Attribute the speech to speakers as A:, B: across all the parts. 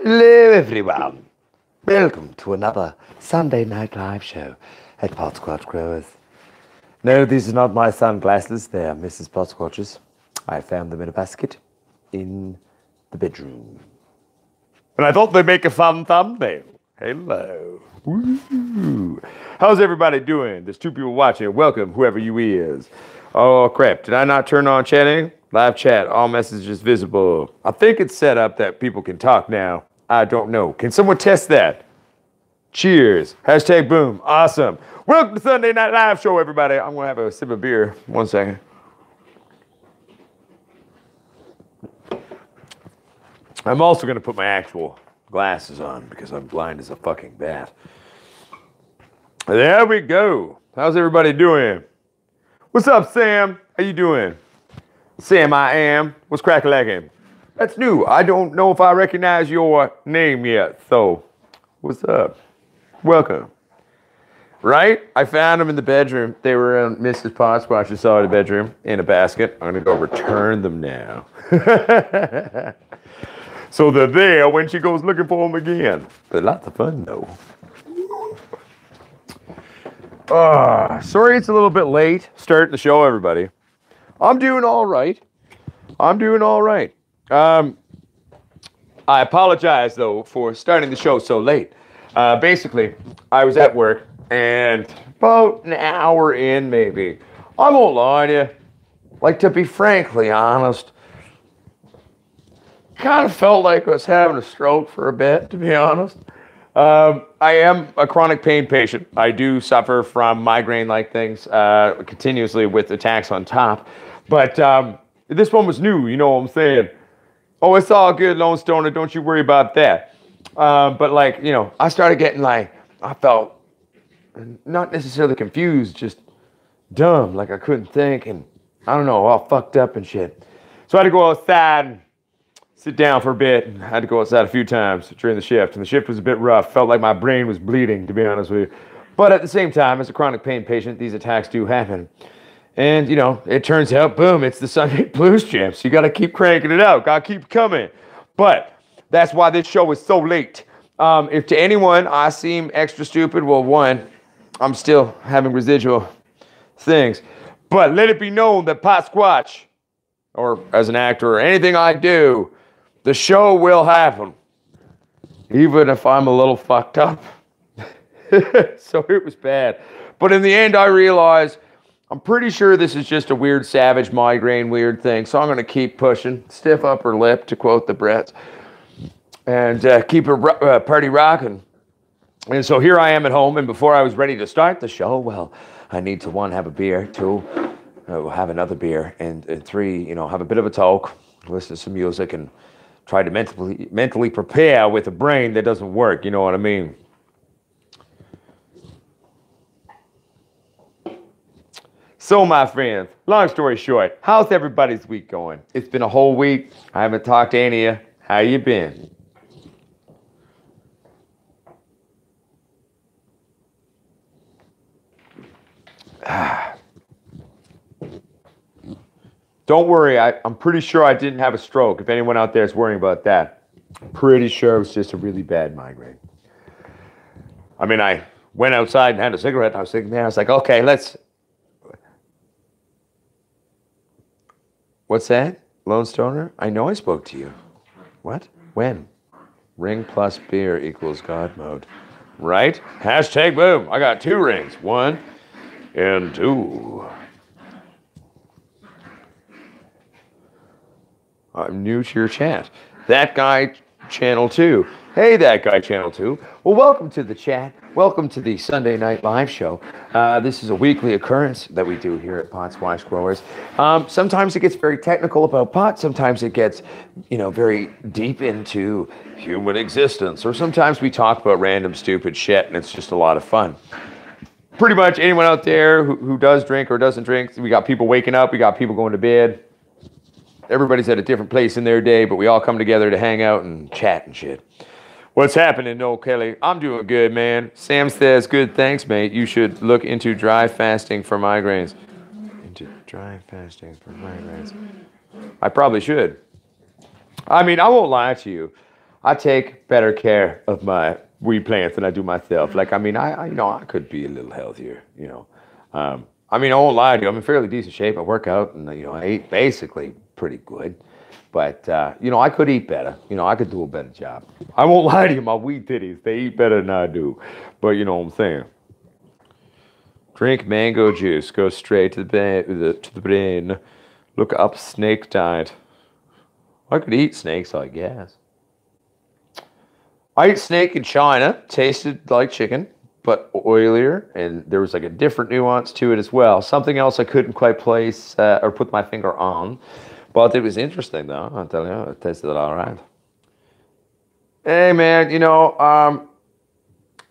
A: Hello, everyone. Welcome to another Sunday Night Live show at Potsquatch Growers. No, these are not my sunglasses. They are Mrs. Potsquatch's. I found them in a basket in the bedroom. And I thought they'd make a fun thumbnail. Hello. Woo. How's everybody doing? There's two people watching. Welcome, whoever you is. Oh, crap. Did I not turn on chatting? Live chat, all messages visible. I think it's set up that people can talk now. I don't know. Can someone test that? Cheers. Hashtag boom. Awesome. Welcome to Sunday Night Live show, everybody. I'm going to have a sip of beer. 1 second. I'm also going to put my actual glasses on because I'm blind as a fucking bat. There we go. How's everybody doing? What's up, Sam? How you doing? Sam, I am. What's crack-a-lackin'? That's new. I don't know if I recognize your name yet, so what's up? Welcome. Right? I found them in the bedroom. They were in Mrs. Potsquatch. I saw in the bedroom in a basket. I'm going to go return them now. So they're there when she goes looking for them again. But lots of fun, though. Sorry it's a little bit late starting the show, everybody. I'm doing all right. I apologize, though, for starting the show so late. Basically, I was at work, and about an hour in, maybe. I won't lie to you. Like, to be frankly honest, kind of felt like I was having a stroke for a bit, to be honest. I am a chronic pain patient. I do suffer from migraine-like things continuously with attacks on top. But this one was new, you know what I'm saying? Oh, it's all good, Lone Stoner. Don't you worry about that. But, like, you know, I started getting, like, I felt not necessarily confused, just dumb, like I couldn't think, and I don't know, all fucked up and shit. So I had to go outside and sit down for a bit, and I had to go outside a few times during the shift, and the shift was a bit rough. Felt like my brain was bleeding, to be honest with you. But at the same time, as a chronic pain patient, these attacks do happen. And, you know, it turns out, boom, it's the Sunday Blues Jam. So you got to keep cranking it out. Got to keep coming. But that's why this show is so late. If to anyone I seem extra stupid, well, one, I'm still having residual things. But let it be known that Potsquatch, or as an actor or anything I do, the show will happen. Even if I'm a little fucked up. So it was bad. But in the end, I realized I'm pretty sure this is just a weird savage migraine weird thing. So I'm going to keep pushing. Stiff upper lip, to quote the Bretts. And keep a party rocking. And so here I am at home. And before I was ready to start the show, well, I need to, one, have a beer. Two, have another beer. And three, you know, have a bit of a talk. Listen to some music and try to mentally prepare with a brain that doesn't work. You know what I mean? So, my friends, long story short, how's everybody's week going? It's been a whole week. I haven't talked to any of you. How you been? Don't worry, I'm pretty sure I didn't have a stroke, if anyone out there is worrying about that. I'm pretty sure it was just a really bad migraine. I mean, I went outside and had a cigarette, and I was sitting there, I was like, okay, let's... What's that? Lone Stoner? I know I spoke to you. What? When? Ring plus beer equals God mode. Right? Hashtag boom. I got 2 rings. 1 and 2. I'm new to your chat. That guy, channel 2. Hey, that guy, channel 2. Well, welcome to the chat. Welcome to the Sunday Night Live show. This is a weekly occurrence that we do here at Potsquatch Growers. Sometimes it gets very technical about pot. Sometimes it gets, you know, very deep into human existence. Or sometimes we talk about random stupid shit, and it's just a lot of fun. Pretty much anyone out there who does drink or doesn't drink, we got people waking up, we got people going to bed. Everybody's at a different place in their day, but we all come together to hang out and chat and shit. What's happening, Noel Kelly? I'm doing good, man. Sam says, good, thanks, mate. You should look into dry fasting for migraines. Into dry fasting for migraines. I probably should. I mean, I won't lie to you. I take better care of my weed plants than I do myself. Like, I mean, I could be a little healthier, I mean, I won't lie to you. I'm in fairly decent shape. I work out and, I eat basically pretty good. But, I could eat better. I could do a better job. I won't lie to you. My weed titties, they eat better than I do. But you know what I'm saying. Drink mango juice. Go straight to the brain. Look up snake diet. I could eat snakes, I guess. I ate snake in China. Tasted like chicken, but oilier, and there was like a different nuance to it as well. Something else I couldn't quite place or put my finger on, but it was interesting though. I'll tell you, it tasted all right. Hey man,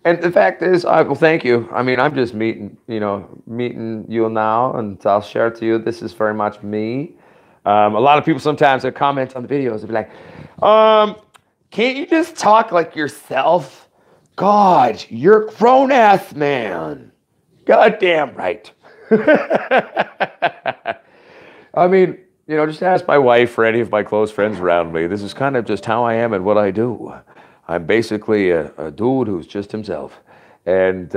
A: and the fact is, well, thank you. I mean, I'm just meeting you now, and I'll share to you. This is very much me. A lot of people sometimes they comment on the videos. They'll be like, can't you just talk like yourself? God, you're a grown ass man. Goddamn right. I mean, just ask my wife or any of my close friends around me. This is kind of just how I am and what I do. I'm basically a dude who's just himself and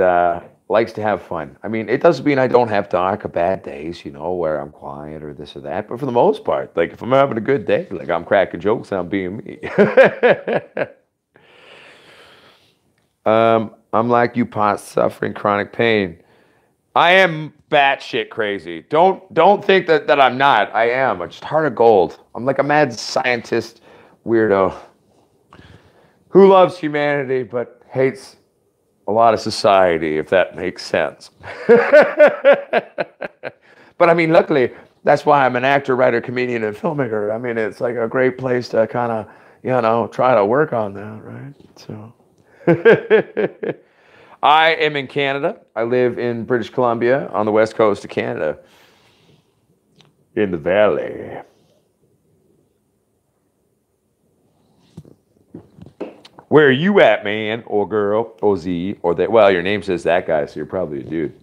A: likes to have fun. I mean, it doesn't mean I don't have dark or bad days, where I'm quiet or this or that. But for the most part, like if I'm having a good day, like I'm cracking jokes and I'm being me. I'm like you, pot suffering chronic pain. I am batshit crazy. Don't think that I'm not. I am. I'm just heart of gold. I'm like a mad scientist weirdo who loves humanity but hates a lot of society, if that makes sense. But I mean, luckily, that's why I'm an actor, writer, comedian, and filmmaker. I mean, it's like a great place to kind of, try to work on that, right? So. I am in Canada. I live in British Columbia on the west coast of Canada, in the valley. Where are you at, man, or girl, or Z, or that? Well, your name says that guy, so you're probably a dude.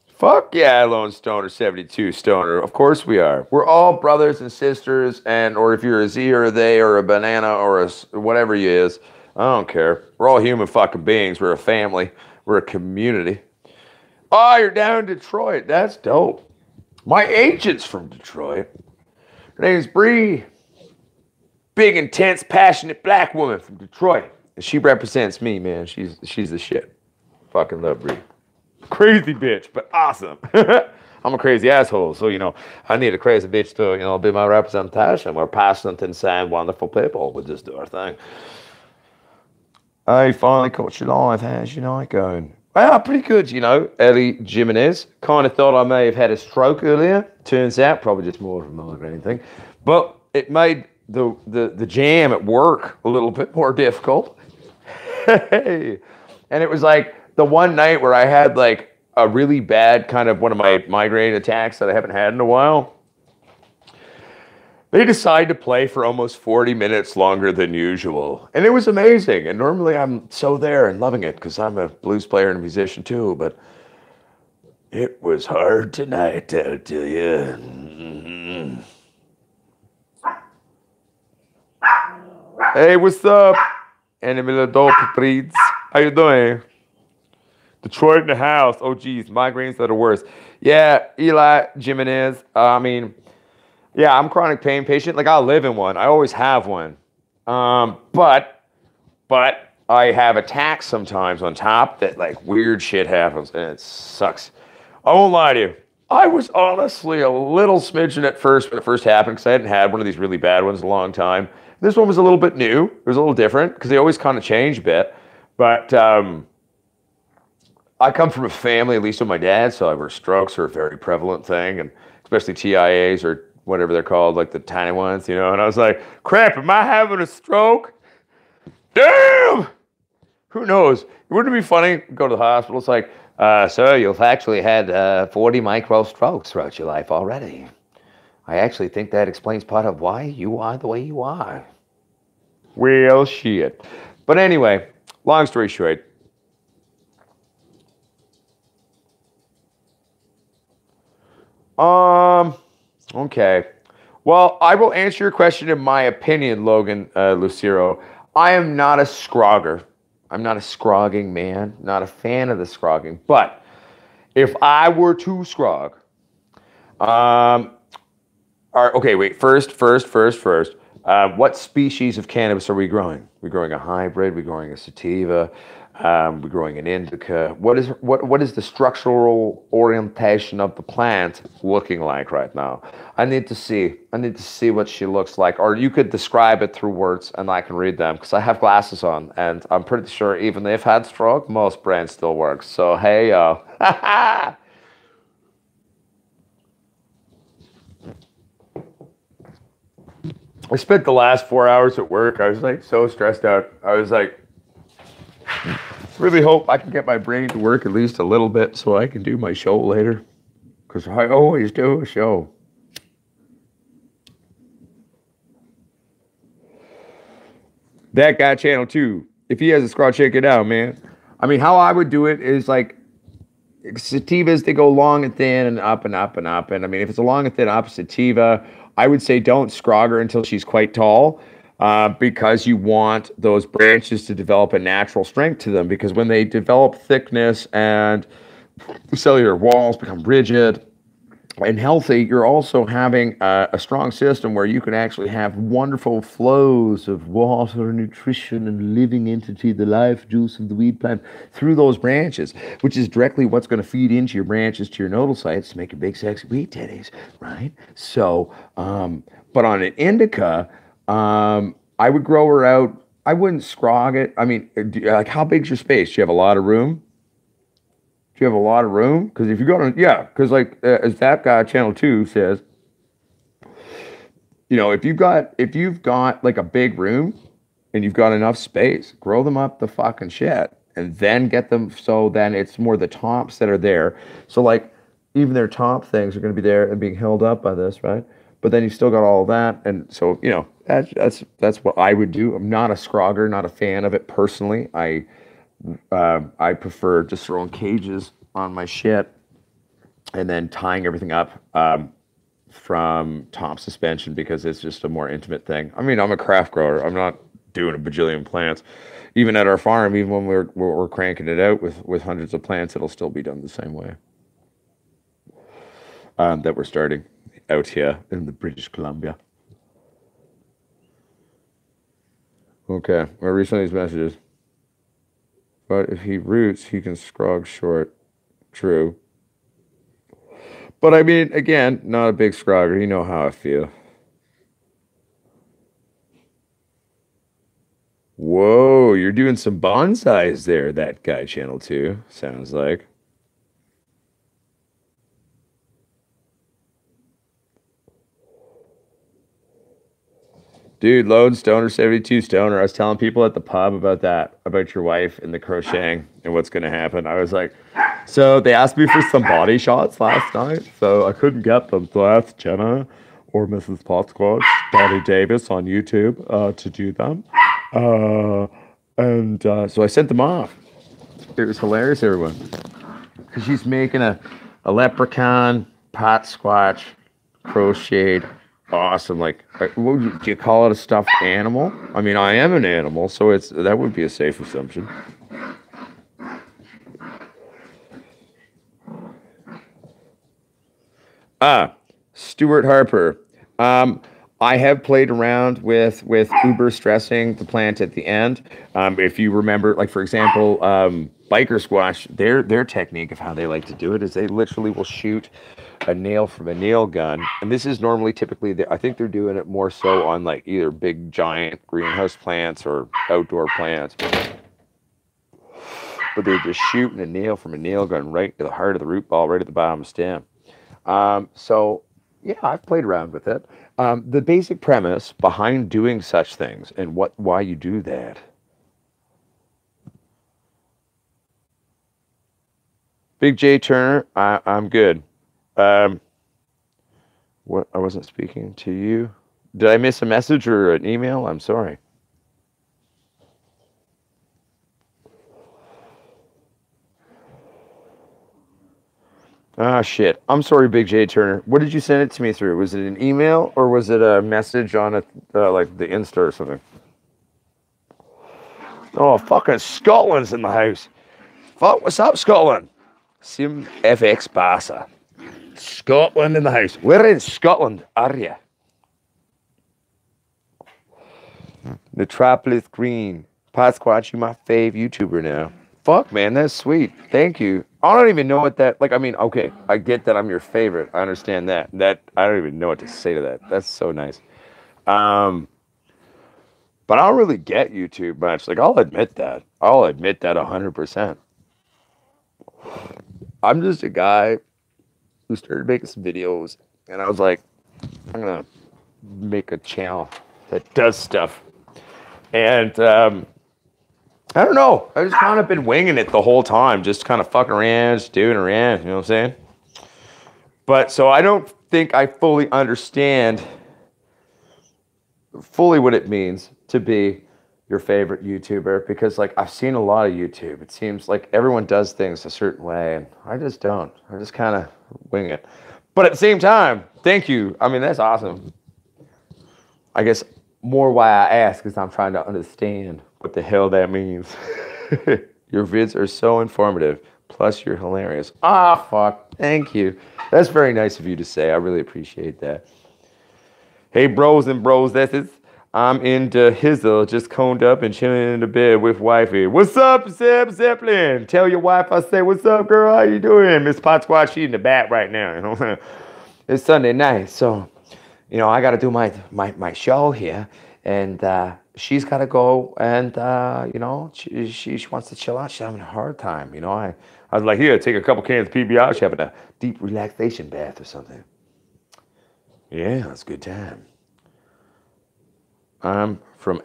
A: Fuck yeah, Lone Stoner 72 Stoner. Of course we are. We're all brothers and sisters, or if you're a Z or a they or a banana or whatever you is, I don't care. We're all human fucking beings. We're a family. We're a community. Oh, you're down in Detroit. That's dope. My agent's from Detroit. Her name's Bree. Big, intense, passionate black woman from Detroit. And she represents me, man. She's the shit. Fucking love Bree. Crazy bitch, but awesome. I'm a crazy asshole, so, I need a crazy bitch to, be my representation. We're passionate, insane, wonderful people. We just do our thing. I finally caught your live. How's your night going? Well, pretty good, Ellie Jimenez. Kind of thought I may have had a stroke earlier. Turns out, probably just more of a migraine thing. But it made the jam at work a little bit more difficult. Hey. And it was like the one night where I had like a really bad kind of one of my migraine attacks that I haven't had in a while. They decided to play for almost 40 minutes longer than usual. And it was amazing. And normally I'm so there and loving it because I'm a blues player and a musician too. But it was hard tonight, I'll tell you. Mm-hmm. Hey, what's up? Enemy little dope breeds. How you doing? Detroit in the house. Oh, geez. Migraines are the worst. Yeah, Eli Jimenez. Yeah, I'm a chronic pain patient. Like, I'll live in one. I always have one. But I have attacks sometimes on top that, like, weird shit happens, and it sucks. I won't lie to you. I was honestly a little smidgen at first when it first happened because I hadn't had one of these really bad ones in a long time. This one was a little bit new. It was a little different because they always kind of change a bit. But I come from a family, at least with my dad, so where strokes are a very prevalent thing, and especially TIAs or whatever they're called, like the tiny ones, And I was like, crap, am I having a stroke? Damn! Who knows? Wouldn't it be funny? Go to the hospital. It's like, sir, you've actually had 40 micro strokes throughout your life already. I actually think that explains part of why you are the way you are. Well, shit. But anyway, long story short. Okay. Well, I will answer your question in my opinion, Logan Lucero. I am not a scrogger. I'm not a scrogging man, not a fan of the scrogging. But if I were to scrog, um, okay, wait. First. What species of cannabis are we growing? We're growing a hybrid. We're growing a sativa. We're growing an indica. What is the structural orientation of the plant looking like right now? I need to see. I need to see what she looks like, or you could describe it through words, and I can read them because I have glasses on, and I'm pretty sure even if had stroke, most brain still works. So hey yo. I spent the last 4 hours at work. I was like so stressed out. I was like, really hope I can get my brain to work at least a little bit so I can do my show later. Because I always do a show. That guy channel 2. If he has a scrawl, check it out, man. I mean, how I would do it is like sativas, they go long and thin and up and up and up. And I mean, if it's a long and thin up sativa, I would say don't scrog her until she's quite tall, because you want those branches to develop a natural strength to them. Because when they develop thickness and the cellular walls become rigid and healthy, you're also having a strong system where you can actually have wonderful flows of water, nutrition, and living entity, the life juice of the weed plant, through those branches, which is directly what's going to feed into your branches to your nodal sites to make your big, sexy weed titties, right? So, but on an indica, I would grow her out. I wouldn't scrog it. I mean, like, how big's your space? Do you have a lot of room? Do you have a lot of room? Because if you go to, yeah, because like as that guy channel 2 says, if you've got like a big room and you've got enough space, grow them up the fucking shit and then get them so then it's more the tops that are there. So like even their top things are going to be there and being held up by this, right? But then you've still got all of that, and so that's what I would do. I'm not a scrogger, not a fan of it personally. I prefer just throwing cages on my shit and then tying everything up from top suspension because it's just a more intimate thing. I mean, I'm a craft grower. I'm not doing a bajillion plants. Even at our farm, even when we're cranking it out with hundreds of plants, it'll still be done the same way that we're starting out here in the British Columbia. Okay, I recently these messages. But if he roots, he can scrog short. True. But I mean, again, not a big scrogger. You know how I feel. Whoa, you're doing some bonsais there, that guy, channel 2, sounds like. Dude, Lone Stoner 72 Stoner. I was telling people at the pub about that, about your wife and the crocheting and what's going to happen. I was like, so they asked me for some body shots last night, so I couldn't get them. So I asked Jenna or Mrs. Potsquatch, Donnie Davis on YouTube to do them. And so I sent them off. It was hilarious, everyone. Because she's making a leprechaun, pot squatch, crocheted. Awesome. Like, do you call it a stuffed animal? I mean, I am an animal, so that would be a safe assumption. Stuart Harper. I have played around with uber stressing the plant at the end. If you remember, like for example, biker squash, their technique of how they like to do it is they literally will shoot a nail from a nail gun, and this is normally typically I think they're doing it more so on like either big giant greenhouse plants or outdoor plants. But they're just shooting a nail from a nail gun right to the heart of the root ball, right at the bottom of the stem. So yeah, I've played around with it. The basic premise behind doing such things and why you do that. Big J Turner, I'm good. What? I wasn't speaking to you. Did I miss a message or an email? I'm sorry. Ah, shit. I'm sorry, Big J Turner. What did you send it to me through? Was it an email or was it a message on like the Insta or something? Oh, fucking Scotland's in the house. Fuck, what's up, Scotland? Sim FX Barca. Scotland in the house. Where in Scotland are you? Metropolis Green. Podsquatch, you my fave YouTuber now. Fuck, man, that's sweet. Thank you. I don't even know what that, like, I mean, okay, I get that I'm your favorite. I understand that. I don't even know what to say to that. That's so nice. But I don't really get YouTube much. Like, I'll admit that. I'll admit that 100%. I'm just a guy who started making some videos, and I was like, I'm gonna make a channel that does stuff. And I don't know. I've just kind of been winging it the whole time, just kind of fucking around, just doing around. You know what I'm saying? But so I don't think I fully understand what it means to be your favorite YouTuber, because like I've seen a lot of YouTube. It seems like everyone does things a certain way, and I just don't. I just kind of wing it. But at the same time, thank you. I mean, that's awesome. I guess more why I ask is I'm trying to understand what the hell that means. Your vids are so informative. Plus, you're hilarious. Ah, fuck. Thank you. That's very nice of you to say. I really appreciate that. Hey, bros and bros, that's it. I'm into Hizzle, just coned up and chilling in the bed with wifey. What's up, Zeb Zeppelin? Tell your wife I say, what's up, girl? How you doing? Miss Potsquatch, she's in the back right now. You know, it's Sunday night, so you know I got to do my show here, and she's got to go, and you know she wants to chill out. She's having a hard time. You know, I was like, here, take a couple cans of PBR. She's having a deep relaxation bath or something. Yeah, that's a good time. I'm from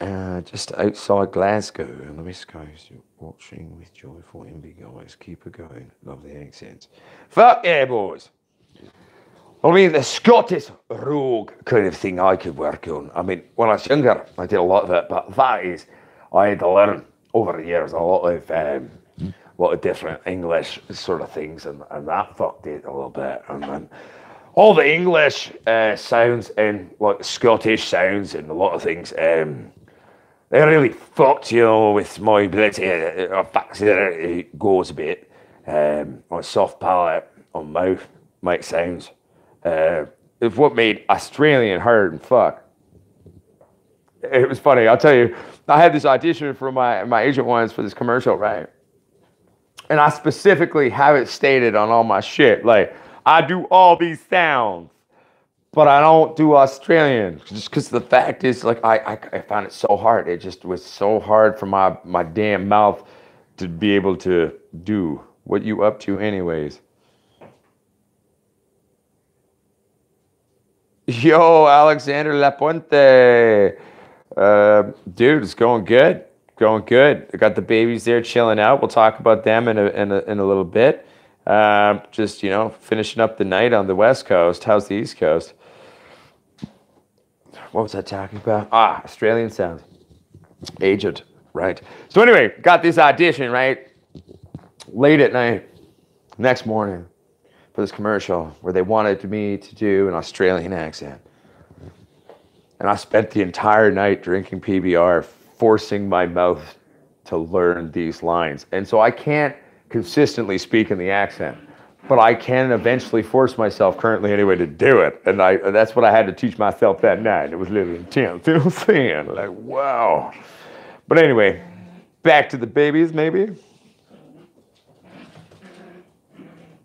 A: just outside Glasgow, on the west coast. Watching with joyful envy, guys. Keep it going. Love the accents. Fuck yeah, boys. I mean, the Scottish rogue kind of thing I could work on. I mean, when I was younger, I did a lot of it, but the fact is, I had to learn over the years a lot of different English sort of things, and that fucked it a little bit. And then all the English sounds and like Scottish sounds and a lot of things, they really fucked, you know, with my ability. It goes a bit on soft palate, on mouth, make sounds. It's what made Australian hard and fuck. It was funny. I'll tell you, I had this audition for my agent once for this commercial, right? And I specifically have it stated on all my shit, like, I do all these sounds, but I don't do Australian. Just because the fact is, like, I found it so hard. It just was so hard for my damn mouth to be able to do. What you up to anyways? Yo, Alexander Lapuente. Dude, it's going good. Going good. I got the babies there chilling out. We'll talk about them in a little bit. Just, you know, finishing up the night on the West Coast. How's the East Coast? What was I talking about? Ah, Australian sound. Agent, right. So anyway, got this audition, right? Late at night, next morning, for this commercial where they wanted me to do an Australian accent. And I spent the entire night drinking PBR, forcing my mouth to learn these lines. And so I can't consistently speak in the accent, but I can eventually force myself currently anyway to do it. And that's what I had to teach myself that night. It was a little intense, you know what I'm saying? Like, wow. But anyway, back to the babies, maybe.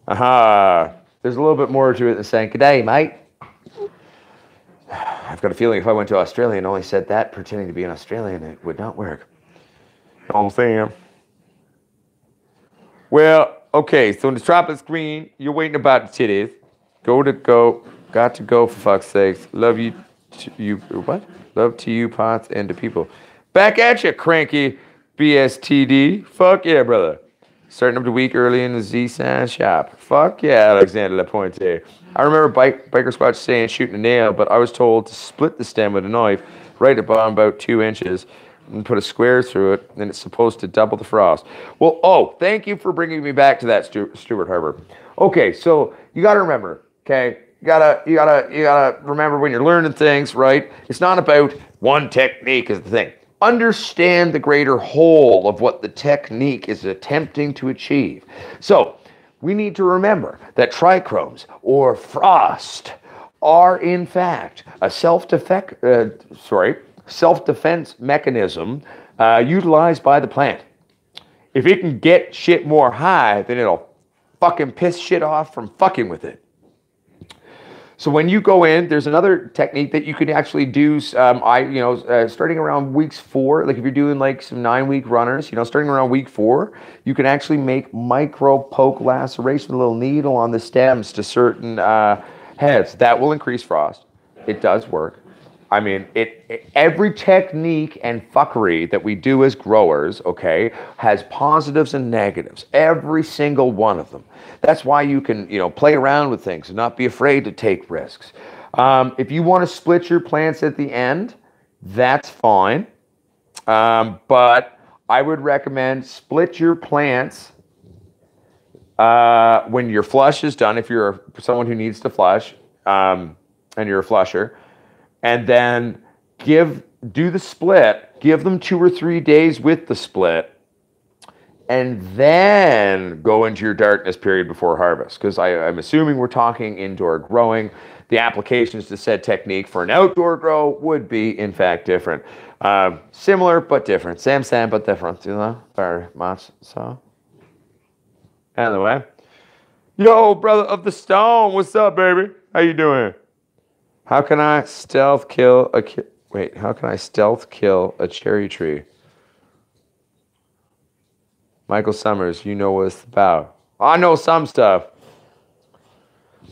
A: Aha. There's a little bit more to it than saying, "G'day, mate." I've got a feeling if I went to Australia and only said that, pretending to be an Australian, it would not work. You know what I'm saying? Well, okay, so in the Metropolis Green, you're waiting about the titties. Got to go for fuck's sakes. Love you, what? Love to you, Pots, and to people. Back at you, cranky BSTD. Fuck yeah, brother. Starting up the week early in the Z-Sign shop. Fuck yeah, Alexander Lapointe. I remember Biker Squatch saying shooting a nail, but I was told to split the stem with a knife right about 2 inches and put a square through it, and it's supposed to double the frost. Well, thank you for bringing me back to that, Stuart Harbour. Okay, so you got to remember, okay? You gotta remember when you're learning things, right? It's not about one technique is the thing. Understand the greater whole of what the technique is attempting to achieve. So we need to remember that trichromes or frost are in fact a self-defense mechanism utilized by the plant. If it can get shit more high, then it'll fucking piss shit off from fucking with it. So when you go in, there's another technique that you can actually do. Starting around weeks 4, like if you're doing like some 9-week runners, starting around week 4, you can actually make micro poke laceration, a little needle on the stems to certain heads. That will increase frost. It does work. I mean, every technique and fuckery that we do as growers, okay, has positives and negatives. Every single one of them. That's why you can, play around with things and not be afraid to take risks. If you want to split your plants at the end, that's fine. But I would recommend split your plants when your flush is done. If you're someone who needs to flush and you're a flusher. And then do the split, give them 2 or 3 days with the split, and then go into your darkness period before harvest. Because I'm assuming we're talking indoor growing. The applications to said technique for an outdoor grow would be, in fact, different. Similar, but different. Same, but different, very much so. Anyway. Yo, brother of the stone, what's up, baby? How you doing? How can I stealth kill a cherry tree? Michael Summers, you know what it's about. I know some stuff.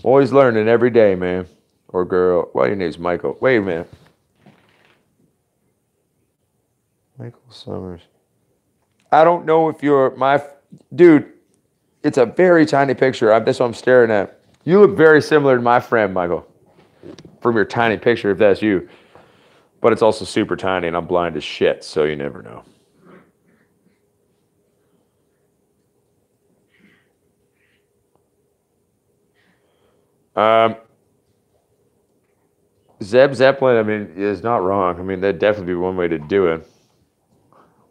A: Always learning every day, man. Or girl. Well, your name's Michael. Wait a minute. Michael Summers. I don't know if you're dude, it's a very tiny picture. That's what I'm staring at. You look very similar to my friend, Michael. From your tiny picture, if that's you. But it's also super tiny, and I'm blind as shit, so you never know. Zeb Zeppelin, I mean, is not wrong. I mean, that'd definitely be one way to do it.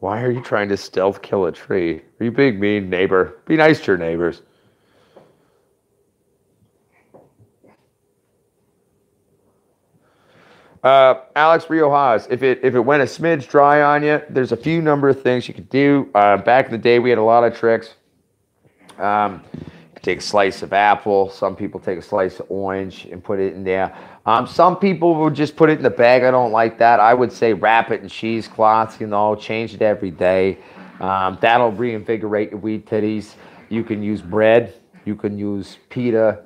A: Why are you trying to stealth kill a tree? Are you being mean, neighbor? Be nice to your neighbors. Alex Riojas, if it went a smidge dry on you, there's a few number of things you could do. Back in the day, we had a lot of tricks. You could take a slice of apple. Some people take a slice of orange and put it in there. Some people would just put it in the bag. I don't like that. I would say wrap it in cheesecloth, change it every day. That'll reinvigorate your weed titties. You can use bread. You can use pita.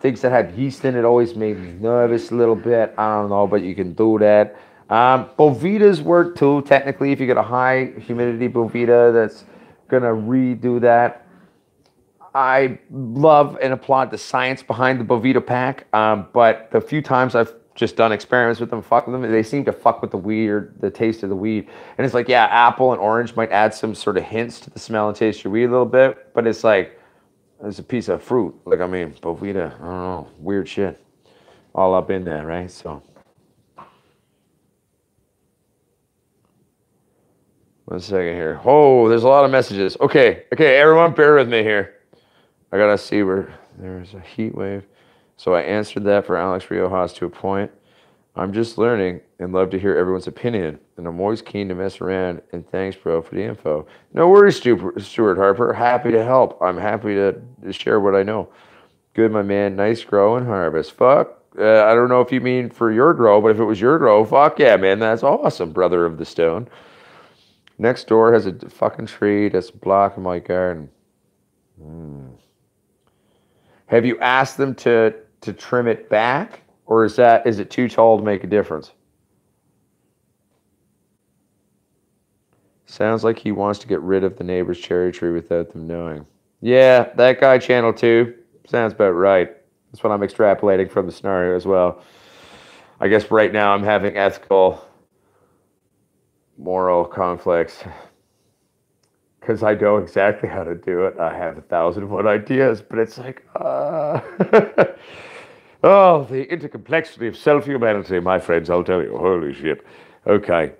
A: Things that have yeast in it always made me nervous a little bit. I don't know, but you can do that. Bovitas work too, technically, if you get a high humidity Bovita that's going to redo that. I love and applaud the science behind the Bovita pack, but the few times I've just done experiments with them, fuck with them, they seem to fuck with the weed or the taste of the weed. And it's like, yeah, apple and orange might add some sort of hints to the smell and taste of your weed a little bit, but it's like, it's a piece of fruit. Like, I mean, Bovita, I don't know, weird shit. All up in there, right? So. One second here. Oh, there's a lot of messages. Okay, everyone, bear with me here. I gotta see where there's a heat wave. So I answered that for Alex Riojas to a point. I'm just learning and love to hear everyone's opinion. And I'm always keen to mess around. And thanks, bro, for the info. No worries, Stuart Harper. Happy to help. I'm happy to share what I know. Good, my man. Nice grow and harvest. Fuck. I don't know if you mean for your grow, but if it was your grow, fuck yeah, man. That's awesome, brother of the stone. Next door has a fucking tree that's blocking my garden. Have you asked them to trim it back? Or is it too tall to make a difference? Sounds like he wants to get rid of the neighbor's cherry tree without them knowing. Yeah, that guy channel 2. Sounds about right. That's what I'm extrapolating from the scenario as well. I guess right now I'm having ethical, moral conflicts. because I know exactly how to do it. I have 1,001 ideas, but it's like, oh, the intercomplexity of self-humanity, my friends, I'll tell you. Holy shit. Okay.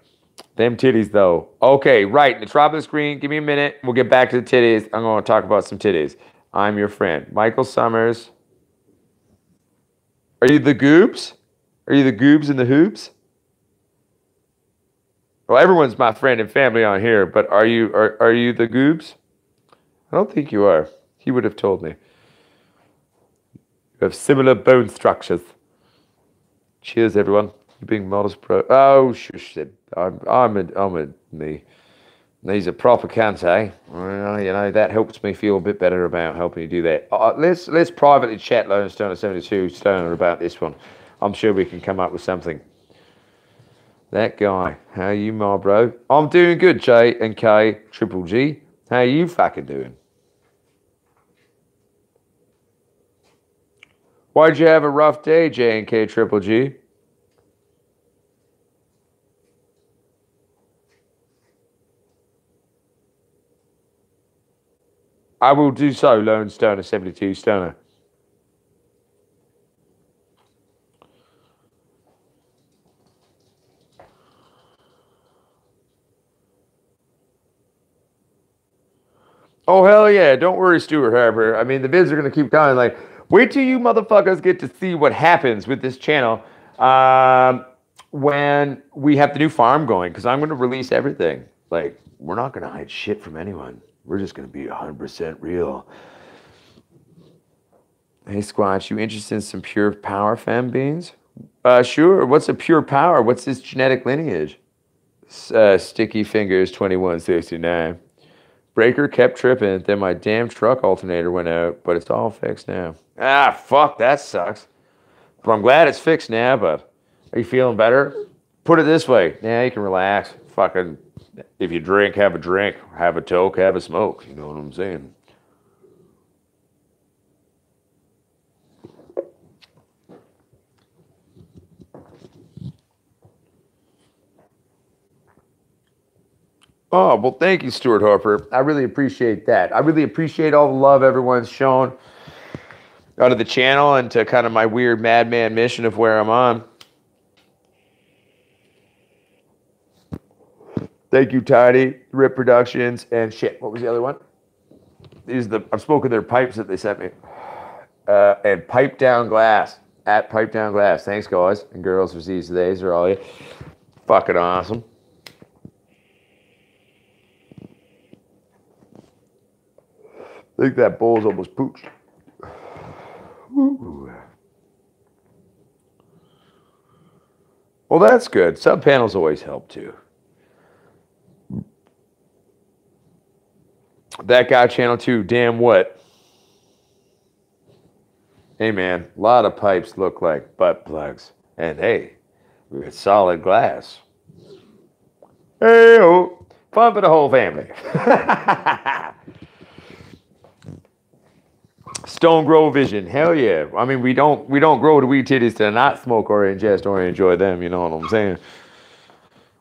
A: Them titties, though. Okay, right. At the top of the screen, give me a minute. We'll get back to the titties. I'm going to talk about some titties. I'm your friend. Michael Summers. Are you the goobs? Are you the goobs and the hoops? Well, everyone's my friend and family on here, but are you the goobs? I don't think you are. He would have told me. You have similar bone structures. Cheers, everyone. You being modest, bro. Oh, shush. I'm me. He's a proper cunt, eh? Well, you know, that helps me feel a bit better about helping you do that. Let's privately chat, Lone Stoner 72 Stoner, about this one. I'm sure we can come up with something. That guy. How you, my bro? I'm doing good, J and K Triple G. How you fucking doing? Why'd you have a rough day, J and K Triple G? I will do so, Lone Stoner 72 Stoner. Oh, hell yeah. Don't worry, Stuart Harper. I mean, the vids are going to keep coming. Like, wait till you motherfuckers get to see what happens with this channel when we have the new farm going, because I'm going to release everything. Like, we're not going to hide shit from anyone. We're just going to be 100% real. Hey, Squatch, you interested in some pure power fem beans? Sure. What's a pure power? What's this genetic lineage? Sticky Fingers 2169. Breaker kept tripping, then my damn truck alternator went out, but it's all fixed now. Ah, fuck, that sucks. But I'm glad it's fixed now, but are you feeling better? Put it this way, now you can relax. Fucking, if you drink, have a drink. Have a toke, have a smoke. You know what I'm saying? Oh, well, thank you, Stuart Harper. I really appreciate that. I really appreciate all the love everyone's shown out of the channel and to kind of my weird madman mission of where I'm on. Thank you, Tidy, Rip Productions, and shit. What was the other one? I'm smoking their pipes that they sent me. And Pipe Down Glass, at Pipe Down Glass. Thanks, guys and girls, for these days. Are all you fucking awesome. I think that bowl's almost pooched. Ooh. Well, that's good. Sub panels always help too. That guy, channel 2, damn what? Hey man, a lot of pipes look like butt plugs. And hey, we got solid glass. Hey, oh, fun for the whole family. Stone Grow Vision, hell yeah. I mean, we don't grow the weed titties to not smoke or ingest or enjoy them, you know what I'm saying?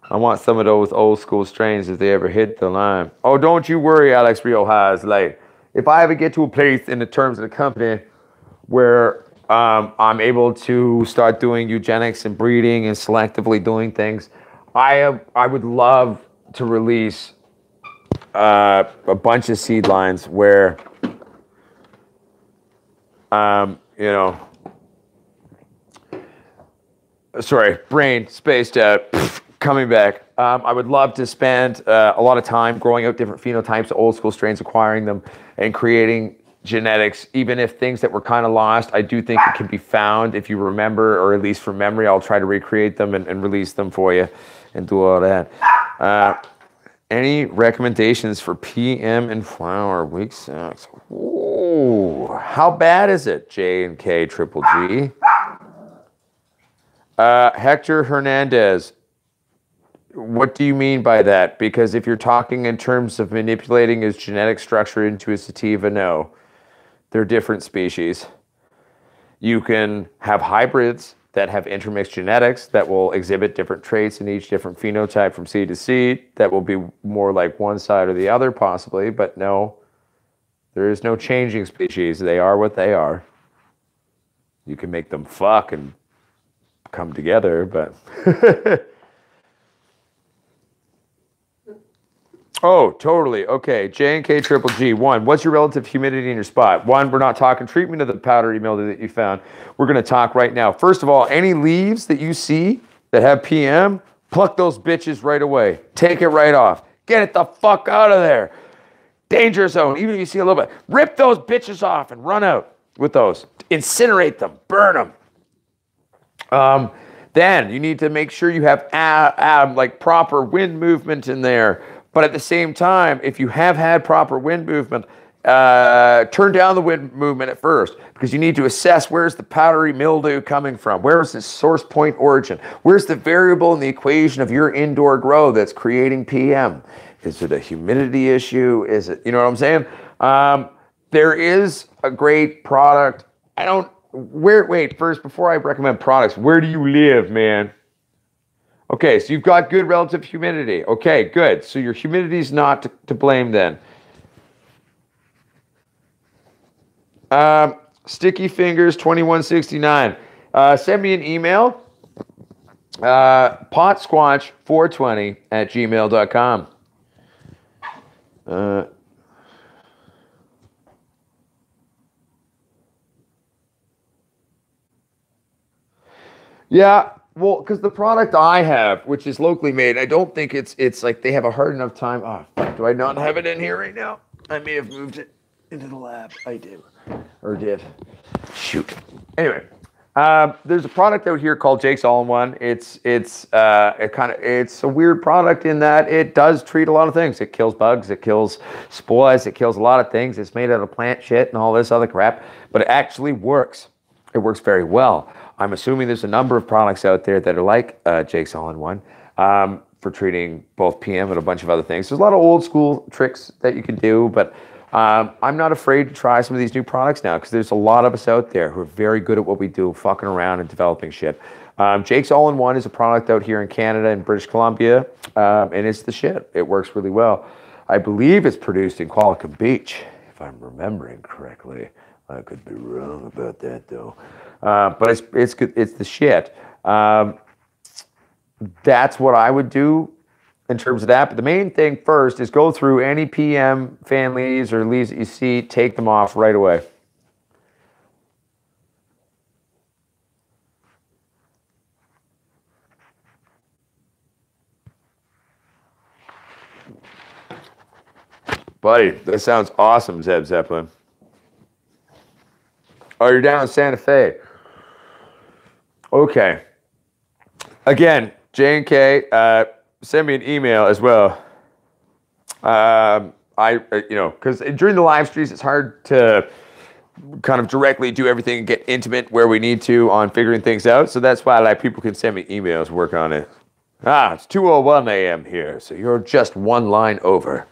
A: I want some of those old school strains if they ever hit the line. Oh, don't you worry, Alex Riojas. Like, if I ever get to a place in the terms of the company where I'm able to start doing eugenics and breeding and selectively doing things, I would love to release a bunch of seed lines where you know, sorry, brain spaced out, coming back. I would love to spend a lot of time growing out different phenotypes, old school strains, acquiring them, and creating genetics, even if things that were kind of lost, I do think it can be found if you remember, or at least from memory. I'll try to recreate them and release them for you and do all that. Any recommendations for PM and flower week 6? Ooh, how bad is it, J and K Triple G? Hector Hernandez. What do you mean by that? Because if you're talking in terms of manipulating his genetic structure into a sativa, no. They're different species. You can have hybrids that have intermixed genetics that will exhibit different traits in each different phenotype from seed to seed that will be more like one side or the other possibly, but no, there is no changing species. They are what they are. You can make them fuck and come together, but oh, totally. Okay. J&K triple G. One, what's your relative humidity in your spot? One, we're not talking treatment of the powdery mildew that you found. We're going to talk right now. First of all, any leaves that you see that have PM, pluck those bitches right away. Take it right off. Get it the fuck out of there. Danger zone. Even if you see a little bit, rip those bitches off and run out with those. Incinerate them. Burn them. Then you need to make sure you have like proper wind movement in there. But at the same time, if you have had proper wind movement, turn down the wind movement at first because you need to assess where's the powdery mildew coming from? Where is its source point origin? Where's the variable in the equation of your indoor grow that's creating PM? Is it a humidity issue? Is it, you know what I'm saying? There is a great product. Wait, first, before I recommend products, where do you live, man? Okay, so you've got good relative humidity. Okay, good. So your humidity is not to blame then. Sticky Fingers 2169. Send me an email. potsquatch420@gmail.com. Yeah. Well, because the product I have, which is locally made, I don't think it's like they have a hard enough time. Oh, fuck, do I not have it in here right now? I may have moved it into the lab. I did. Or did. Shoot. Anyway, there's a product out here called Jake's All-in-One. It's a weird product in that it does treat a lot of things. It kills bugs, it kills spores, it kills a lot of things. It's made out of plant shit and all this other crap, but it actually works. It works very well. I'm assuming there's a number of products out there that are like Jake's All-in-One for treating both PM and a bunch of other things. There's a lot of old school tricks that you can do, but I'm not afraid to try some of these new products now because there's a lot of us out there who are very good at what we do, fucking around and developing shit. Jake's All-in-One is a product out here in Canada and British Columbia, and it's the shit. It works really well. I believe it's produced in Qualicum Beach, if I'm remembering correctly. I could be wrong about that though. But it's good. It's the shit. That's what I would do in terms of that. But the main thing first is go through any PM fan leaves or leaves that you see, take them off right away. Buddy, that sounds awesome, Zeb Zeppelin. Oh, you're down in Santa Fe. Okay. Again, J&K, send me an email as well. Because during the live streams, it's hard to kind of directly do everything and get intimate where we need to on figuring things out. So that's why people can send me emails, work on it. It's 2:01 a.m. here, so you're just one line over.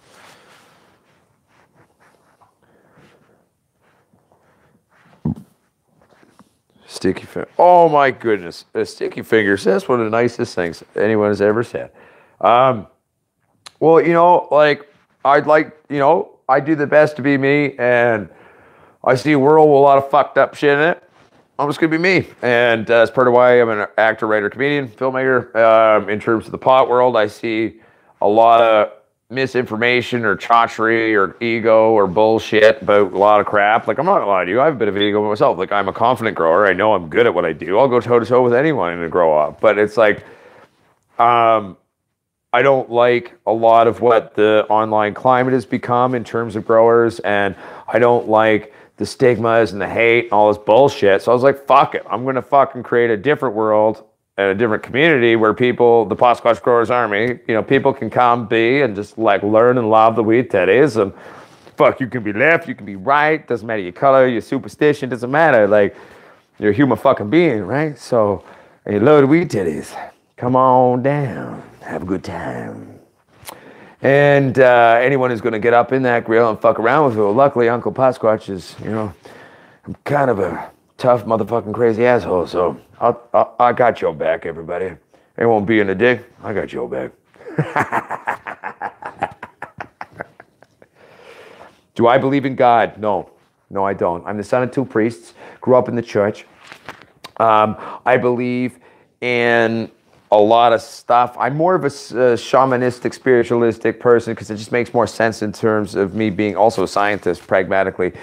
A: Sticky Fingers. Oh my goodness. Sticky Fingers. That's one of the nicest things anyone has ever said. Well, I do the best to be me, and I see a world with a lot of fucked up shit in it. I'm just going to be me. And that's part of why I'm an actor, writer, comedian, filmmaker. In terms of the pot world, I see a lot of misinformation or chotchery or ego or bullshit about a lot of crap. Like, I'm not gonna lie to you, I have a bit of ego myself. Like, I'm a confident grower. I know I'm good at what I do. I'll go toe to toe with anyone to grow up. But it's like, I don't like a lot of what the online climate has become in terms of growers, and I don't like the stigmas and the hate and all this bullshit. So I was like, fuck it. I'm gonna fucking create a different world and a different community where people, the Pot Squatch Growers Army, people can come be and just like learn and love the weed teddies. And fuck, you can be left, you can be right, doesn't matter your color, your superstition, doesn't matter. Like, you're a human fucking being, right? So, you love the weed teddies. Come on down, have a good time. And anyone who's going to get up in that grill and fuck around with it, well, luckily Uncle Pot Squatch is, I'm kind of a tough motherfucking crazy asshole. So I got your back, everybody. It won't be in a dick. I got your back. Do I believe in God? No. No, I don't. I'm the son of two priests. Grew up in the church. I believe in a lot of stuff. I'm more of a shamanistic, spiritualistic person because it just makes more sense in terms of me being also a scientist, pragmatically,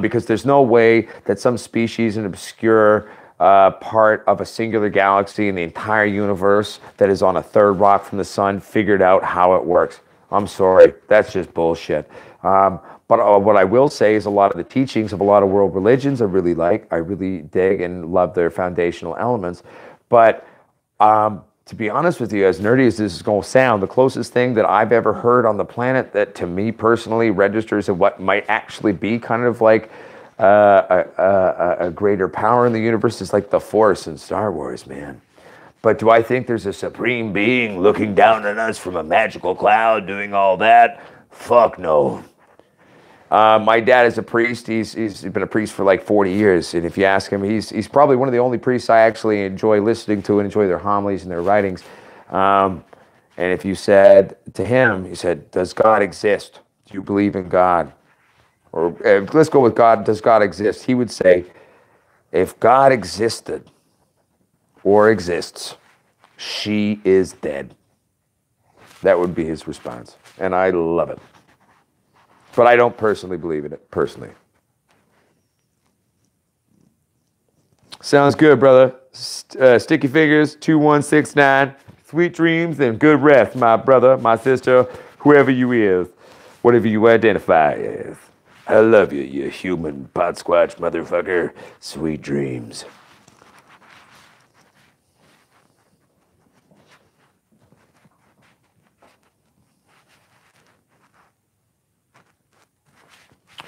A: because there's no way that some species, an obscure part of a singular galaxy in the entire universe that is on a third rock from the sun figured out how it works. I'm sorry. That's just bullshit. But what I will say is a lot of the teachings of a lot of world religions I really like. I really dig and love their foundational elements. But to be honest with you, as nerdy as this is going to sound, the closest thing that I've ever heard on the planet that to me personally registers of what might actually be kind of like a greater power in the universe is like the Force in Star Wars, man. But do I think there's a supreme being looking down on us from a magical cloud doing all that? Fuck no. My dad is a priest. He's been a priest for like 40 years. And if you ask him, he's probably one of the only priests I actually enjoy listening to and enjoy their homilies and their writings. And if you said to him, he said, does God exist? Do you believe in God? Or let's go with God, does God exist? He would say, if God existed or exists, she is dead. That would be his response. And I love it. But I don't personally believe in it, personally. Sounds good, brother. Sticky Fingers 2169. Sweet dreams and good rest, my brother, my sister, whoever you is, whatever you identify as. I love you, you human pot squatch motherfucker. Sweet dreams.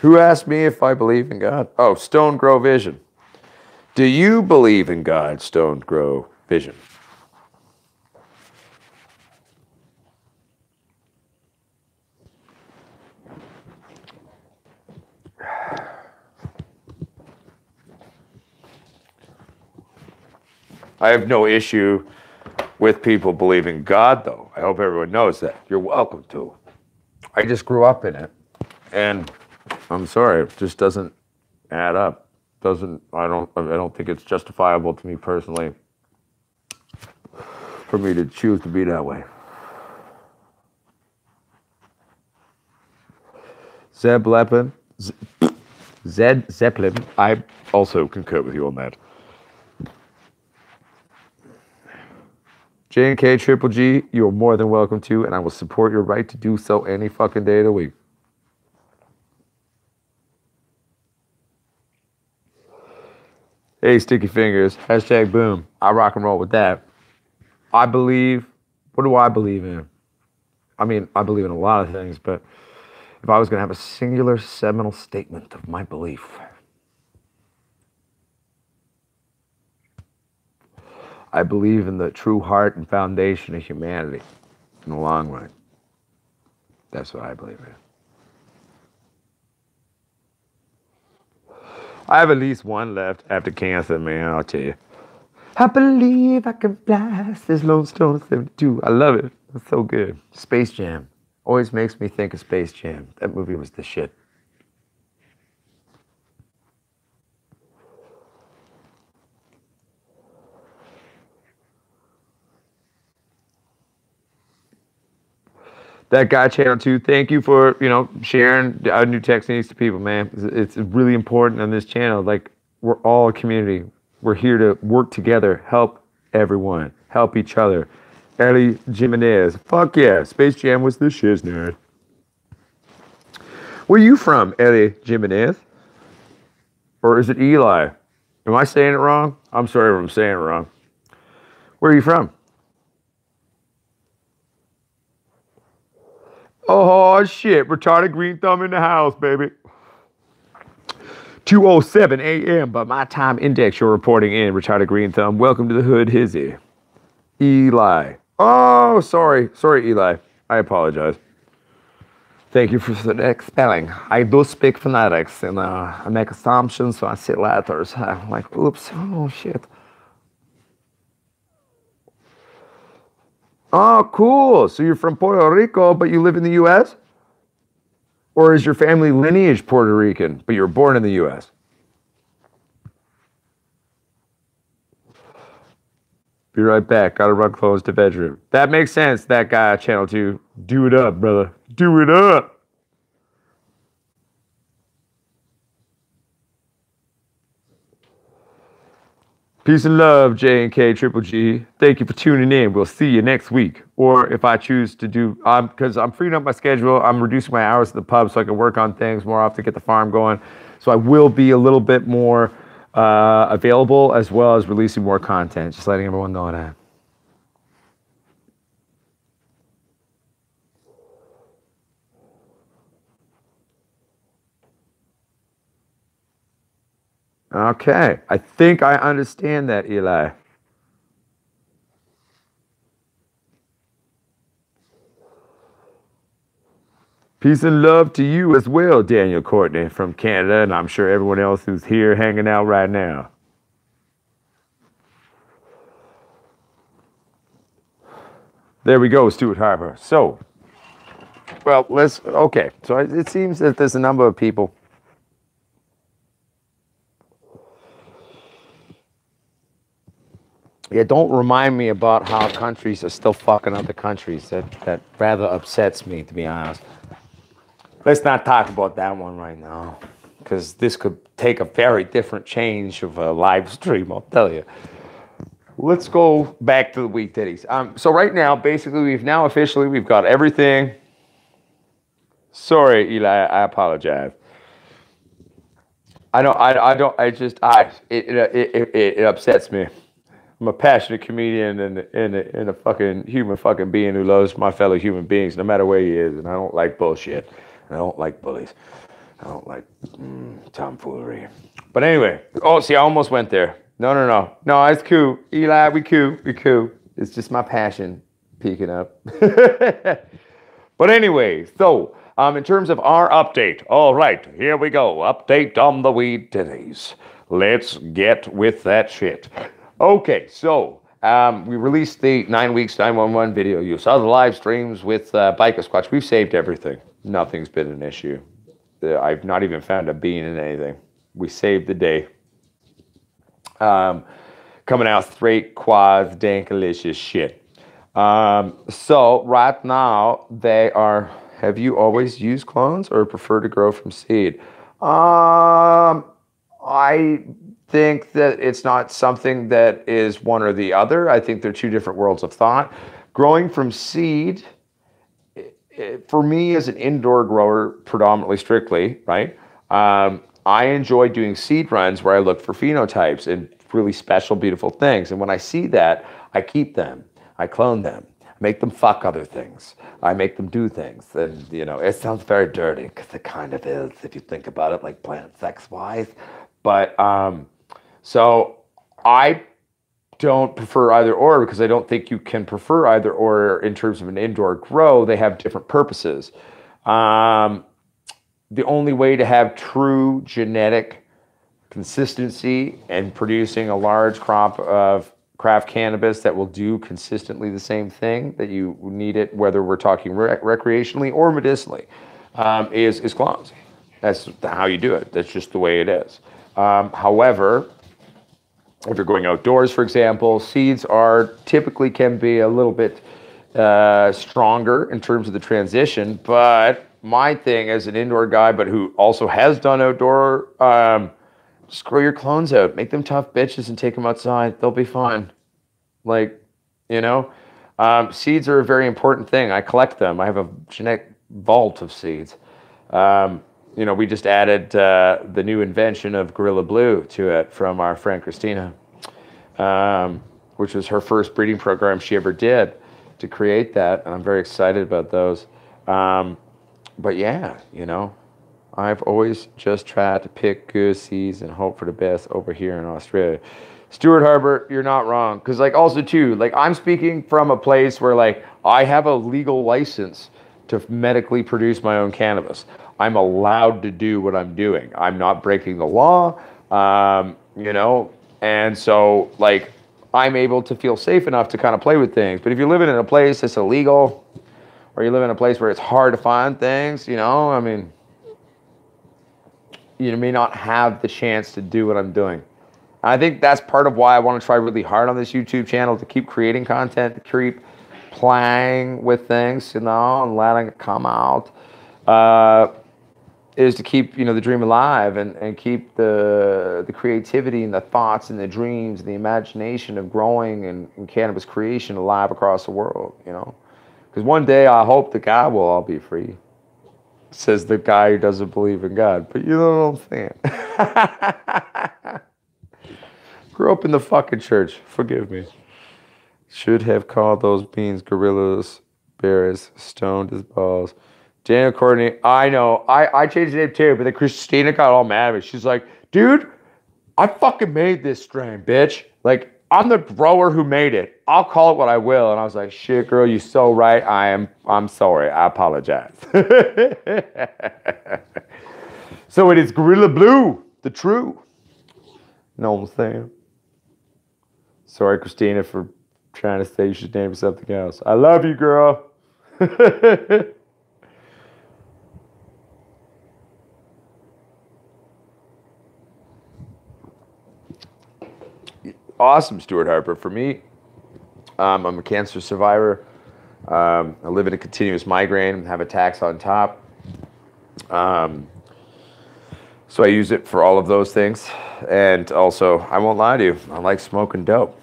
A: Who asked me if I believe in God? Oh, Stone Grow Vision. Do you believe in God, Stone Grow Vision? I have no issue with people believing God, though. I hope everyone knows that. You're welcome to. I just grew up in it. And I'm sorry, it just doesn't add up. I don't think it's justifiable to me personally for me to choose to be that way. Zed Zeppelin, I also concur with you on that. J&K Triple G, you're more than welcome to, and I will support your right to do so any fucking day of the week. Hey, Sticky Fingers, hashtag boom. I rock and roll with that. I believe, what do I believe in? I mean, I believe in a lot of things, but if I was going to have a singular seminal statement of my belief, I believe in the true heart and foundation of humanity in the long run. That's what I believe in. I have at least one left after cancer, man, I'll tell you. I believe I can fly, says Lone Stone 72. I love it. It's so good. Space Jam. Always makes me think of Space Jam. That movie was the shit. That guy channel too. Thank you for, sharing our new techniques to people, man. It's really important on this channel. Like, we're all a community. We're here to work together, help everyone, help each other. Ellie Jimenez. Fuck yeah. Space Jam was the shiz, nerd. Where you from, Ellie Jimenez? Or is it Eli? Am I saying it wrong? I'm sorry if I'm saying it wrong. Where are you from? Oh, shit. Retarded Green Thumb in the house, baby. 2:07 a.m. by my time index. You're reporting in, Retarded Green Thumb. Welcome to the hood, Hizzy. Eli. Oh, sorry. Sorry, Eli. I apologize. Thank you for the spelling. I do speak phonetics, and I make assumptions, so I see letters. I'm like, oops, oh shit. Oh, cool. So you're from Puerto Rico, but you live in the U.S.? Or is your family lineage Puerto Rican, but you were born in the U.S.? Be right back. Gotta run close to bedroom. That makes sense, that guy, Channel 2. Do it up, brother. Do it up. Peace and love, J and K Triple G. Thank you for tuning in. We'll see you next week. Or if I choose to do, because I'm freeing up my schedule, I'm reducing my hours at the pub so I can work on things more often, get the farm going. So I will be a little bit more available, as well as releasing more content. Just letting everyone know that. Okay, I think I understand that, Eli. Peace and love to you as well, Daniel Courtney from Canada, and I'm sure everyone else who's here hanging out right now. There we go, Stuart Harper. So, well, okay. So it seems that there's a number of people. Yeah, don't remind me about how countries are still fucking other countries. That rather upsets me, to be honest. Let's not talk about that one right now, because this could take a very different change of a live stream, I'll tell you. Let's go back to the weak titties. So right now, basically, we've got everything. Sorry, Eli, I apologize. It upsets me. I'm a passionate comedian and a fucking human fucking being who loves my fellow human beings, no matter where he is, and I don't like bullshit. I don't like bullies. I don't like tomfoolery. But anyway, see, I almost went there. No, it's cool. Eli, we cool. It's just my passion peeking up. But anyway, so in terms of our update, all right, here we go. Update on the weed titties. Let's get with that shit. Okay, so we released the 9 weeks 911 video. You saw the live streams with Biker Squatch. We've saved everything. Nothing's been an issue. I've not even found a bean in anything. We saved the day. Coming out straight quads, dankalicious shit. So right now they are. Have you always used clones or prefer to grow from seed? I think that it's not something that is one or the other. I think they're two different worlds of thought. Growing from seed, for me as an indoor grower, predominantly strictly, right? I enjoy doing seed runs where I look for phenotypes and really special, beautiful things. And when I see that, I keep them. I clone them. Make them fuck other things. I make them do things. And, it sounds very dirty, because it kind of is, if you think about it, like plant sex-wise. But, so I don't prefer either or, because I don't think you can prefer either or in terms of an indoor grow. They have different purposes. The only way to have true genetic consistency and producing a large crop of craft cannabis that will do consistently the same thing that you need it, whether we're talking recreationally or medicinally, is clones. That's how you do it. That's just the way it is. However, if you're going outdoors, for example, seeds typically can be a little bit stronger in terms of the transition. But my thing as an indoor guy, but who also has done outdoor, just grow your clones out. Make them tough bitches and take them outside. They'll be fine. Seeds are a very important thing. I collect them. I have a genetic vault of seeds. We just added the new invention of Gorilla Blue to it from our friend Christina, which was her first breeding program she ever did to create that. And I'm very excited about those. But yeah, I've always just tried to pick good seeds and hope for the best over here in Australia. Stuart Harbert, you're not wrong. Because also too, I'm speaking from a place where I have a legal license to medically produce my own cannabis. I'm allowed to do what I'm doing. I'm not breaking the law, you know, and so like I'm able to feel safe enough to kind of play with things. But if you're living in a place that's illegal, or you live in a place where it's hard to find things, you know, I mean, you may not have the chance to do what I'm doing. I think that's part of why I want to try really hard on this YouTube channel, to keep creating content, to keep playing with things, you know, and letting it come out, is to keep, you know, the dream alive, and keep the creativity and the thoughts and the dreams and the imagination of growing and cannabis creation alive across the world, you know. Because one day I hope that God will all be free, says the guy who doesn't believe in God. But you know what I'm saying? Grew up in the fucking church. Forgive me. Should have called those beans gorillas, bears, stoned as balls. Daniel Courtney, I know. I changed the name too, but then Christina got all mad at me. She's like, dude, I fucking made this strain, bitch. Like, I'm the grower who made it. I'll call it what I will. And I was like, shit, girl, you're so right. I'm sorry. I apologize. So it is Gorilla Blue, the true. Know what I'm saying? Sorry, Christina, for trying to say you should name something else. I love you, girl. Awesome, Stuart Harper. For me, I'm a cancer survivor. I live in a continuous migraine, have attacks on top. So I use it for all of those things. And also, I won't lie to you, I like smoking dope.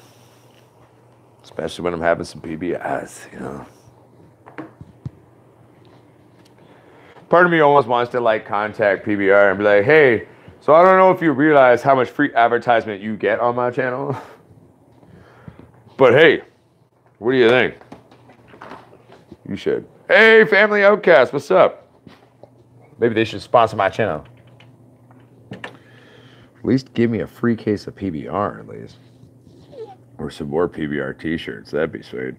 A: Especially when I'm having some PBIs, you know. Part of me almost wants to like contact PBR and be like, hey, so I don't know if you realize how much free advertisement you get on my channel. But hey, what do you think? You should. Hey, Family Outcast, what's up? Maybe they should sponsor my channel. At least give me a free case of PBR, at least. Or some more PBR t-shirts. That'd be sweet.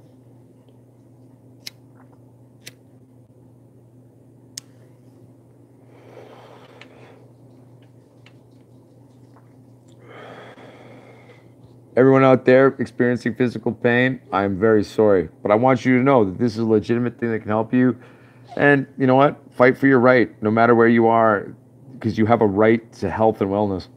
A: Everyone out there experiencing physical pain, I'm very sorry. But I want you to know that this is a legitimate thing that can help you. And you know what? Fight for your right, no matter where you are, because you have a right to health and wellness.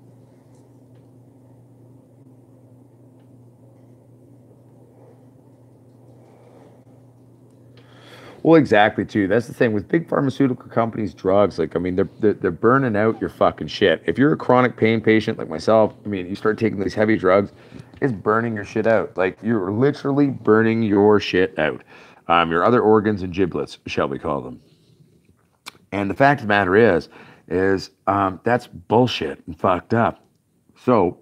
A: Well, exactly, too. That's the thing with big pharmaceutical companies, drugs. Like, I mean, they're burning out your fucking shit. If you're a chronic pain patient like myself, I mean, you start taking these heavy drugs, it's burning your shit out. Like, you're literally burning your shit out. Your other organs and giblets, shall we call them. And the fact of the matter is that's bullshit and fucked up. So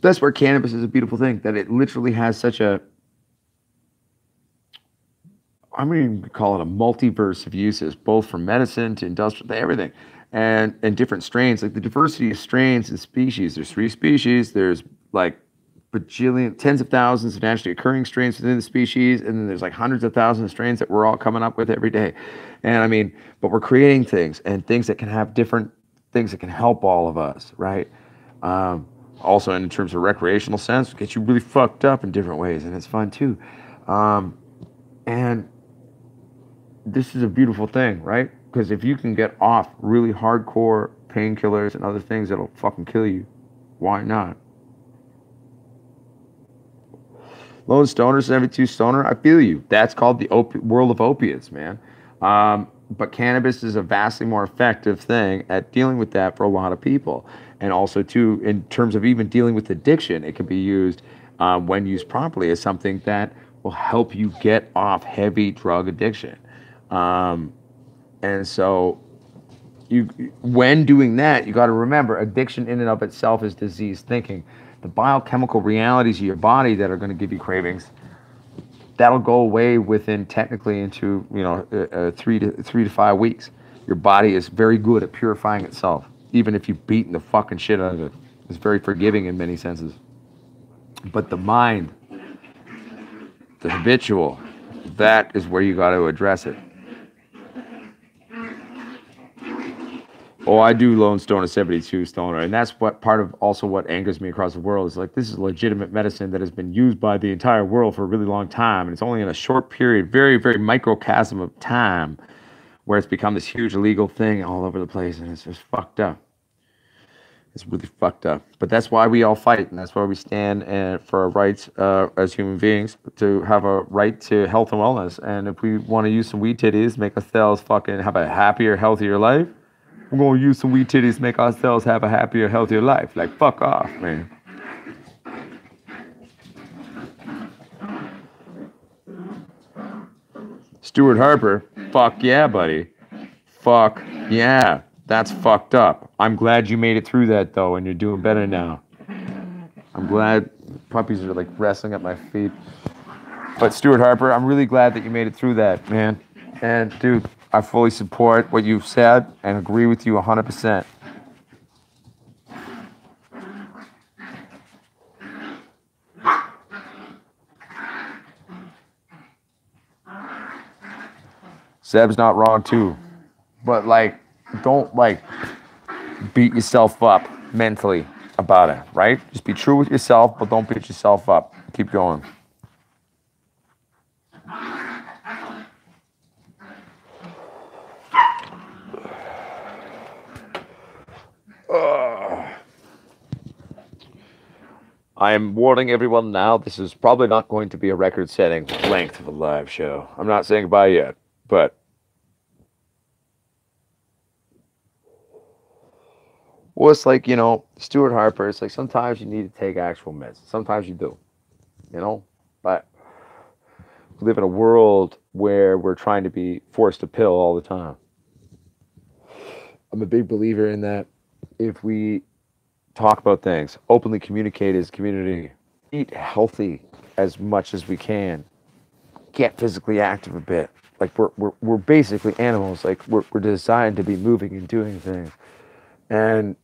A: that's where cannabis is a beautiful thing, that it literally has such a, I mean, we call it a multiverse of uses, both from medicine to industrial to everything, and different strains. Like the diversity of strains and species. There's 3 species. There's like bajillion, tens of thousands of naturally occurring strains within the species, and then there's like hundreds of thousands of strains that we're all coming up with every day. And I mean, but we're creating things and things that can have different things that can help all of us, right? Also, in terms of recreational sense, get you really fucked up in different ways, and it's fun too. And this is a beautiful thing, right? Because if you can get off really hardcore painkillers and other things that'll fucking kill you, why not? Lone Stoner, 72 Stoner, I feel you. That's called the world of opiates, man. But cannabis is a vastly more effective thing at dealing with that for a lot of people. And also, too, in terms of even dealing with addiction, it can be used, when used properly, as something that will help you get off heavy drug addiction. And so, when doing that, you got to remember, addiction in and of itself is disease thinking. The biochemical realities of your body that are going to give you cravings, that'll go away within technically into 3 to 5 weeks. Your body is very good at purifying itself, even if you've beaten the fucking shit out of it. It's very forgiving in many senses. But the mind, the habitual that is where you got to address it. Oh, I do Lone Stoner 72 Stoner, and that's what part of also what angers me across the world is like this is legitimate medicine that has been used by the entire world for a really long time, and it's only in a short period, very, very microcosm of time, where it's become this huge illegal thing all over the place, and it's just fucked up. It's really fucked up. But that's why we all fight, and that's why we stand for our rights as human beings to have a right to health and wellness. And if we want to use some weed titties, make ourselves fucking have a happier, healthier life, we're going to use some weed titties to make ourselves have a happier, healthier life. Like, fuck off, man. Stuart Harper, fuck yeah, buddy. Fuck yeah. That's fucked up. I'm glad you made it through that, though, and you're doing better now. I'm glad puppies are, like, wrestling at my feet. But, Stuart Harper, I'm really glad that you made it through that, man. And, dude, I fully support what you've said and agree with you 100%. Zeb's not wrong, too. But, like, don't, like, beat yourself up mentally about it, right? Just be true with yourself, but don't beat yourself up. Keep going. I am warning everyone now, this is probably not going to be a record-setting length of a live show. I'm not saying goodbye yet, but... Well, it's like, you know, Stuart Harper, it's like sometimes you need to take actual meds. Sometimes you do, you know? But we live in a world where we're trying to be forced to pill all the time. I'm a big believer in that if we talk about things, openly communicate as a community, eat healthy as much as we can, get physically active a bit. Like we're basically animals. Like we're designed to be moving and doing things. And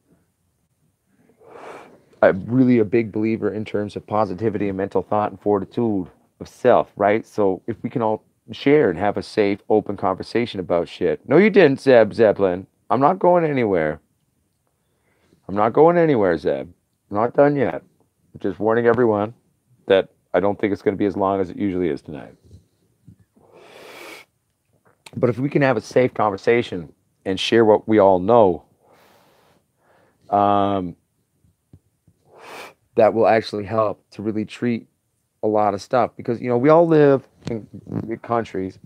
A: I'm really a big believer in terms of positivity and mental thought and fortitude of self, right? So if we can all share and have a safe, open conversation about shit. No, you didn't, Zeb Zeppelin. I'm not going anywhere. I'm not going anywhere, Zeb. I'm not done yet. I'm just warning everyone that I don't think it's going to be as long as it usually is tonight. But if we can have a safe conversation and share what we all know, that will actually help to really treat a lot of stuff. Because, you know, we all live in countries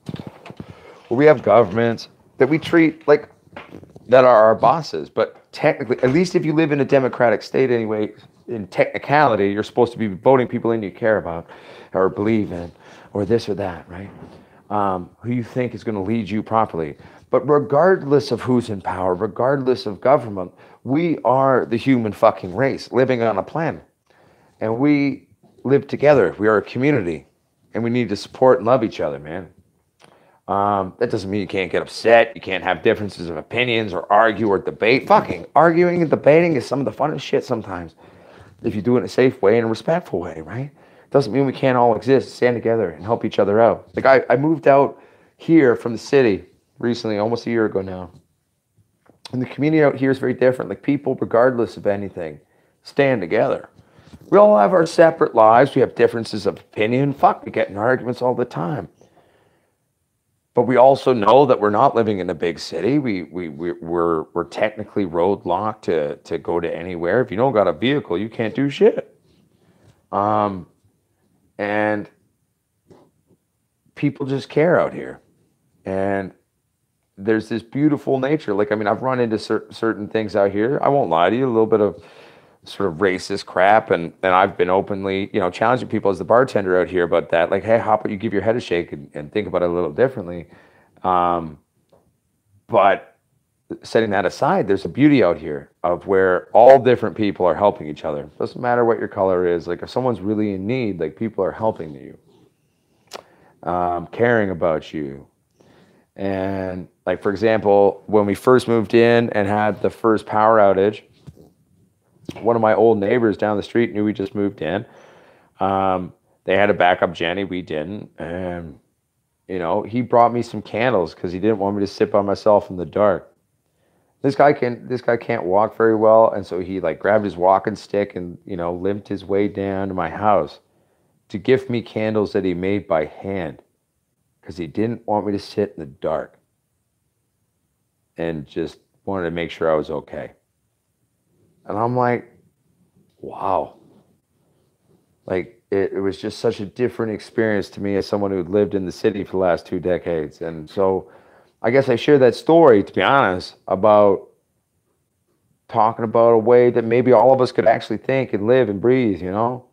A: where we have governments that we treat like that are our bosses. But technically, at least if you live in a democratic state anyway, in technicality, you're supposed to be voting people in you care about or believe in or this or that, right? Who you think is going to lead you properly. But regardless of who's in power, regardless of government, we are the human fucking race living on a planet. And we live together. We are a community. And we need to support and love each other, man. That doesn't mean you can't get upset. You can't have differences of opinions or argue or debate. Fucking arguing and debating is some of the funnest shit sometimes. If you do it in a safe way and a respectful way, right? Doesn't mean we can't all exist, stand together, and help each other out. Like I moved out here from the city recently, almost a year ago now. And the community out here is very different. Like people, regardless of anything, stand together. We all have our separate lives. We have differences of opinion. Fuck, we get in arguments all the time. But we also know that we're not living in a big city. We're technically roadlocked to go to anywhere. If you don't got a vehicle, you can't do shit. And people just care out here. And there's this beautiful nature. Like, I mean, I've run into certain things out here. I won't lie to you, a little bit of sort of racist crap. And I've been openly, you know, challenging people as the bartender out here about that. Like, hey, how about you give your head a shake and think about it a little differently. But setting that aside, there's a beauty out here of where all different people are helping each other. Doesn't matter what your color is. Like, if someone's really in need, like, people are helping you, caring about you. And, like, for example, when we first moved in and had the first power outage, one of my old neighbors down the street knew we just moved in. They had a backup Jenny, we didn't. And You know, he brought me some candles because he didn't want me to sit by myself in the dark. This guy can't walk very well, and so he like grabbed his walking stick and, you know, limped his way down to my house to gift me candles that he made by hand because he didn't want me to sit in the dark and just wanted to make sure I was okay. And I'm like, wow. Like, it was just such a different experience to me as someone who'd lived in the city for the last 2 decades. And so I guess I share that story, to be honest, about talking about a way that maybe all of us could actually think and live and breathe, you know?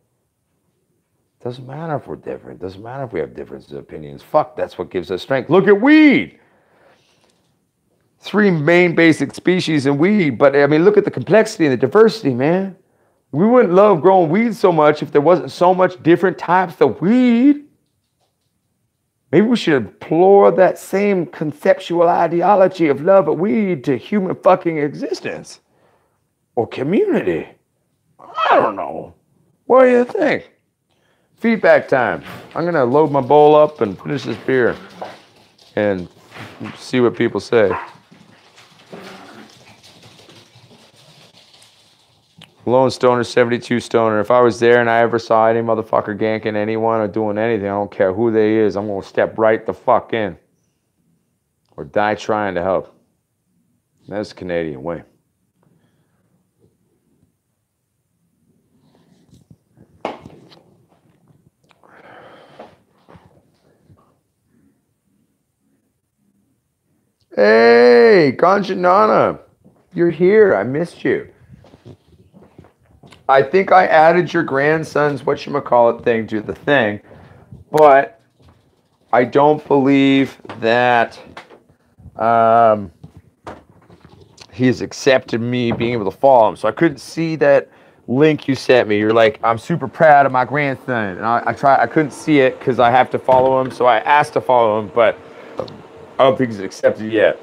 A: Doesn't matter if we're different. Doesn't matter if we have differences of opinions. Fuck, that's what gives us strength. Look at weed. 3 main basic species in weed, but I mean, look at the complexity and the diversity, man. We wouldn't love growing weed so much if there wasn't so much different types of weed. Maybe we should explore that same conceptual ideology of love of weed to human fucking existence or community. I don't know. What do you think? Feedback time. I'm going to load my bowl up and finish this beer and see what people say. Lone Stoner, 72 Stoner. If I was there and I ever saw any motherfucker ganking anyone or doing anything, I don't care who they is, I'm going to step right the fuck in. Or die trying to help. That's the Canadian way. Hey, Kanchanana. You're here. I missed you. I think I added your grandson's whatchamacallit thing to the thing, but I don't believe that he has accepted me being able to follow him. So I couldn't see that link you sent me. You're like, I'm super proud of my grandson. And I couldn't see it because I have to follow him. So I asked to follow him, but I don't think he's accepted yet.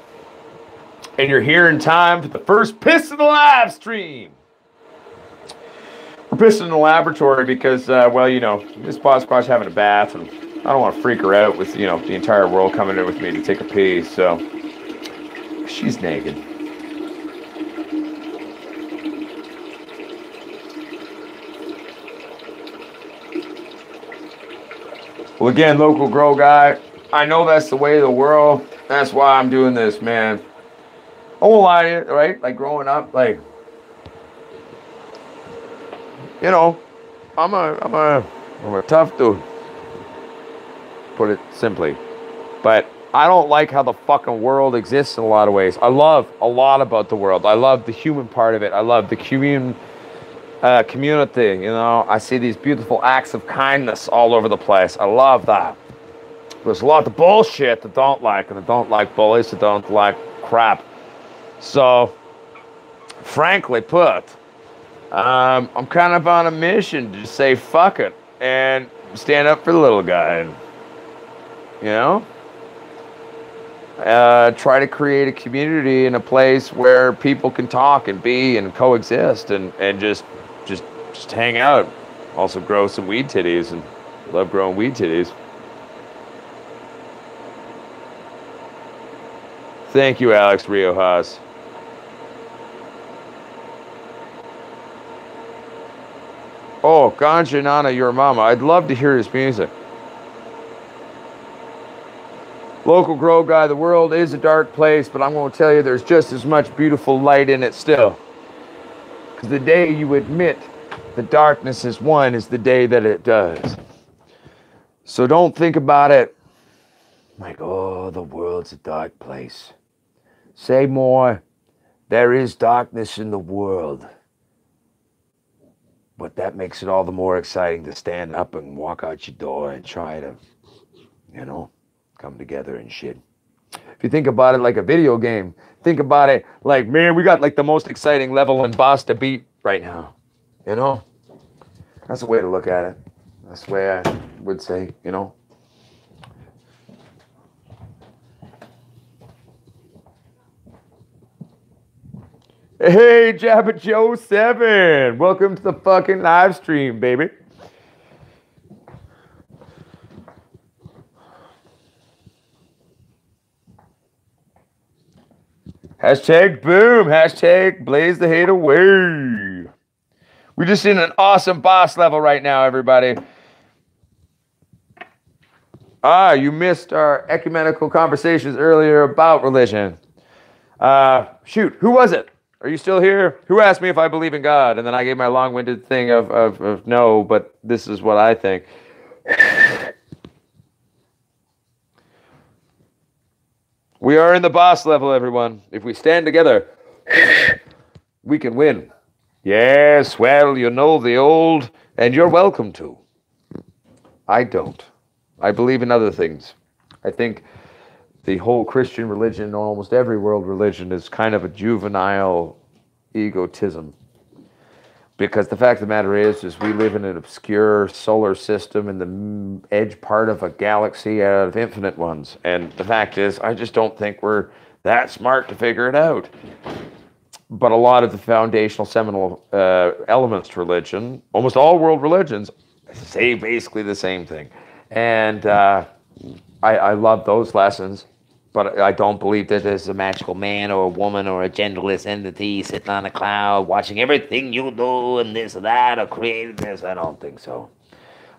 A: And you're here in time for the first piss of the live stream. We're pissing in the laboratory because, well, you know, Miss Squat's having a bath, and I don't want to freak her out with, you know, the entire world coming in with me to take a pee, so she's naked. Well, again, local grow guy, I know that's the way of the world. That's why I'm doing this, man. I won't lie to you, right? Like, growing up, like, you know, I'm a tough dude, put it simply. But I don't like how the fucking world exists in a lot of ways. I love a lot about the world. I love the human part of it. I love the community, you know. I see these beautiful acts of kindness all over the place. I love that. There's a lot of bullshit that I don't like, and I don't like bullies, I don't like crap. So, frankly put, I'm kind of on a mission to just say fuck it and stand up for the little guy, and, you know, try to create a community in a place where people can talk and be and coexist and just hang out. Also grow some weed titties, and love growing weed titties. Thank you, Alex Riojas. Oh, Ganja Nana, your mama. I'd love to hear his music. Local grow guy, the world is a dark place, but I'm going to tell you there's just as much beautiful light in it still. Because the day you admit the darkness is won is the day that it does. So don't think about it like, oh, the world's a dark place. Say more, there is darkness in the world. But that makes it all the more exciting to stand up and walk out your door and try to, you know, come together and shit. If you think about it like a video game, think about it like, man, we got like the most exciting level and boss to beat right now. You know? That's the way to look at it. That's the way I would say, you know. Hey, Jabba Joe 7. Welcome to the fucking live stream, baby. Hashtag boom. Hashtag blaze the hate away. We're just in an awesome boss level right now, everybody. You missed our ecumenical conversations earlier about religion. Shoot, who was it? Are you still here? Who asked me if I believe in God? And then I gave my long-winded thing of no, but this is what I think. We are in the boss level, everyone. If we stand together, we can win. Yes, well, you know the old, and you're welcome to. I don't. I believe in other things. I think the whole Christian religion, almost every world religion, is kind of a juvenile egotism. Because the fact of the matter is we live in an obscure solar system in the edge part of a galaxy out of infinite ones. And the fact is, I just don't think we're that smart to figure it out. But a lot of the foundational seminal elements to religion, almost all world religions, say basically the same thing. And I love those lessons. But I don't believe that there's a magical man or a woman or a genderless entity sitting on a cloud watching everything you do and this or that or creating this. I don't think so.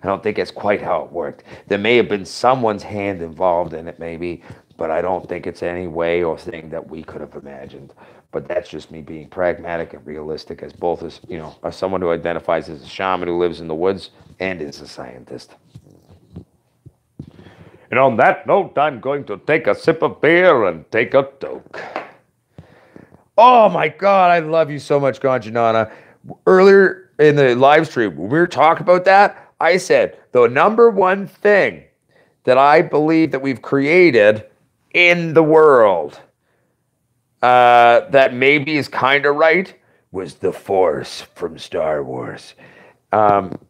A: I don't think it's quite how it worked. There may have been someone's hand involved in it, maybe, but I don't think it's any way or thing that we could have imagined. But that's just me being pragmatic and realistic as both as, as someone who identifies as a shaman who lives in the woods and as a scientist. And on that note, I'm going to take a sip of beer and take a toke. Oh my God, I love you so much, Ganjanana. Earlier in the live stream, when we were talking about that, I said the number one thing that I believe that we've created in the world that maybe is kind of right was the Force from Star Wars.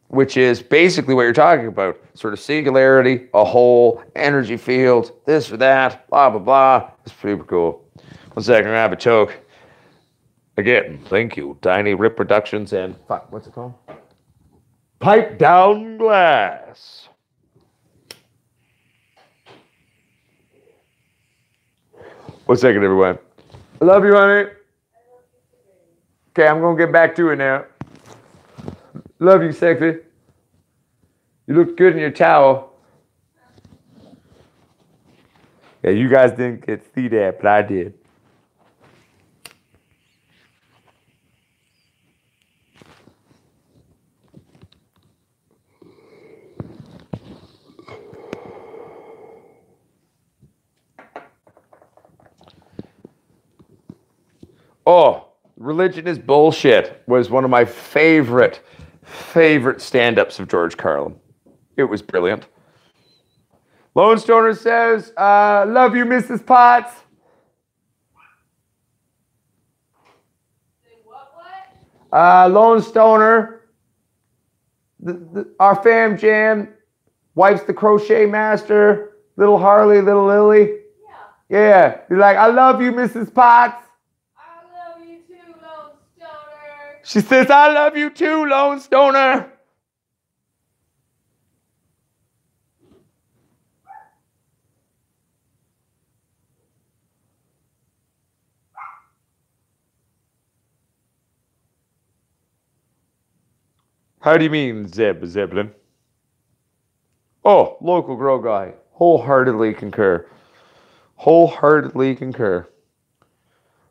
A: Which is basically what you're talking about. Sort of singularity, a whole, energy field, this or that, blah, blah, blah. It's super cool. 1 second, I have a choke. Again, thank you, Tiny Rip Productions and, what's it called? Pipe Down Glass. One second, everyone. I love you, honey. Okay, I'm going to get back to it now. Love you, sexy. You look good in your towel. Yeah, you guys didn't get to see that, but I did. Oh, Religion is Bullshit was one of my favorite stand-ups of George Carlin. It was brilliant. Lone Stoner says, love you, Mrs. Potts. Say what? Lone Stoner, our fam jam, wife's the crochet master, little Harley, little Lily. Yeah. You're like, I love you, Mrs. Potts. I love you too, Lone Stoner. She says, I love you too, Lone Stoner. How do you mean, Zeppelin? Oh, local grow guy. Wholeheartedly concur.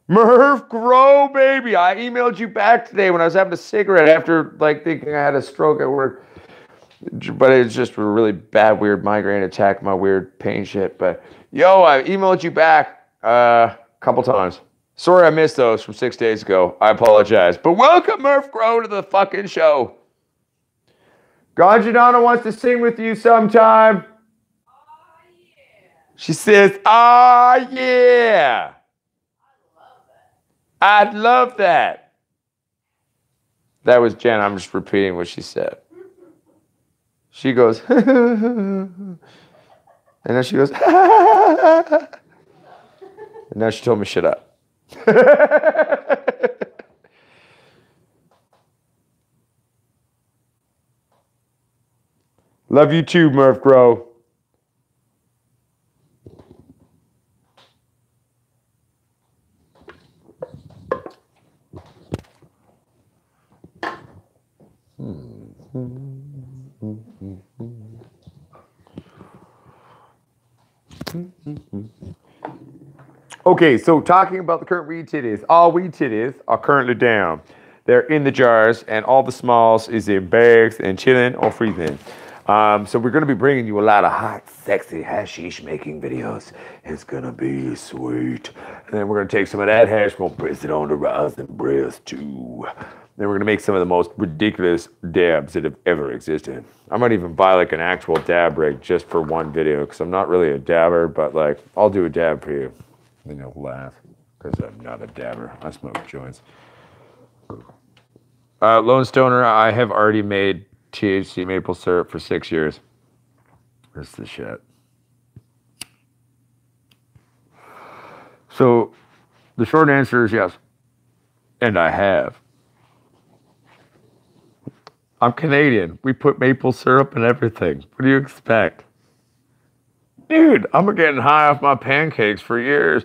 A: Murph Grow, baby. I emailed you back today when I was having a cigarette after thinking I had a stroke at work. But it's just a really bad, weird migraine attack, my weird pain shit. But yo, I emailed you back a couple times. Sorry I missed those from 6 days ago. I apologize. But welcome, Murph Grow, to the fucking show. Ganjadana wants to sing with you sometime. Oh, yeah. She says, ah, yeah. I'd love that. That was Jen. I'm just repeating what she said. She goes, and then she goes, and now she told me shut up. Love you too, Murph Grow. Okay, so talking about the current weed titties, all weed titties are currently down. They're in the jars, and all the smalls is in bags and chilling or freezing. So we're gonna be bringing you a lot of hot, sexy hashish making videos. It's gonna be sweet. And then we're gonna take some of that hash, we're gonna press it on the rosin breast too. Then we're gonna make some of the most ridiculous dabs that have ever existed. I might even buy like an actual dab rig just for one video, because I'm not really a dabber, but like I'll do a dab for you. Then you'll laugh, because I'm not a dabber. I smoke joints. Lone Stoner, I have already made THC maple syrup for 6 years. That's the shit. So the short answer is yes. And I have. I'm Canadian. We put maple syrup in everything. What do you expect? Dude, I'm getting high off my pancakes for years.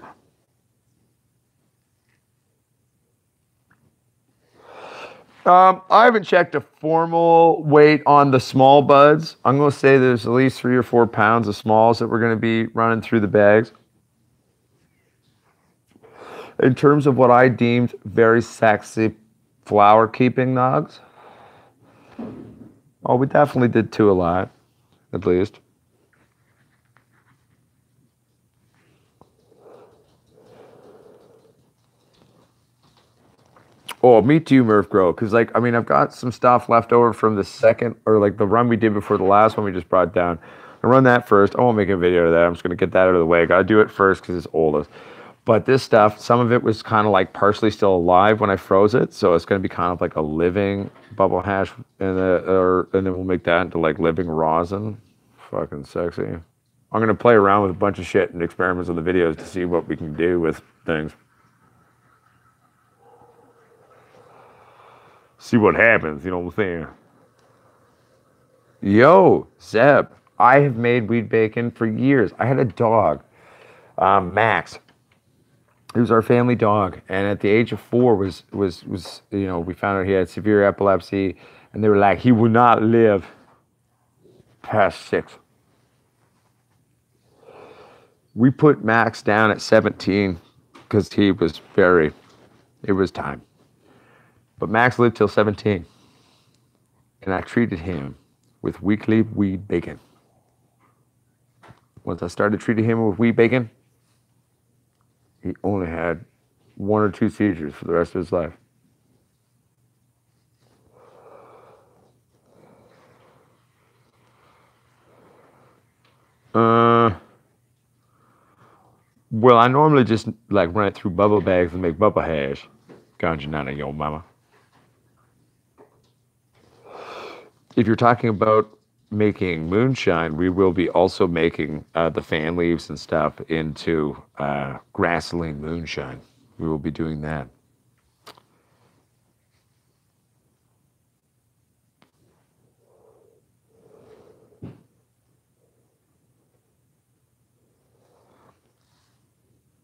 A: I haven't checked a formal weight on the small buds. I'm going to say there's at least 3 or 4 pounds of smalls that we're going to be running through the bags. In terms of what I deemed very sexy flower keeping nogs, oh, we definitely did 2 a lot, at least. Oh, me too, Murph Grow. Because, like, I mean, I've got some stuff left over from the second, or like the run we did before the last one we just brought down. I run that first. I won't make a video of that. I'm just going to get that out of the way. Got to do it first because it's oldest. But this stuff, some of it was kind of like partially still alive when I froze it. So it's going to be kind of like a living bubble hash. And then we'll make that into like living rosin. Fucking sexy. I'm going to play around with a bunch of shit and experiments on the videos to see what we can do with things. See what happens, you know what I'm saying? Yo, Zeb, I have made weed bacon for years. I had a dog, Max. He was our family dog, and at the age of 4 was you know, we found out he had severe epilepsy, and they were like, he will not live past 6. We put Max down at 17 because it was time. But Max lived till 17, and I treated him with weekly weed bacon. Once I started treating him with weed bacon, he only had 1 or 2 seizures for the rest of his life. Well, I normally just like run it through bubble bags and make bubble hash. Ganja nana, yo mama. If you're talking about making moonshine, we will be also making the fan leaves and stuff into grassoline moonshine. We will be doing that.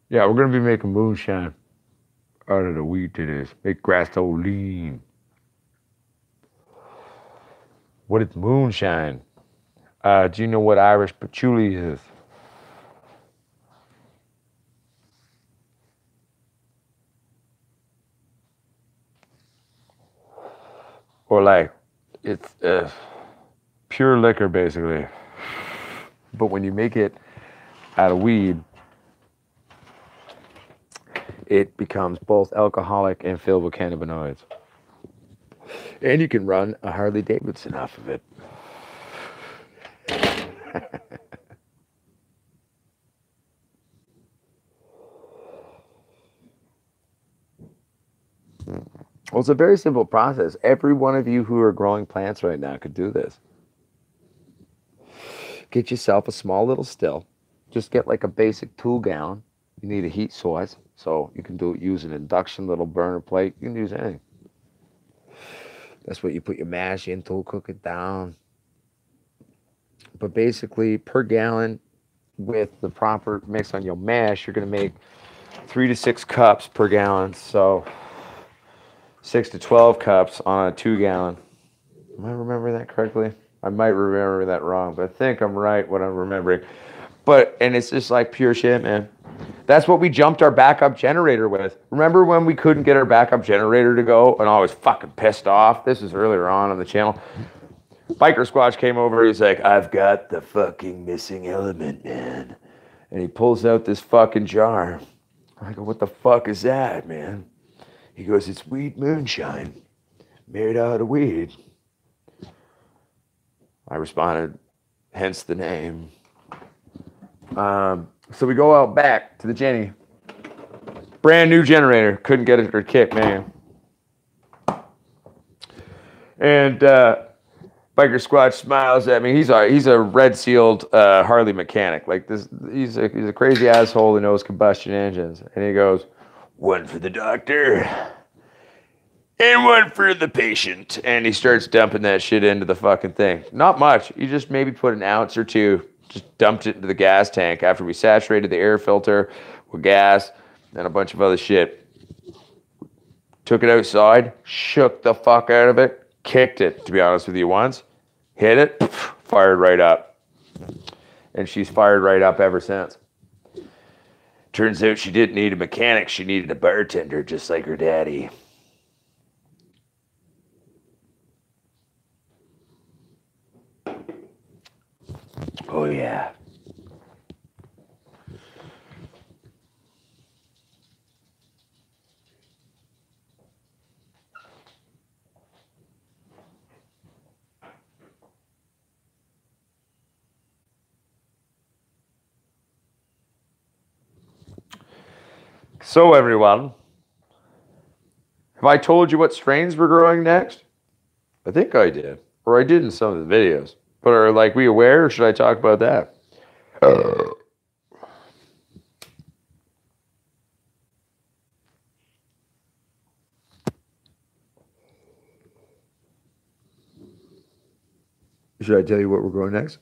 A: Yeah, we're going to be making moonshine out of the weed titties. Make grassoline. What is moonshine? Do you know what Irish patchouli is? Or like, it's pure liquor basically. But when you make it out of weed, it becomes both alcoholic and filled with cannabinoids. And you can run a Harley Davidson off of it. Well, it's a very simple process. Every one of you who are growing plants right now could do this. Get yourself a small little still. Just get like a basic 2 gallon. You need a heat source, so you can use an induction little burner plate. You can use anything. That's what you put your mash into, cook it down. But basically, per gallon, with the proper mix on your mash, you're going to make 3 to 6 cups per gallon. So 6 to 12 cups on a 2 gallon. Am I remembering that correctly? I might remember that wrong, but I think I'm right what I'm remembering. and it's just like pure shit, man. That's what we jumped our backup generator with. Remember when we couldn't get our backup generator to go and I was fucking pissed off? This was earlier on the channel. Biker Squatch came over. He's like, I've got the fucking missing element, man. And he pulls out this fucking jar. I go, what the fuck is that, man? He goes, it's weed moonshine made out of weed. I responded, hence the name. So we go out back to the Jenny. Brand new generator. Couldn't get it to kick, man. And Biker Squatch smiles at me. He's a red-sealed Harley mechanic. Like this, he's a crazy asshole who knows combustion engines. And he goes, one for the doctor and one for the patient. And he starts dumping that shit into the fucking thing. Not much. He just maybe put an ounce or two. Just dumped it into the gas tank after we saturated the air filter with gas and a bunch of other shit. Took it outside, shook the fuck out of it, kicked it, to be honest with you, once. Hit it, fired right up. And she's fired right up ever since. Turns out she didn't need a mechanic, she needed a bartender just like her daddy. Oh, yeah. So, everyone, have I told you what strains we're growing next? I think I did. Or I did in some of the videos. But are like we aware, or should I talk about that? Should I tell you what we're growing next?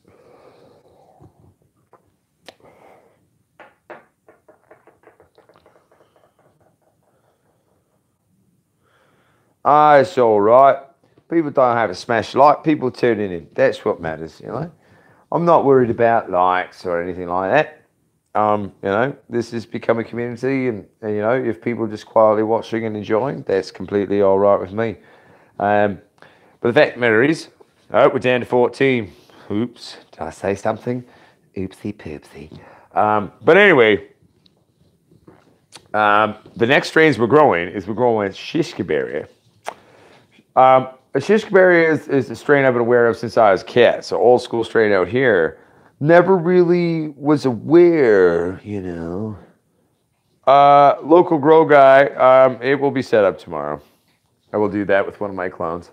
A: It's all right. People don't have to smash like. People tuning in. That's what matters, you know. I'm not worried about likes or anything like that. You know, this has become a community, and you know, if people are just quietly watching and enjoying, that's completely all right with me. But the fact of the matter is, oh, we're down to 14. Oops, did I say something? Oopsie poopsie. But anyway, the next strains we're growing with Shishkaberry. A Shishkaberry is a strain I've been aware of since I was a kid. So old school strain out here. Never really was aware, you know. Local grow guy, it will be set up tomorrow. I will do that with one of my clones.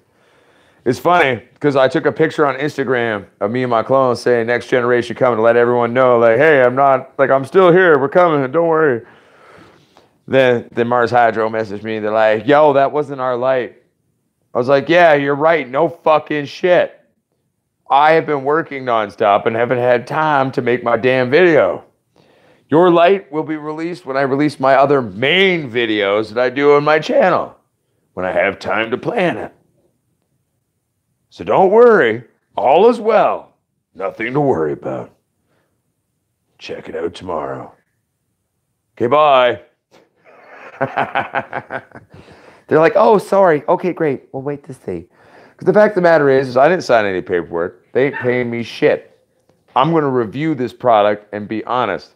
A: It's funny because I took a picture on Instagram of me and my clone saying next generation coming to let everyone know, like, hey, I'm still here. We're coming. Don't worry. Then Mars Hydro messaged me. They're like, yo, that wasn't our light. I was like, yeah, you're right. No fucking shit. I have been working nonstop and haven't had time to make my damn video. Your light will be released when I release my other main videos that I do on my channel, when I have time to plan it. So don't worry. All is well. Nothing to worry about. Check it out tomorrow. Okay, bye. They're like, oh, sorry. Okay, great. We'll wait to see. Because the fact of the matter is I didn't sign any paperwork. They ain't paying me shit. I'm going to review this product and be honest.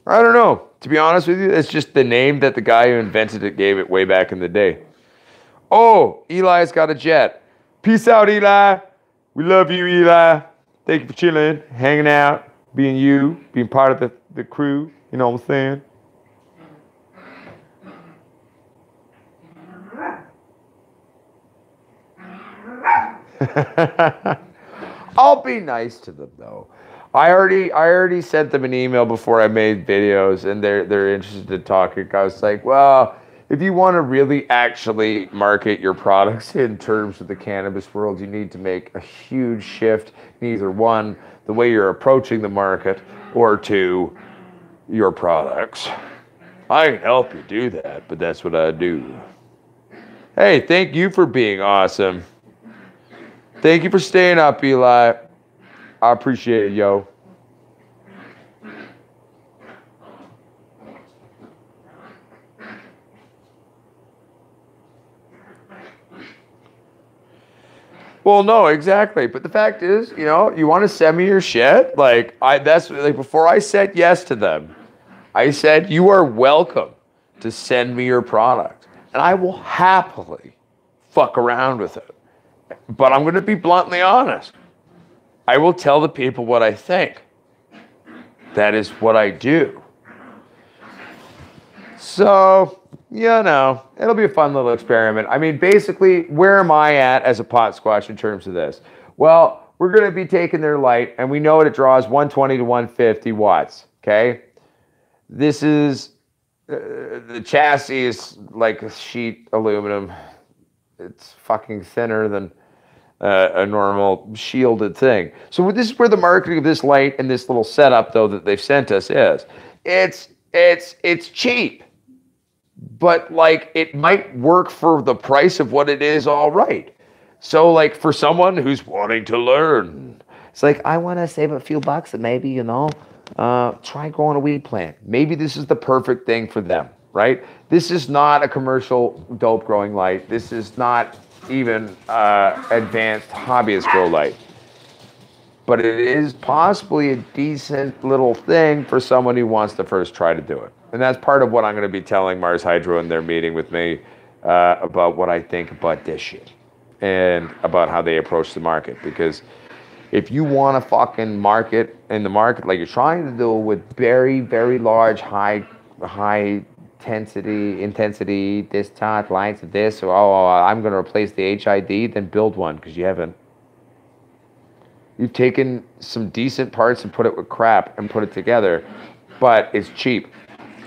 A: I don't know. To be honest with you, it's just the name that the guy who invented it gave it way back in the day. Oh, Eli's got a jet. Peace out, Eli. We love you, Eli. Thank you for chilling, hanging out, being part of the crew. You know what I'm saying? I'll be nice to them though. I already sent them an email before I made videos, and they're interested in talking. I was like, well, if you want to really actually market your products in terms of the cannabis world, you need to make a huge shift in either one, the way you're approaching the market, or two, your products. I can help you do that, but that's what I do. Hey, thank you for being awesome. Thank you for staying up, Eli. I appreciate it, yo. Well, no, exactly. But the fact is, you want to send me your shit? That's like before I said yes to them, I said you are welcome to send me your product. And I will happily fuck around with it. But I'm going to be bluntly honest. I will tell the people what I think. That is what I do. So, it'll be a fun little experiment. I mean, basically, where am I at as a pot squash in terms of this? Well, we're going to be taking their light, and we know it draws 120 to 150 watts, okay? This is, the chassis is like a sheet aluminum. It's fucking thinner than a normal shielded thing. So this is where the marketing of this light and this little setup, though, that they've sent us is. It's cheap. But it might work for the price of what it is, all right. So for someone who's wanting to learn, it's I want to save a few bucks and maybe, try growing a weed plant. Maybe this is the perfect thing for them, right? This is not a commercial dope growing light. This is not even advanced hobbyist grow light. But it is possibly a decent little thing for someone who wants to first try to do it. And that's part of what I'm going to be telling Mars Hydro in their meeting with me about what I think about this shit and about how they approach the market. Because if you want to fucking market in the market like you're trying to do with very, very large, high intensity, this type, lines of this, or I'm going to replace the HID, then build one because you haven't. You've taken some decent parts and put it with crap and put it together, but it's cheap.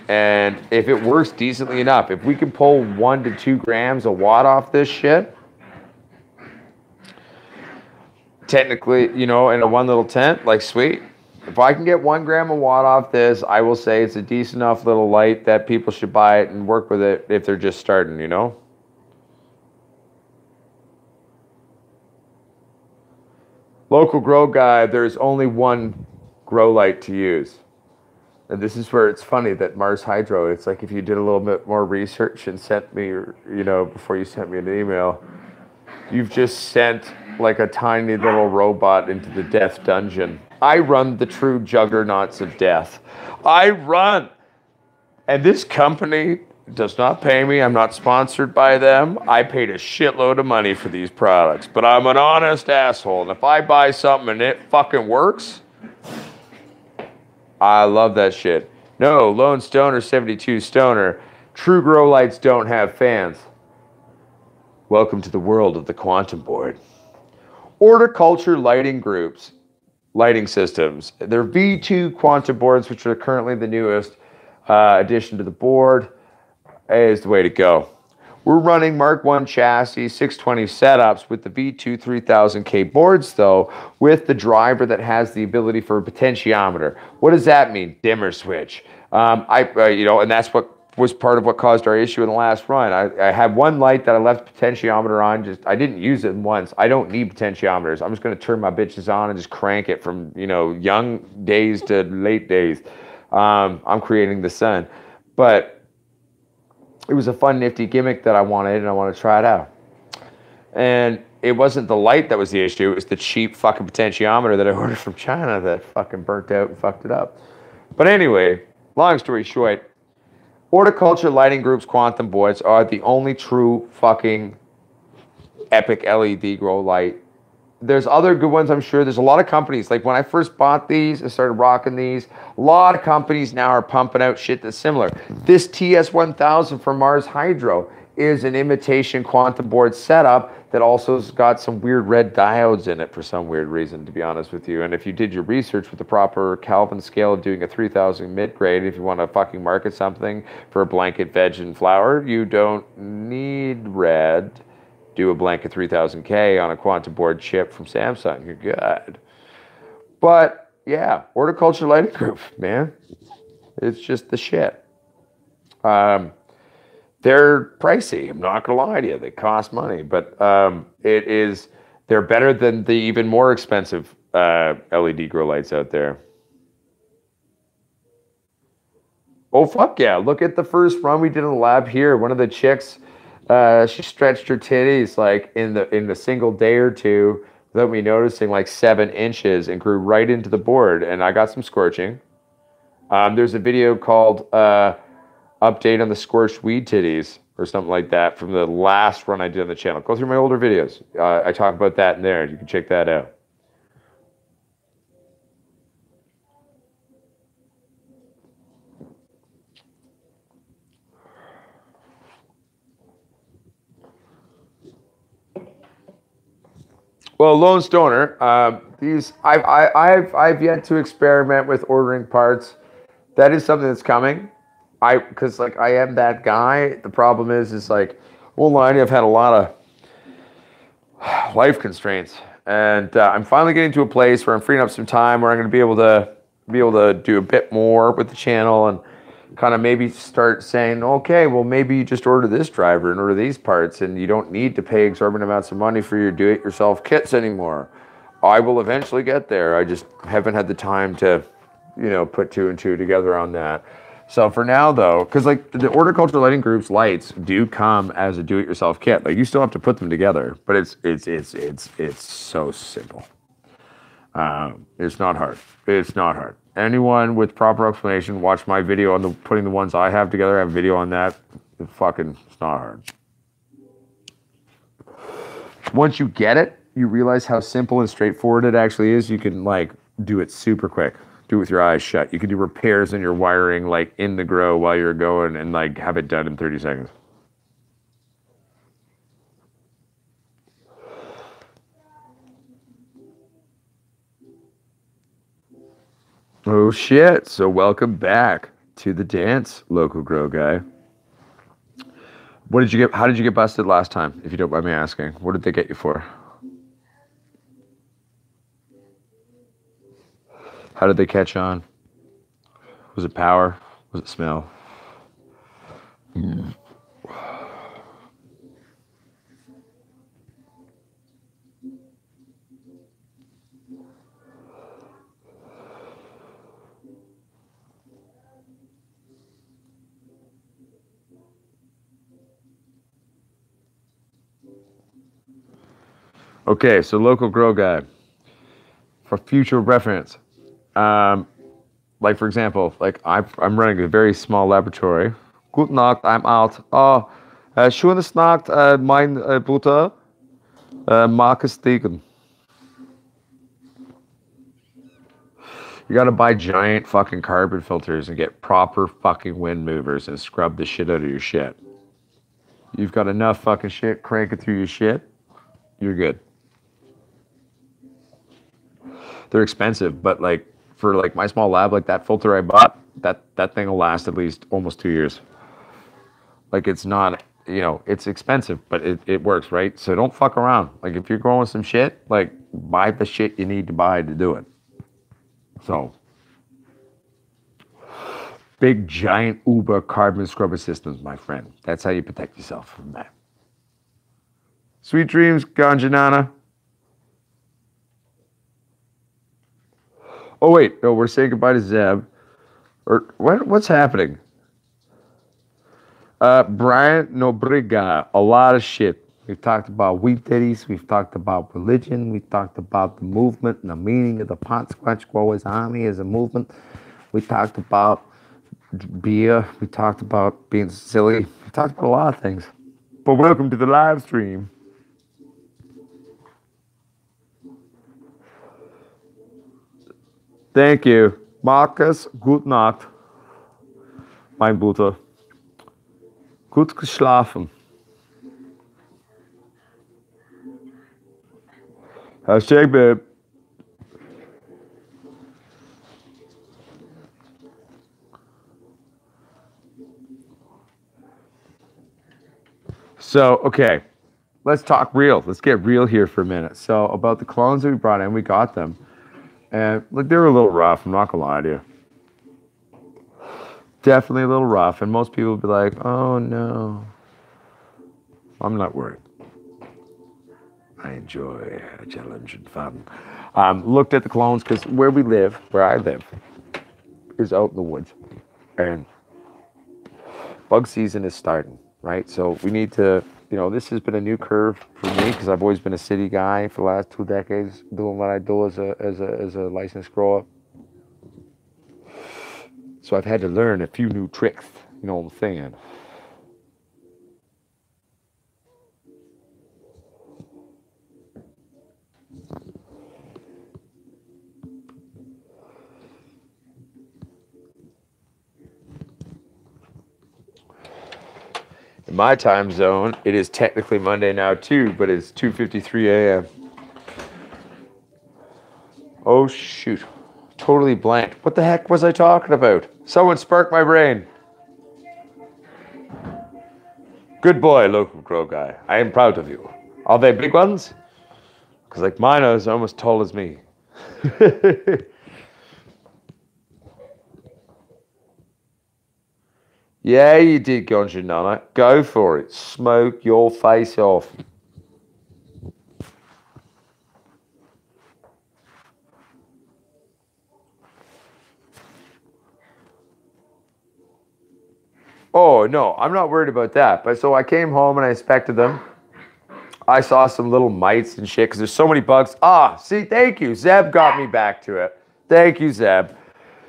A: And if it works decently enough, if we can pull 1 to 2 grams a watt off this shit, technically, in a one little tent, sweet. If I can get 1 gram a watt off this, I will say it's a decent enough little light that people should buy it and work with it if they're just starting, Local grow guy, there's only one grow light to use. And this is where it's funny that Mars Hydro, it's if you did a little bit more research and sent me, before you sent me an email, you've just sent a tiny little robot into the death dungeon. I run the true juggernauts of death. I run. And this company does not pay me. I'm not sponsored by them. I paid a shitload of money for these products, but I'm an honest asshole. And if I buy something and it fucking works, I love that shit. No, Lone Stoner 72 Stoner. True grow lights don't have fans. Welcome to the world of the quantum board. Horticulture lighting groups, lighting systems. They're V2 quantum boards, which are currently the newest addition to the board. Is the way to go. We're running Mark 1 chassis, 620 setups with the V2 3000K boards, though, with the driver that has the ability for a potentiometer. What does that mean? Dimmer switch. And that's what was part of what caused our issue in the last run. I had one light that I left potentiometer on. I didn't use it once. I don't need potentiometers. I'm just going to turn my bitches on and just crank it from young days to late days. I'm creating the sun, but it was a fun, nifty gimmick that I wanted, and I want to try it out. And it wasn't the light that was the issue. It was the cheap fucking potentiometer that I ordered from China that fucking burnt out and fucked it up. But anyway, long story short, horticulture lighting groups quantum boards are the only true fucking epic LED grow light. There's other good ones, I'm sure. There's a lot of companies. When I first bought these, I started rocking these. A lot of companies now are pumping out shit that's similar. This TS1000 from Mars Hydro is an imitation quantum board setup that also has got some weird red diodes in it for some weird reason, to be honest with you. And if you did your research with the proper Kelvin scale of doing a 3000 mid-grade, if you want to fucking market something for a blanket veg and flower, you don't need red. Do a blanket 3000K on a quantum board chip from Samsung, you're good. But yeah, horticulture lighting group, man, it's just the shit. They're pricey. I'm not gonna lie to you; they cost money, but They're better than the even more expensive LED grow lights out there. Oh, fuck yeah. Look at the first run we did in the lab here. One of the chicks, she stretched her titties like in the single day or two without me noticing, like 7 inches, and grew right into the board. And I got some scorching. There's a video called Update on the Scorched Weed Titties or something like that from the last run I did on the channel. Go through my older videos. I talk about that in there. You can check that out. Well, Lone Stoner, I've yet to experiment with ordering parts. That is something that's coming. Because like I am that guy. The problem is like, well, I've had a lot of life constraints, and I'm finally getting to a place where I'm freeing up some time where I'm going to be able to do a bit more with the channel and kind of maybe start saying, okay, well, maybe you just order this driver and order these parts, and you don't need to pay exorbitant amounts of money for your do-it-yourself kits anymore. I will eventually get there. I just haven't had the time to, put 2 and 2 together on that. So for now, though, because like the horticulture lighting group's lights do come as a do-it-yourself kit. Like you still have to put them together, but it's so simple. It's not hard. It's not hard. Anyone with proper explanation, watch my video on putting the ones I have together. I have a video on that. It's not hard. Once you get it, you realize how simple and straightforward it actually is. You can like do it super quick. Do it with your eyes shut. You can do repairs in your wiring like in the grow while you're going and like have it done in 30 seconds. Oh shit. So welcome back to the dance, local grow guy. How did you get busted last time, if you don't mind me asking? What did they get you for? How did they catch on? Was it power? Was it smell? Okay, so local grow guy. For future reference, like for example, like I'm running a very small laboratory. Guten Nacht, I'm out. Oh, schönes Nacht, mein Butter, Marcus Degen. You gotta buy giant fucking carbon filters and get proper fucking wind movers and scrub the shit out of your shit. You've got enough fucking shit cranking through your shit, you're good. They're expensive, but like for like my small lab, like that filter I bought, that thing will last at least almost 2 years. Like it's not, it's expensive, but it works, right? So don't fuck around. Like if you're growing some shit, like buy the shit you need to buy to do it. So big giant Uber carbon scrubber systems, my friend. That's how you protect yourself from that. Sweet dreams, Ganjanana. Oh wait, no, we're saying goodbye to Zeb. Or what's happening? Brian Nobriga, a lot of shit. We've talked about weed titties, we've talked about religion, we've talked about the movement and the meaning of the Pot Squatch Growers Army as a movement. We talked about beer, we talked about being silly, we talked about a lot of things. But welcome to the live stream. Thank you. Marcus, gut Nacht. Mein Butter. Gut geschlafen. Hashtag, babe. So, okay. Let's talk real. Let's get real here for a minute. So, about the clones that we brought in, we got them. And look, they were a little rough, I'm not gonna lie to you. Definitely a little rough, and most people would be like, oh no. I'm not worried. I enjoy a challenge and fun. Looked at the clones because where I live, is out in the woods. And bug season is starting, right? So we need to, this has been a new curve for me because I've always been a city guy for the last 2 decades, doing what I do as a licensed grower. So I've had to learn a few new tricks, you know what I'm saying? In my time zone, it is technically Monday now too, but it's 2:53 a.m. Oh shoot, totally blanked. What the heck was I talking about? Someone sparked my brain. Good boy, local grow guy. I am proud of you. Are they big ones? Because like mine is almost tall as me. Yeah, you did, Gonja Nana. Go for it. Smoke your face off. Oh, no, I'm not worried about that. But so I came home and I inspected them. I saw some little mites and shit because there's so many bugs. See, thank you. Zeb got me back to it. Thank you, Zeb.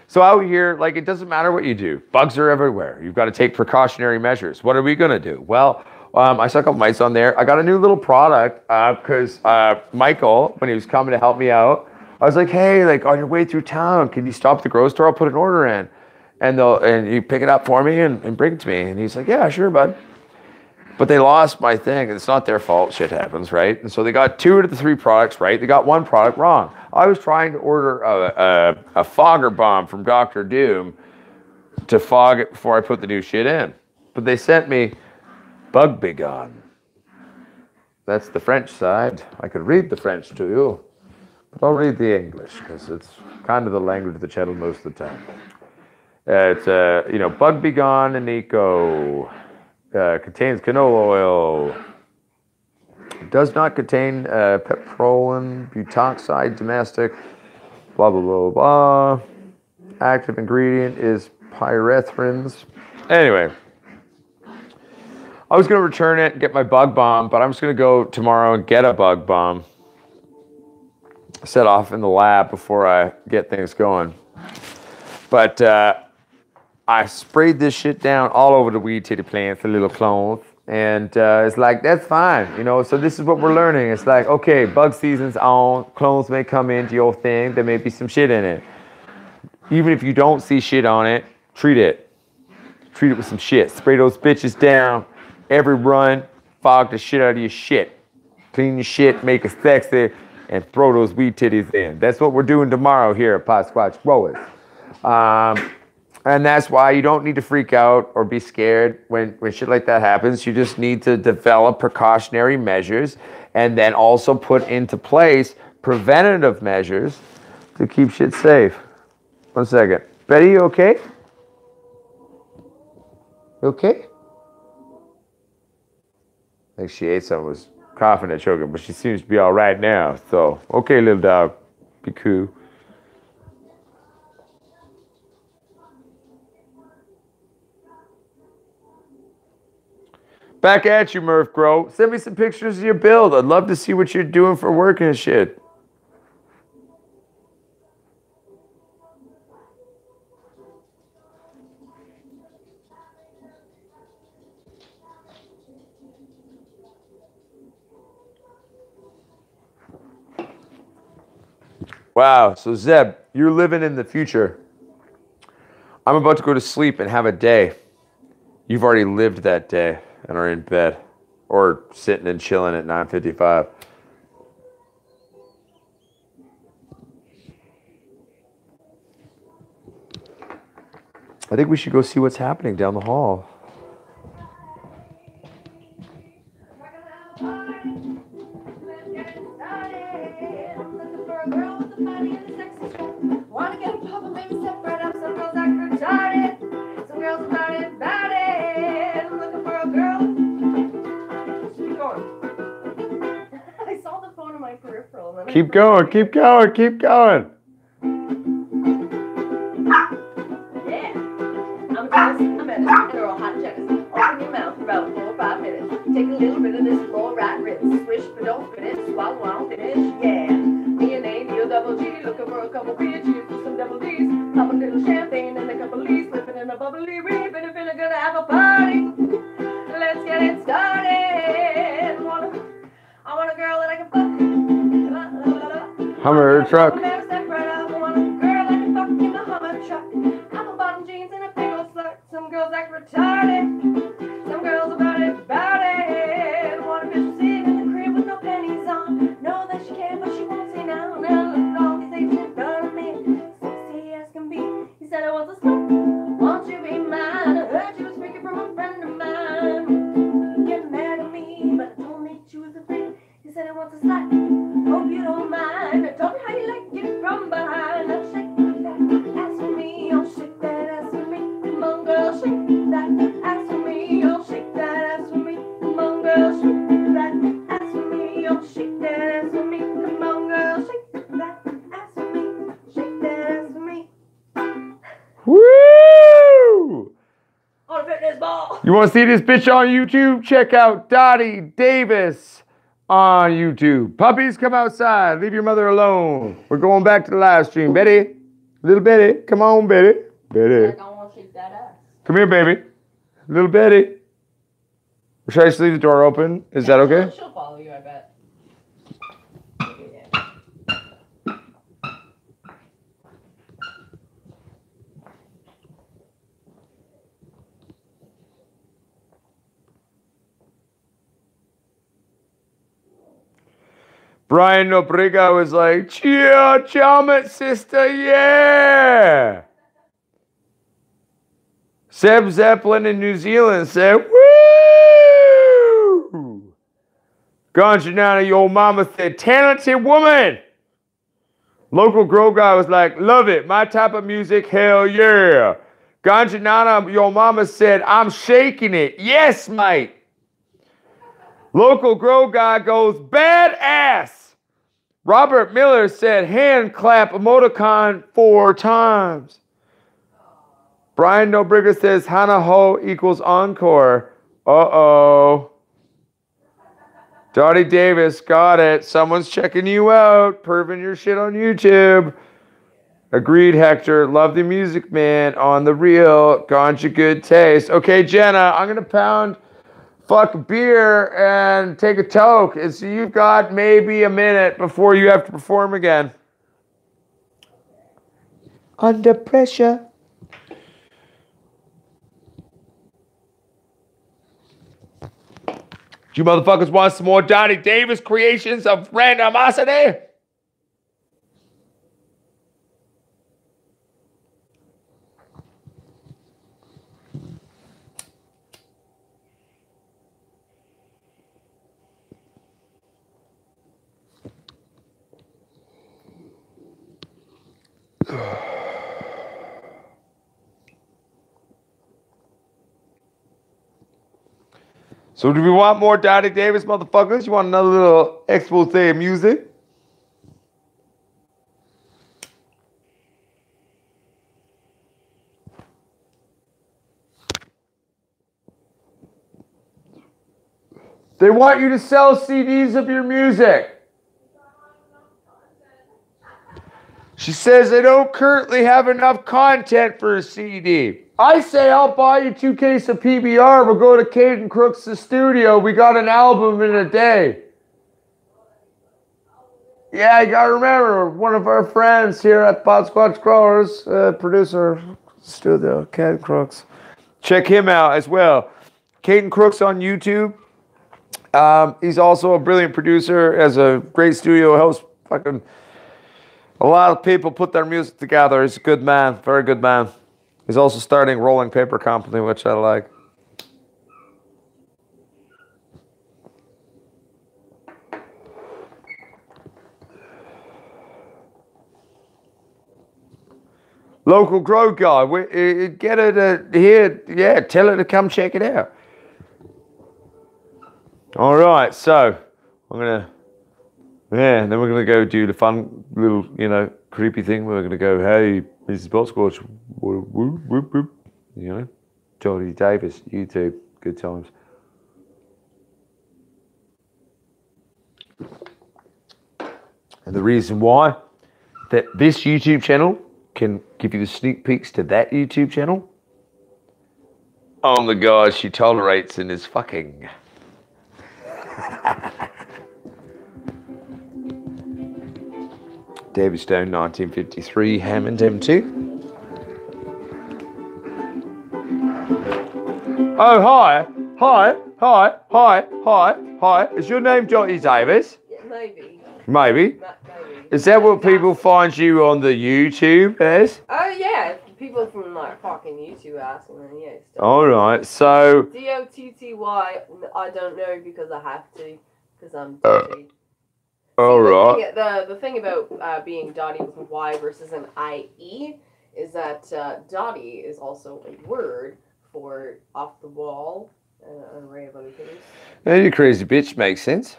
A: So out here, like, it doesn't matter what you do. Bugs are everywhere. You've got to take precautionary measures. What are we going to do? Well, I saw a couple mites on there. I got a new little product because Michael, when he was coming to help me out, I was like, hey, like on your way through town, can you stop at the grocery store? I'll put an order in. And you pick it up for me and bring it to me. And he's like, yeah, sure, bud. But they lost my thing. It's not their fault. Shit happens, right? And so they got 2 out of the 3 products right. They got 1 product wrong. I was trying to order a fogger bomb from Dr. Doom to fog it before I put the new shit in. But they sent me Bug Begone. That's the French side. I could read the French to you, but I'll read the English because it's kind of the language of the channel most of the time. It's, Bug Begone and Eco. Contains canola oil. Does not contain petroleum, butoxide, domestic, blah, blah, blah, blah. Active ingredient is pyrethrins. Anyway, I was going to return it and get my bug bomb, but I'm just going to go tomorrow and get a bug bomb set off in the lab before I get things going. But I sprayed this shit down all over the weed titty plants, the little clones. And it's like, that's fine, So this is what we're learning. It's like, okay, bug season's on. Clones may come into your thing. There may be some shit in it. Even if you don't see shit on it, treat it. Treat it with some shit. Spray those bitches down. Every run, fog the shit out of your shit. Clean your shit, make it sexy, and throw those weed titties in. That's what we're doing tomorrow here at Pod Squatch Growers. And that's why you don't need to freak out or be scared when shit like that happens. You just need to develop precautionary measures and then also put into place preventative measures to keep shit safe. 1 second. Betty, you okay? You okay? I think she ate something, was coughing and choking, but she seems to be all right now. So, okay, little dog, be cool. Back at you, Murph Grow. Send me some pictures of your build. I'd love to see what you're doing for work and shit. Wow, so Zeb, you're living in the future. I'm about to go to sleep and have a day. You've already lived that day and are in bed or sitting and chilling at 9:55. I think we should go see what's happening down the hall.
B: my peripheral. And
A: Keep going, keep going, keep going.
B: Yeah. I'm a medicine, or a hot jealous. Open your mouth for about 4 or 5 minutes. Take a little bit of this fluoride rinse. Swish, but don't finish. Swallow, I don't finish. Yeah. Me and A, D, O, double G. Looking for a couple beer, cheers for some double D's. Pop a little champagne and a couple leaves. Slipping in a bubbly reef. And if you're gonna have a party, let's get it started. I want a girl that I can fuck.
A: Hummer truck.
B: I want a girl that can fuck in the Hummer truck. Apple bottom jeans and a big old slut. Some girls act retarded. Some girls about it. Want a bitch sitting in the crib with no pennies on. Know that she can, but she won't say now. Now look all these things in front of me. Sexy as can be. He said I was a slut. Won't you be mine? I heard you was freaking from a friend of mine. Get mad at me, but I told me she was a freak. He said I want a slut. Hope you don't mind. I told me how you like it from behind. Now shake that ass for me. Oh, shake that ass for me. Come on, girl, shake that ass for me. Oh, shake that ass for me. Come on, girl, shake that ass for me. Oh, shake that ass for me. Come on, girl, shake that ass for me. Shake that ass for me.
A: Woo!
B: On a fitness ball.
A: You want to see this bitch on YouTube? Check out Dottie Davis on YouTube. Puppies, come outside. Leave your mother alone. We're going back to the live stream. Betty, little Betty, come on, Betty. Betty.
B: I want to shake that ass.
A: Come here, baby. Little Betty. Should I just leave the door open? Is that okay?
B: She'll follow you, I bet.
A: Brian Nobriga was like, cheer, Chalmette sister, yeah. Seb Zeppelin in New Zealand said, woo. Ganjanana, your mama said, talented woman. Local Grow Guy was like, love it, my type of music, hell yeah. Ganjanana, your mama said, I'm shaking it. Yes, mate. Local Grow Guy goes, badass. Robert Miller said, hand clap emoticon 4 times. Brian Nobriga says, Hana Ho equals encore. Uh-oh. Dottie Davis, got it. Someone's checking you out. Perving your shit on YouTube. Agreed, Hector. Love the music, man. On the real. Ganja good taste. Okay, Jenna, I'm going to pound fuck beer and take a toke. So you've got maybe a minute before you have to perform again. Under pressure. You motherfuckers want some more Dottie Davis creations of randomosity? So do we want more Dottie Davis, motherfuckers? You want another little expose of music? They want you to sell CDs of your music. She says they don't currently have enough content for a CD. I say I'll buy you 2 cases of PBR. We'll go to Caden Crooks' studio. We got an album in a day. Yeah, you gotta remember, one of our friends here at Podsquatch Growers, producer studio, Caden Crooks. Check him out as well. Caden Crooks on YouTube. He's also a brilliant producer, has a great studio, helps fucking a lot of people put their music together. He's a good man, very good man. He's also starting Rolling Paper Company, which I like. Local Grow Guy, get her to here, yeah, tell her to come check it out. All right, so I'm gonna Yeah, and then we're going to go do the fun little, creepy thing. We're going to go, hey, Mrs. Botsquatch, whoop, whoop, whoop, whoop. Johnny Davis, YouTube, good times. And the reason why that this YouTube channel can give you the sneak peeks to that YouTube channel, I'm the guy she tolerates and is fucking. David Stone, 1953, Hammond M2. Oh, hi. Hi. Is your name Johnny Davis?
B: Yeah, maybe.
A: Maybe.
B: Maybe.
A: Is that what people find you on the YouTube as?
B: Oh, yeah. People from, like, fucking YouTube asking me, yeah.
A: All right, so...
B: D-O-T-T-Y, I don't know because I have to, because I'm dirty.
A: All right.
B: The thing about being Dottie with a Y versus an I-E is that Dottie is also a word for off the wall and an array of other things.
A: Hey, you crazy bitch, makes sense.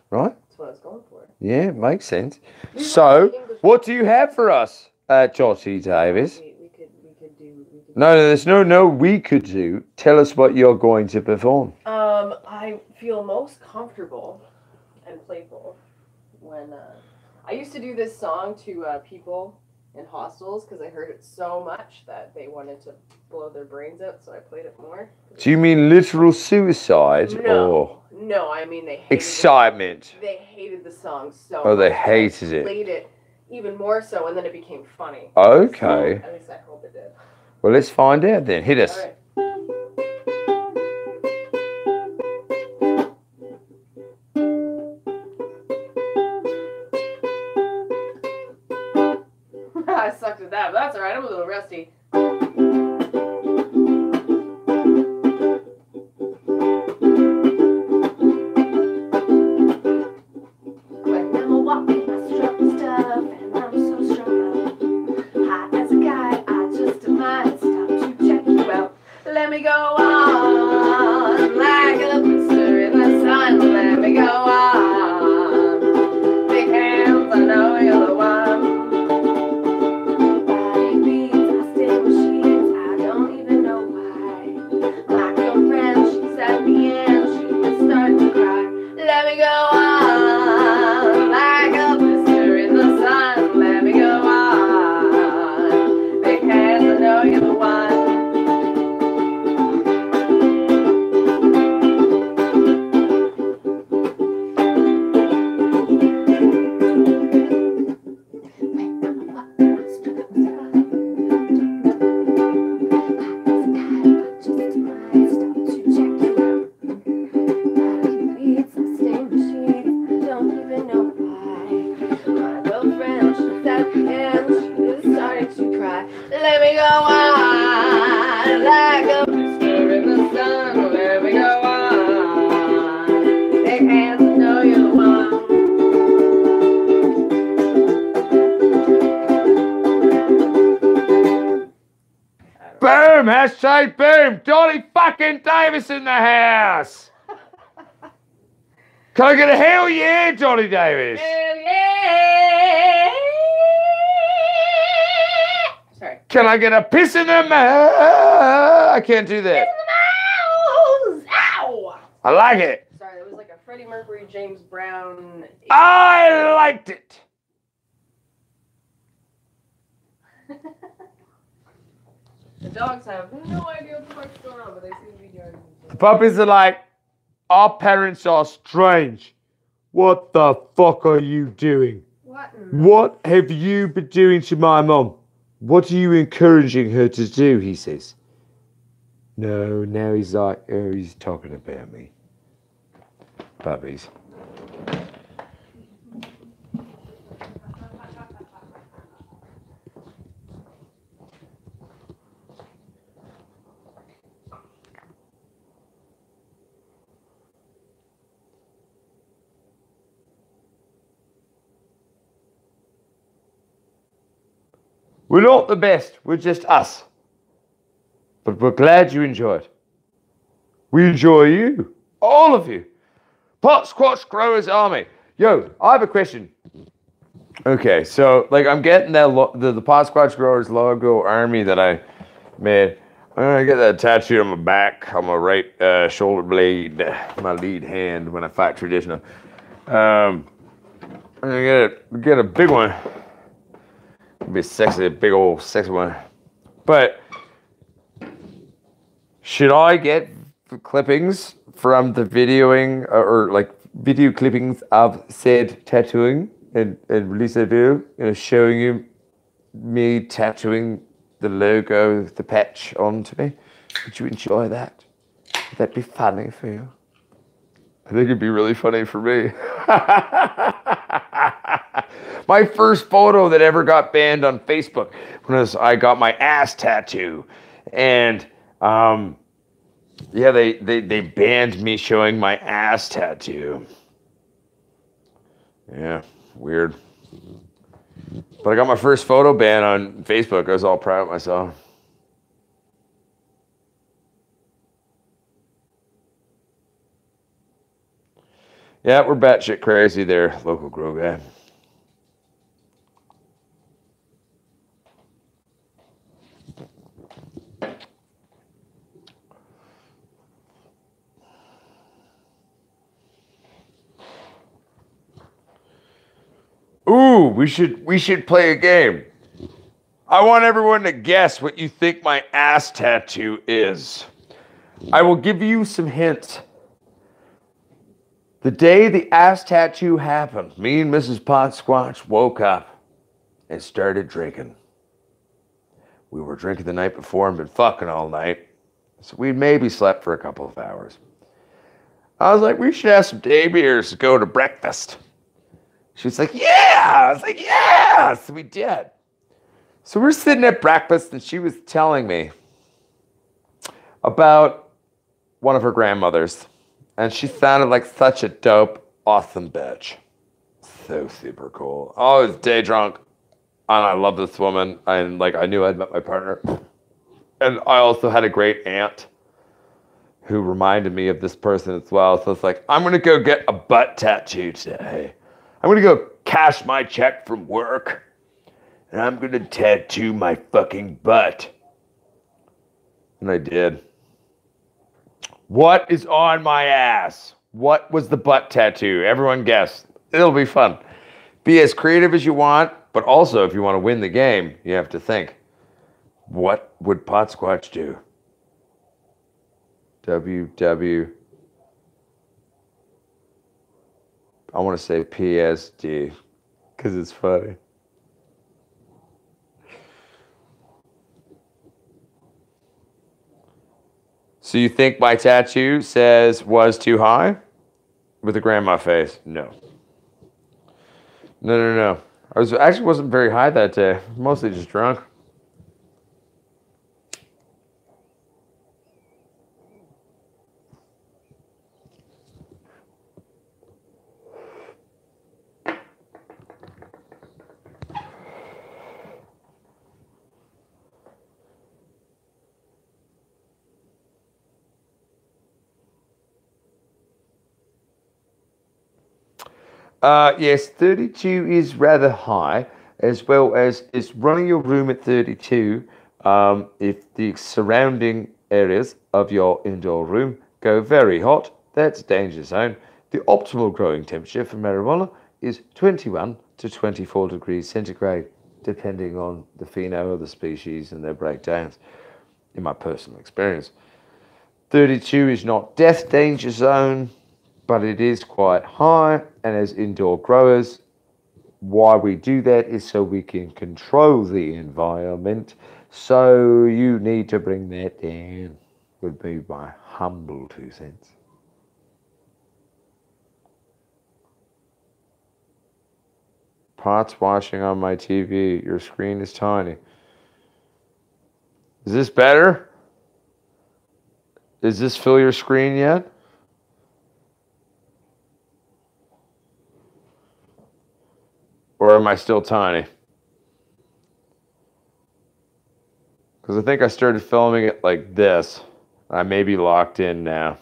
A: Right?
B: That's what I was going for.
A: Yeah, makes sense. So, what do you have for us, Jotty Davis?
B: We could do.
A: No, there's no we could do. Tell us what you're going to perform.
B: I feel most comfortable and playful when I used to do this song to people in hostels because I heard it so much that they wanted to blow their brains out, so I played it more.
A: Do you mean literal suicide or
B: no, I mean they hated
A: excitement?
B: They hated the song so
A: Oh, they
B: much.
A: hated
B: I
A: it.
B: played it even more so, and then it became funny.
A: Okay.
B: At least I hope it did.
A: Well, let's find out then. Hit us.
B: All right. I sucked at that, but that's alright. I'm a little rusty. When I'm walking, I strut and stuff, and I'm so strung out. Hot as a guy, I just might stop to check you out. Let me go on, like a blister in the sun. Let me go on. Big hands, I know you're the one. Let me go on, like a blister in the sun. Let me go on. Big hands, I know you're the one. Let me go on, like a blister in the sun. Let me go on. Big hands, I know you're the one.
A: Boom! Hashtag boom! Johnny fucking Davis in the house! Can I get a hell yeah, Johnny Davis?
B: Hell yeah! Sorry.
A: Can I get a piss in the mouth? I can't do that.
B: Ow!
A: I like it.
B: Sorry, that was like a Freddie Mercury, James Brown.
A: I liked it.
B: The dogs have no idea what the fuck's going on, but they seem to be doing.
A: The puppies are like, our parents are strange. What the fuck are you doing? What have you been doing to my mom? What are you encouraging her to do? He says. No, now he's like, oh, he's talking about me. Puppies. We're not the best, we're just us. But we're glad you enjoy it. We enjoy you, all of you. Pot Squatch Growers Army. Yo, I have a question. Okay, so like I'm getting that the Pod Squatch Growers logo army that I made. I'm gonna get that tattooed on my back, on my right shoulder blade, my lead hand when I fight traditional. I'm gonna get a big one. It'll be sexy, a big old sexy one. But should I get clippings from the videoing or like video clippings of said tattooing and release a video, showing you me tattooing the logo, the patch onto me? Would you enjoy that? Would that be funny for you? I think it'd be really funny for me. My first photo that ever got banned on Facebook was I got my ass tattoo. And yeah, they banned me showing my ass tattoo. Yeah, weird. But I got my first photo ban on Facebook. I was all proud of myself. Yeah, we're batshit crazy there, local grow guy. Ooh, we should play a game. I want everyone to guess what you think my ass tattoo is. I will give you some hints. The day the ass tattoo happened, me and Mrs. Pot Squatch woke up and started drinking. We were drinking the night before and been fucking all night, so we maybe slept for a couple of hours. I was like, we should have some day beers to go to breakfast. She was like, yeah! I was like, yeah! So we did. So we're sitting at breakfast and she was telling me about one of her grandmothers. And she sounded like such a dope, awesome bitch. So super cool. I was day drunk and I love this woman. And like I knew I'd met my partner. And I also had a great aunt who reminded me of this person as well. So it's like, I'm gonna go get a butt tattoo today. I'm gonna go cash my check from work and I'm gonna tattoo my fucking butt. And I did. What is on my ass? What was the butt tattoo? Everyone guess. It'll be fun. Be as creative as you want, but also if you want to win the game, you have to think, what would Pot Squatch do? WW. I want to say PSD because it's funny. So you think my tattoo says was too high? With a grandma face? No. No. I actually wasn't very high that day. Mostly just drunk. Yes, 32 is rather high, as well as it's running your room at 32. If the surrounding areas of your indoor room go very hot, that's danger zone. The optimal growing temperature for marijuana is 21 to 24 degrees centigrade, depending on the pheno of the species and their breakdowns, in my personal experience. 32 is not death danger zone, but it is quite high, and as indoor growers, why we do that is so we can control the environment. So you need to bring that down, would be my humble 2 cents. Pots washing on my TV. Your screen is tiny. Is this better? Does this fill your screen yet? Or am I still tiny? Because I think I started filming it like this. I may be locked in now.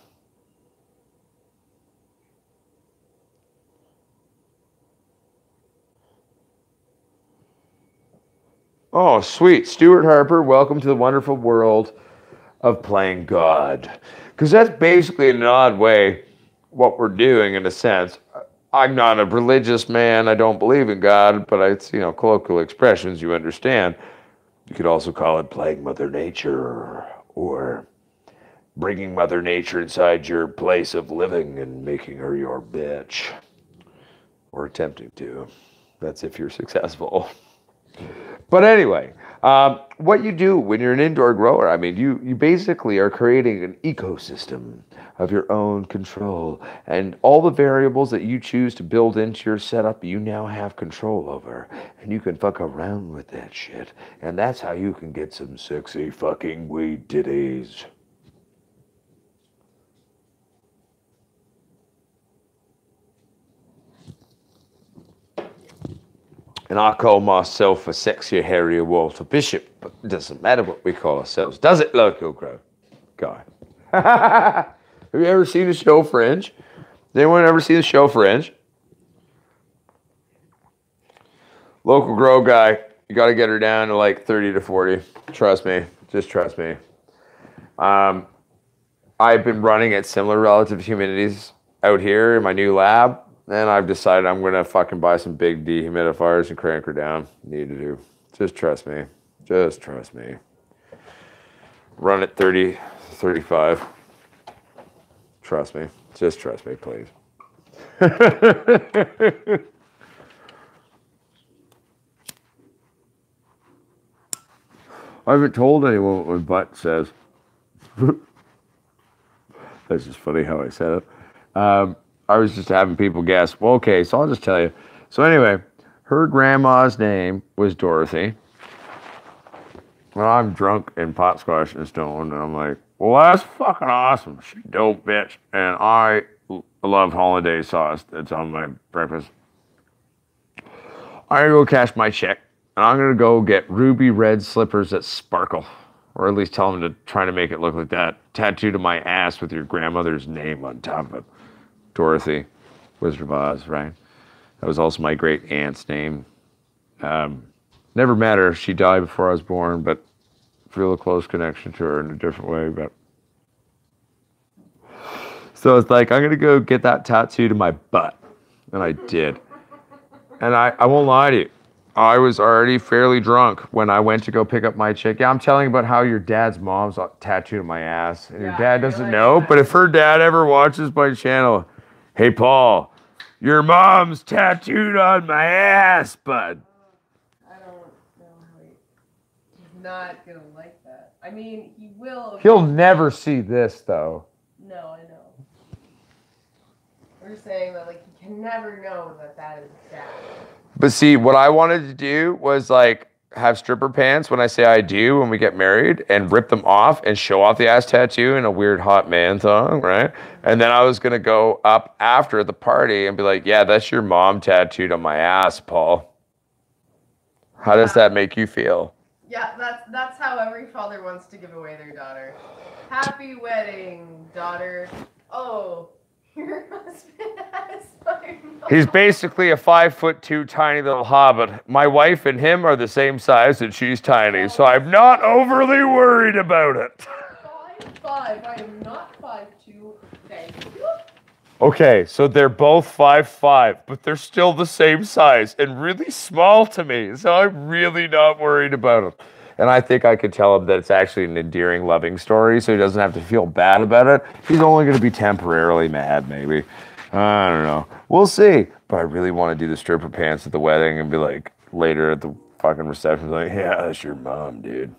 A: Oh, sweet. Stuart Harper, welcome to the wonderful world of playing God. Because that's basically, in an odd way, what we're doing in a sense. I'm not a religious man. I don't believe in God, but it's, colloquial expressions you understand. You could also call it playing Mother Nature or bringing Mother Nature inside your place of living and making her your bitch. Or attempting to. That's if you're successful. But anyway, what you do when you're an indoor grower, I mean, you basically are creating an ecosystem of your own control. And all the variables that you choose to build into your setup, you now have control over. And you can fuck around with that shit. And that's how you can get some sexy fucking weed titties. And I call myself a sexy hairy Walter Bishop, but it doesn't matter what we call ourselves, does it, Local Grow Guy? Have you ever seen the show Fringe? Has anyone ever seen the show Fringe? Local Grow Guy, you got to get her down to like 30 to 40. Trust me, just trust me. I've been running at similar relative humidities out here in my new lab. And I've decided I'm going to fucking buy some big dehumidifiers and crank her down. Need to do. Just trust me. Just trust me. Run at 30, 35. Trust me. Just trust me, please. I haven't told anyone what my butt says. That's just funny how I said it. I was just having people guess. Well, okay, so I'll just tell you. So anyway, her grandma's name was Dorothy. Well, I'm drunk and pot squash and stoned, and I'm like, well, that's fucking awesome. She dope bitch. And I love hollandaise sauce that's on my breakfast. I'm gonna go cash my check, and I'm gonna go get ruby red slippers that sparkle. Or at least tell them to try to make it look like that. Tattooed to my ass with your grandmother's name on top of it. Dorothy, Wizard of Oz, right? That was also my great aunt's name. Never met her. She died before I was born, but feel a close connection to her in a different way. But so it's like, I'm going to go get that tattoo to my butt. And I did. And I won't lie to you. I was already fairly drunk when I went to go pick up my chick. Yeah, I'm telling you about how your dad's mom's tattooed on my ass. And your dad doesn't know, but if her dad ever watches my channel, hey, Paul, your mom's tattooed on my ass, bud.
B: I don't know how he's not gonna like that. I mean, he will.
A: He'll never see this, though.
B: No, I know. We're saying that, like, you can never know that is bad.
A: But see, what I wanted to do was, like, have stripper pants when I say I do when we get married and rip them off and show off the ass tattoo in a weird hot man thong, right? And then I was going to go up after the party and be like, yeah, that's your mom tattooed on my ass, Paul. How does that make you feel?
B: Yeah, that's how every father wants to give away their daughter. Happy wedding, daughter. Oh, your husband has my mom.
A: He's basically a 5'2" tiny little hobbit. My wife and him are the same size and she's tiny, so I'm not overly worried about it.
B: 5'5". I am not 5'2". Thank you.
A: Okay, so they're both 5'5", but they're still the same size and really small to me, so I'm really not worried about him. And I think I could tell him that it's actually an endearing, loving story, so he doesn't have to feel bad about it. He's only going to be temporarily mad, maybe. I don't know. We'll see. But I really want to do the stripper pants at the wedding and be like, later at the fucking reception, like, yeah, that's your mom, dude.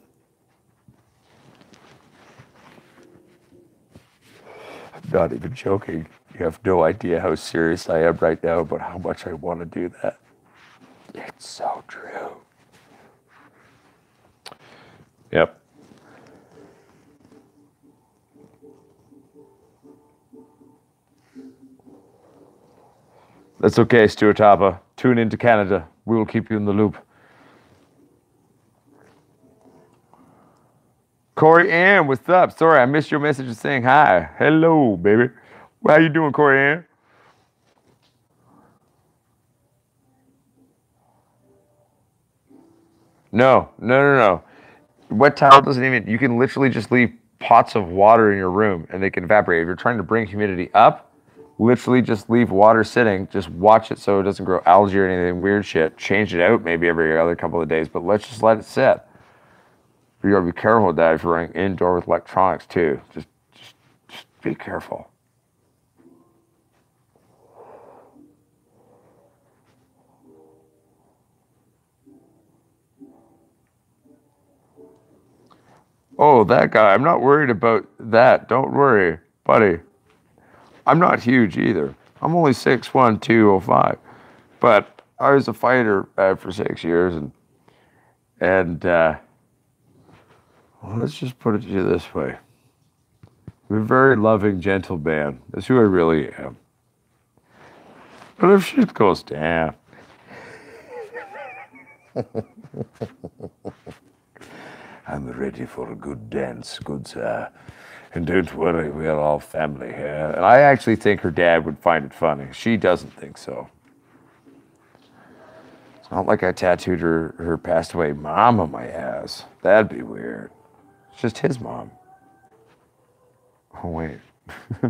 A: I'm not even joking. You have no idea how serious I am right now about how much I want to do that. It's so true. Yep. That's okay, Stuart Harper. Tune into Canada. We will keep you in the loop. Corey Ann, what's up? Sorry, I missed your message of saying hi. Hello, baby. How you doing, Corey Ann? No, no, no, no. Wet towel doesn't even, you can literally just leave pots of water in your room and they can evaporate. If you're trying to bring humidity up, literally just leave water sitting. Just watch it so it doesn't grow algae or anything weird shit. Change it out maybe every other couple of days, but let's just let it sit. You gotta be careful with that if you're running indoor with electronics too. Just be careful. Oh, that guy. I'm not worried about that. Don't worry, buddy. I'm not huge either. I'm only 6'1", 205. But I was a fighter for 6 years, and well, let's just put it to you this way. I'm a very loving, gentle man. That's who I really am. But if shit goes down, I'm ready for a good dance, good sir. And don't worry, we're all family here. And I actually think her dad would find it funny. She doesn't think so. It's not like I tattooed her passed away mom on my ass. That'd be weird. It's just his mom. Oh, wait.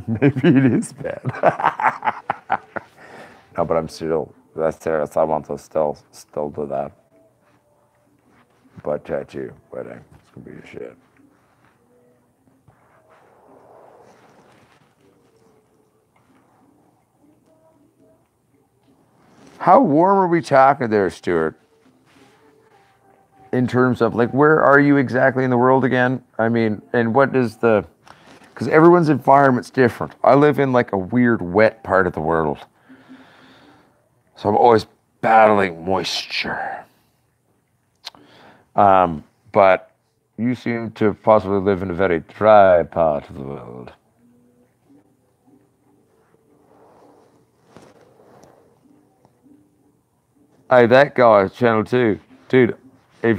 A: Maybe it is bad. No, but I'm still, that's serious. I want to still do that. But tattoo, wedding. It's going to be a shit. How warm are we talking there, Stuart? In terms of, like, where are you exactly in the world again? I mean, and what is the... Because everyone's environment's different. I live in, like, a weird, wet part of the world. So I'm always battling moisture. But you seem to possibly live in a very dry part of the world. Hey, that guy, Channel 2. Dude, if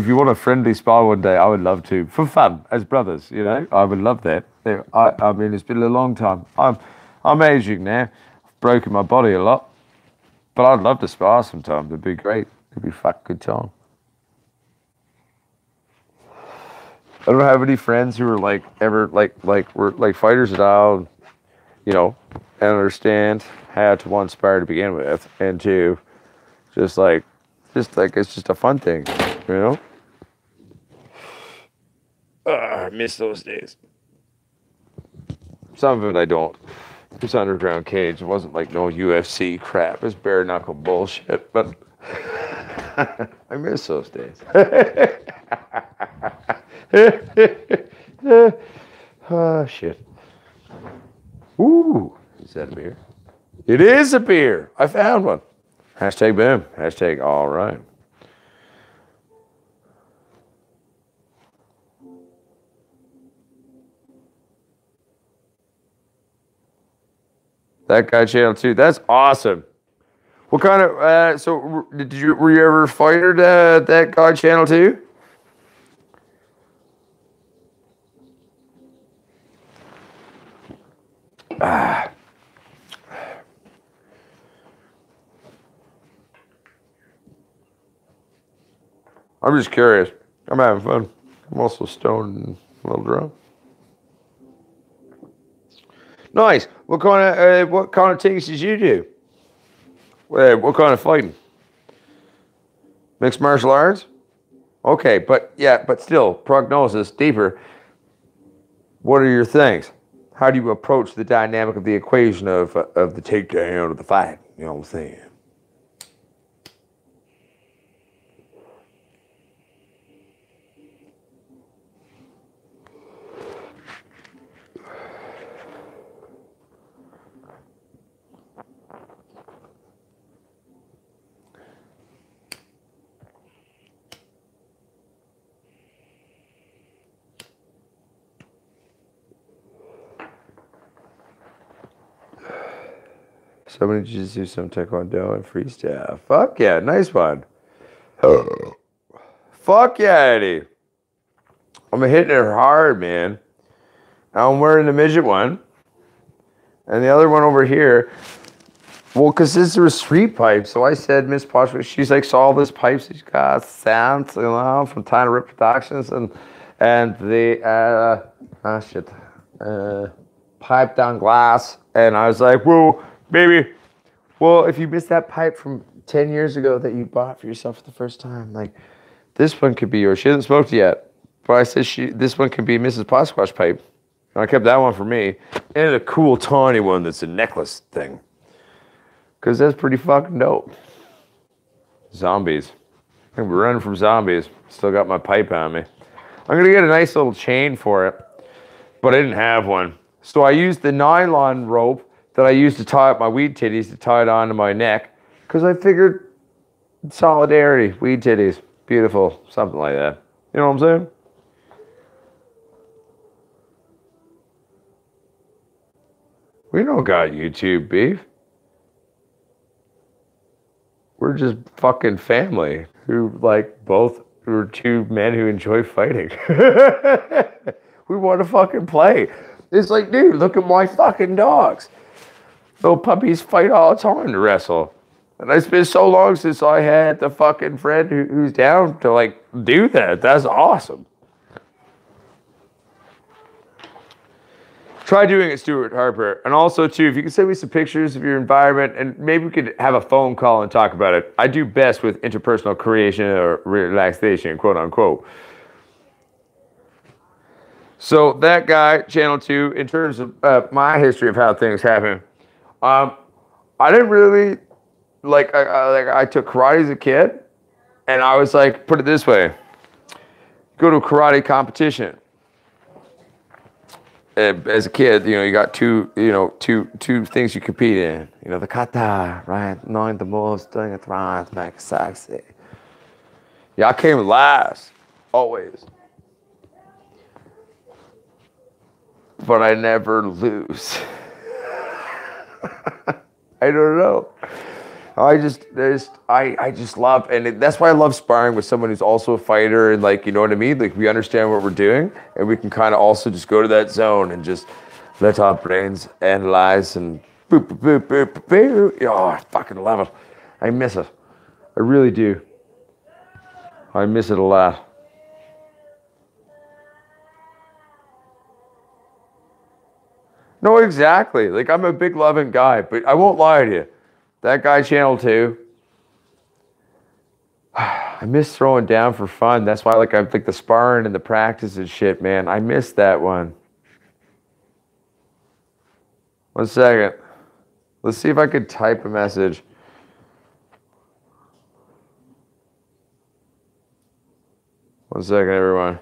A: you want a friendly spar one day, I would love to. For fun, as brothers, you know? I would love that. I mean, it's been a long time. I'm aging now. I've broken my body a lot. But I'd love to spar sometime. It'd be great. It'd be fucking good time. I don't have any friends who are like ever we're like fighters at all, you know, and understand how to one spar to begin with, and two, just like it's just a fun thing, you know. I miss those days. Some of it I don't. It's underground cage. It wasn't like no UFC crap. It was bare knuckle bullshit, but I miss those days. Oh, shit. Ooh, is that a beer? It is a beer. I found one. Hashtag boom. Hashtag all right. That guy channel 2. That's awesome. What kind of were you ever a fighter to that guy channel 2? Ah. I'm just curious. I'm having fun. I'm also stoned and a little drunk. Nice. What kind of things did you do? What kind of fighting? Mixed martial arts? Okay, but still, prognosis deeper. What are your things? How do you approach the dynamic of the equation of the takedown of the fight? You know what I'm saying? So many jiu-jitsu, some taekwondo, and freestyle. Fuck yeah, nice one. Fuck yeah, Eddie. I'm hitting it hard, man. Now I'm wearing the midget one. And the other one over here, Well, because this is a street pipe, so I said, Miss Posh, she's like, saw this pipe, she's got sounds, from Tiny Rip Productions, and the pipe down glass, and I was like, whoa, baby, well, if you missed that pipe from 10 years ago that you bought for yourself for the first time, like, this one could be yours. She hasn't smoked yet, but I said this one could be Mrs. Posquash pipe. And I kept that one for me, and a cool tawny one that's a necklace thing. Because that's pretty fucking dope. Zombies. I'm running from zombies. Still got my pipe on me. I'm going to get a nice little chain for it. But I didn't have one. So I used the nylon rope that I used to tie up my weed titties to tie it onto my neck. Because I figured solidarity, weed titties, beautiful, something like that. You know what I'm saying? We don't got YouTube beef. We're just fucking family who we're two men who enjoy fighting. We want to fucking play. It's like, dude, look at my fucking dogs. Little puppies fight all the time to wrestle. And it's been so long since I had the fucking friend who's down to like do that. That's awesome. Try doing it, Stuart Harper. And also, too, if you can send me some pictures of your environment, and maybe we could have a phone call and talk about it. I do best with interpersonal creation or relaxation, quote unquote. So that guy, Channel 2, in terms of my history of how things happen, I didn't really, I took karate as a kid, and I was like, put it this way, go to a karate competition. As a kid, you got two things you compete in. The kata, right? Knowing the moves, doing it right, make it sexy. Yeah, I came last, always. But I never lose. I don't know. I just love, and that's why I love sparring with someone who's also a fighter, and you know what I mean? Like, we understand what we're doing, and we can kind of also just go to that zone and just let our brains analyze and boop, boop, boop, boop, boop. Oh, I fucking love it. I miss it. I really do. I miss it a lot. No, exactly. Like, I'm a big loving guy, but I won't lie to you. That guy, Channel 2, I miss throwing down for fun. That's why I like the sparring and the practice and shit, man. I miss that one. 1 second. Let's see if I could type a message. One second, everyone.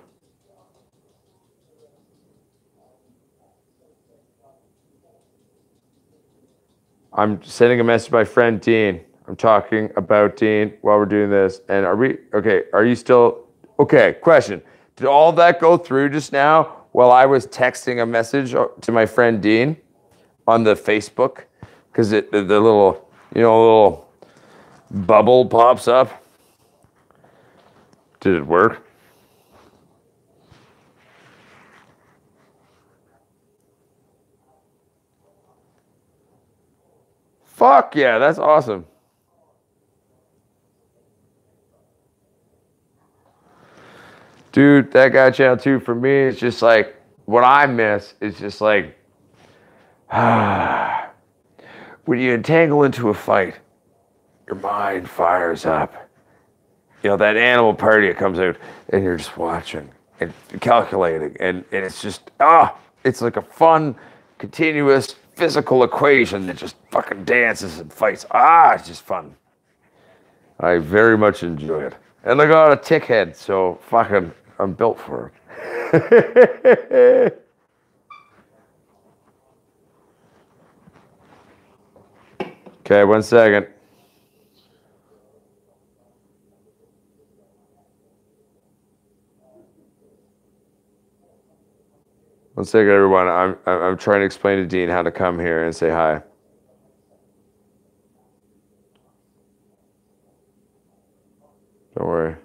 A: I'm sending a message to my friend Dean. I'm talking about Dean while we're doing this. And are you still, okay, question. Did all that go through just now while I was texting a message to my friend Dean on the Facebook? Because the little, little bubble pops up. Did it work? Fuck yeah, that's awesome. Dude, that guy Channel 2 for me is just like, what I miss is just like, when you entangle into a fight, your mind fires up. That animal party that comes out, and you're just watching and calculating, and it's just, it's like a fun, continuous physical equation that just fucking dances and fights. It's just fun. I very much enjoy it. And I got a tick head, so fucking, I'm built for it. Okay, 1 second. One second, everyone. I'm trying to explain to Dean how to come here and say hi. Don't worry.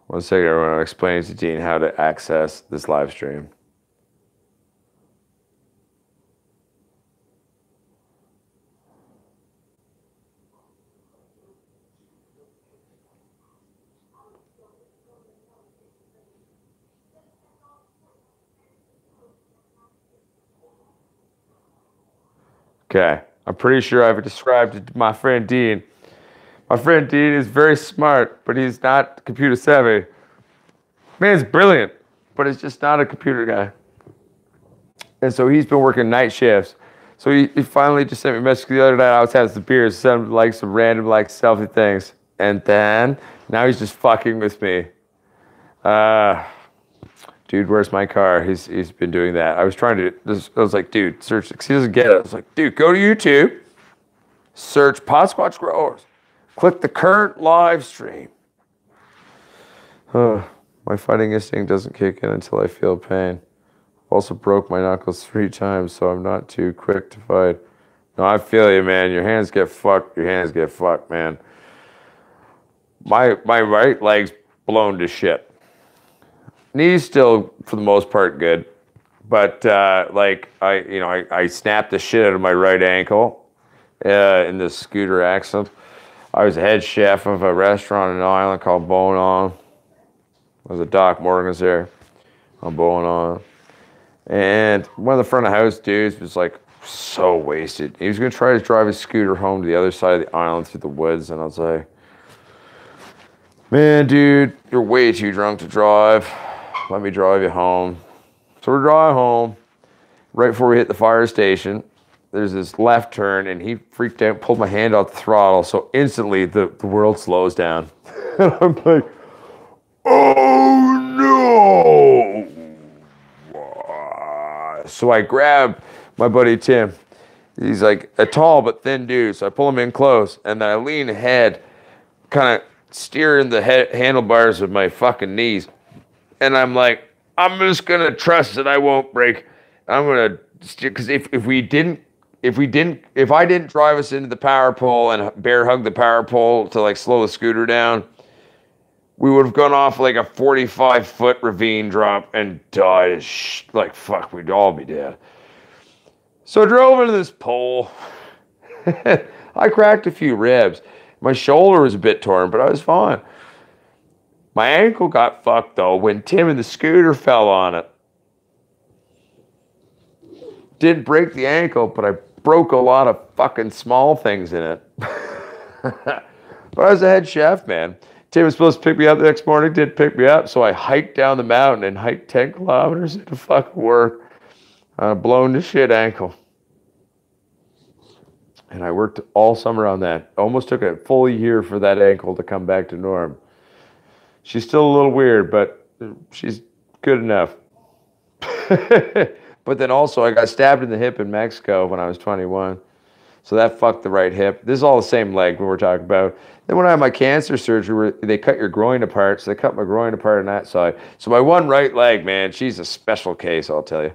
A: One second, everyone. I'll explain to Dean how to access this live stream. Okay, I'm pretty sure I've described it to my friend Dean. My friend Dean is very smart, but he's not computer savvy. Man's brilliant, but he's just not a computer guy. And so he's been working night shifts. So he finally just sent me a message the other night. I was having some beers, sent him like some random like selfie things. And then now he's just fucking with me. Dude, where's my car? He's been doing that. I was trying to, I was like, dude, search, because he doesn't get it. I was like, dude, go to YouTube, search Pod Squatch Growers, click the current live stream. My fighting instinct doesn't kick in until I feel pain. Also broke my knuckles 3 times, so I'm not too quick to fight. No, I feel you, man. Your hands get fucked. Your hands get fucked, man. My right leg's blown to shit. Knees still, for the most part, good. But, I snapped the shit out of my right ankle in this scooter accident. I was a head chef of a restaurant in an island called Bonan. Was a Doc Morgan's there on Bonan. And one of the front of house dudes was like so wasted. He was going to try to drive his scooter home to the other side of the island through the woods. And I was like, man, dude, you're way too drunk to drive. Let me drive you home. So we're driving home. Right before we hit the fire station, there's this left turn, and he freaked out, pulled my hand off the throttle. So instantly the world slows down. And I'm like, oh no! So I grab my buddy Tim. He's like a tall but thin dude. So I pull him in close, and then I lean ahead, kind of steering the handlebars with my fucking knees. And I'm like, I'm just gonna trust that I won't break. I'm gonna steer, because if I didn't drive us into the power pole and bear hug the power pole to like slow the scooter down, we would have gone off like a 45-foot ravine drop and died. Like, fuck, we'd all be dead. So I drove into this pole. I cracked a few ribs. My shoulder was a bit torn, but I was fine. My ankle got fucked, though, when Tim and the scooter fell on it. Didn't break the ankle, but I broke a lot of fucking small things in it. But I was a head chef, man. Tim was supposed to pick me up the next morning, didn't pick me up, so I hiked down the mountain and hiked 10 kilometers into fucking work on a blown to shit ankle. And I worked all summer on that. Almost took a full year for that ankle to come back to norm. She's still a little weird, but she's good enough. But then also I got stabbed in the hip in Mexico when I was 21. So that fucked the right hip. This is all the same leg we're talking about. Then when I had my cancer surgery, they cut your groin apart. So they cut my groin apart on that side. So my one right leg, man, she's a special case, I'll tell you.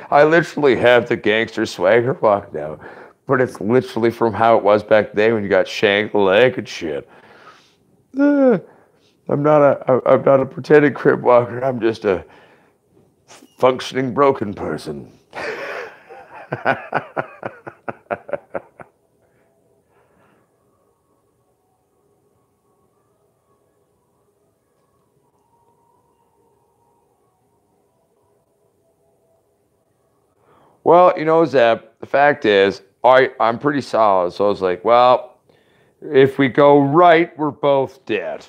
A: I literally have the gangster swagger walk now. But it's literally from how it was back then when you got shanked leg and shit. I'm not a pretending crib walker. I'm just a functioning broken person. Well, Zeb, the fact is, I'm pretty solid. So I was like, well, if we go right, we're both dead.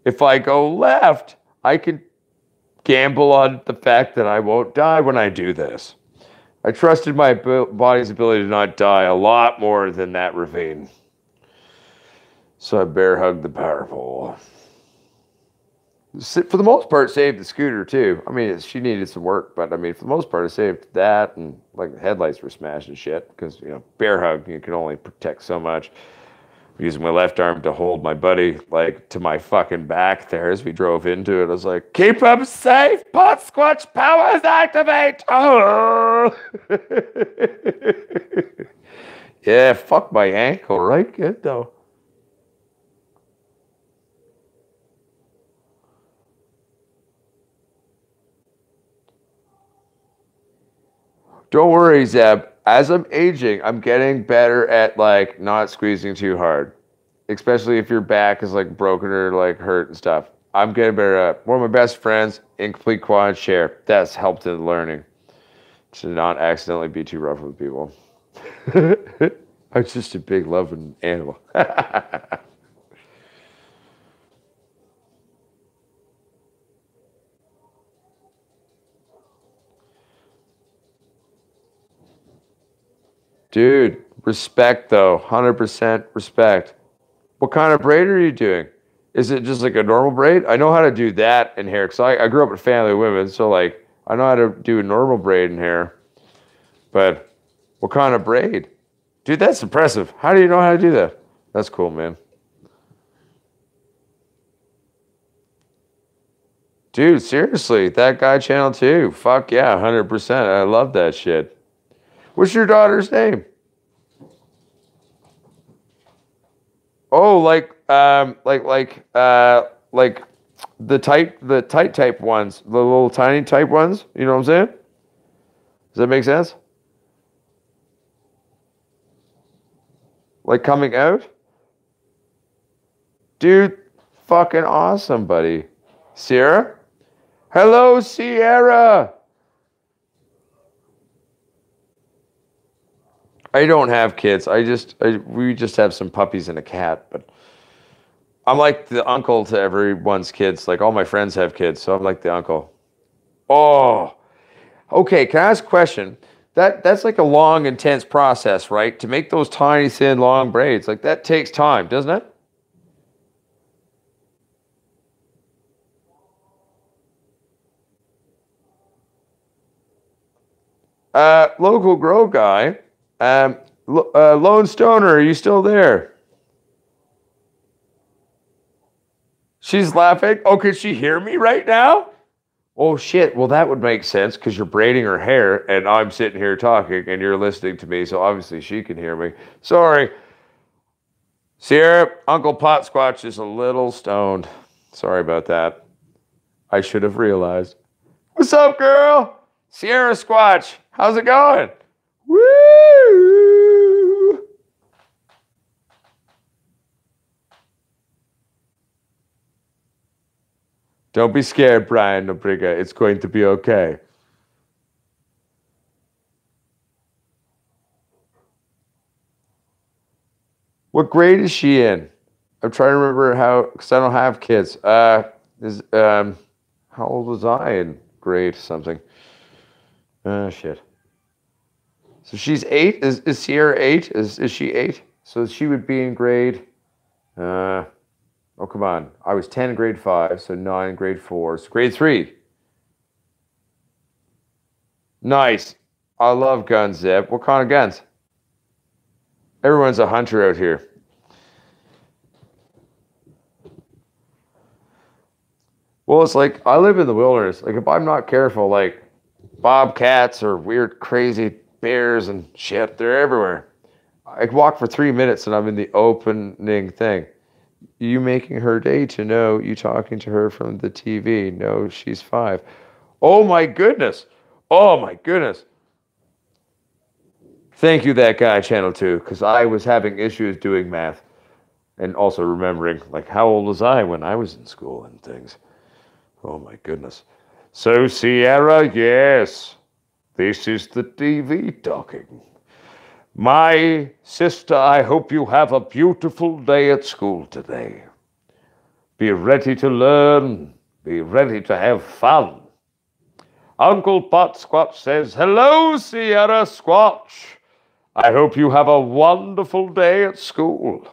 A: If I go left, I can gamble on the fact that I won't die when I do this. I trusted my body's ability to not die a lot more than that ravine. So I bear hugged the power pole. For the most part, saved the scooter too. I mean, she needed some work, but I mean, for the most part, I saved that, and like the headlights were smashed and shit because bear hug, you can only protect so much. Using my left arm to hold my buddy like to my fucking back there as we drove into it. I was like, keep him safe, Pod Squatch powers activate. Oh. Yeah, fuck my ankle, right? Good though. Don't worry, Zeb. As I'm aging, I'm getting better at like not squeezing too hard, especially if your back is like broken or like hurt and stuff. I'm getting better at. One of my best friends, incomplete quad share. That's helped in learning to not accidentally be too rough with people. I'm just a big loving animal. Dude, respect though, 100% respect. What kind of braid are you doing? Is it just like a normal braid? I know how to do that in hair because I grew up in a family of women, so like I know how to do a normal braid in hair. But what kind of braid? Dude, that's impressive. How do you know how to do that? That's cool, man. Dude, seriously, that guy channel too. Fuck yeah, 100%. I love that shit. What's your daughter's name? Oh, like the tight type ones, the little tiny type ones. You know what I'm saying? Does that make sense? Like coming out, dude. Fucking awesome, buddy. Sierra, hello, Sierra. I don't have kids. We just have some puppies and a cat, but I'm like the uncle to everyone's kids. Like all my friends have kids, so I'm like the uncle. Oh, okay. Can I ask a question? That's like a long, intense process, right? To make those tiny, thin, long braids, like that takes time, doesn't it? Local grow guy, Lone Stoner, are you still there? She's laughing. Oh, can she hear me right now? Oh shit. Well, that would make sense because you're braiding her hair and I'm sitting here talking and you're listening to me, so obviously she can hear me. Sorry. Sierra, Uncle Pot Squatch is a little stoned. Sorry about that. I should have realized. What's up, girl? Sierra Squatch. How's it going? Woo! Don't be scared, Brian Nobriga. It's going to be okay. What grade is she in? I'm trying to remember how, because I don't have kids. Is how old was I in grade something? Shit. So she's eight. Is Sierra eight? Is she eight? So she would be in grade. Uh, oh come on. I was 10 in grade five, so nine in grade four. So grade three. Nice. I love guns, Zeb. What kind of guns? Everyone's a hunter out here. Well, it's like I live in the wilderness. Like if I'm not careful, like bobcats or weird, crazy bears and shit, they're everywhere. I could walk for 3 minutes and I'm in the opening thing. You making her day to know you talking to her from the TV. No, she's five. Oh my goodness. Oh my goodness. Thank you, that guy, Channel 2, because I was having issues doing math and also remembering, like, how old was I when I was in school and things. Oh my goodness. So, Sierra, yes, this is the TV talking. My sister, I hope you have a beautiful day at school today. Be ready to learn. Be ready to have fun. Uncle Pot Squatch says, hello, Sierra Squatch. I hope you have a wonderful day at school.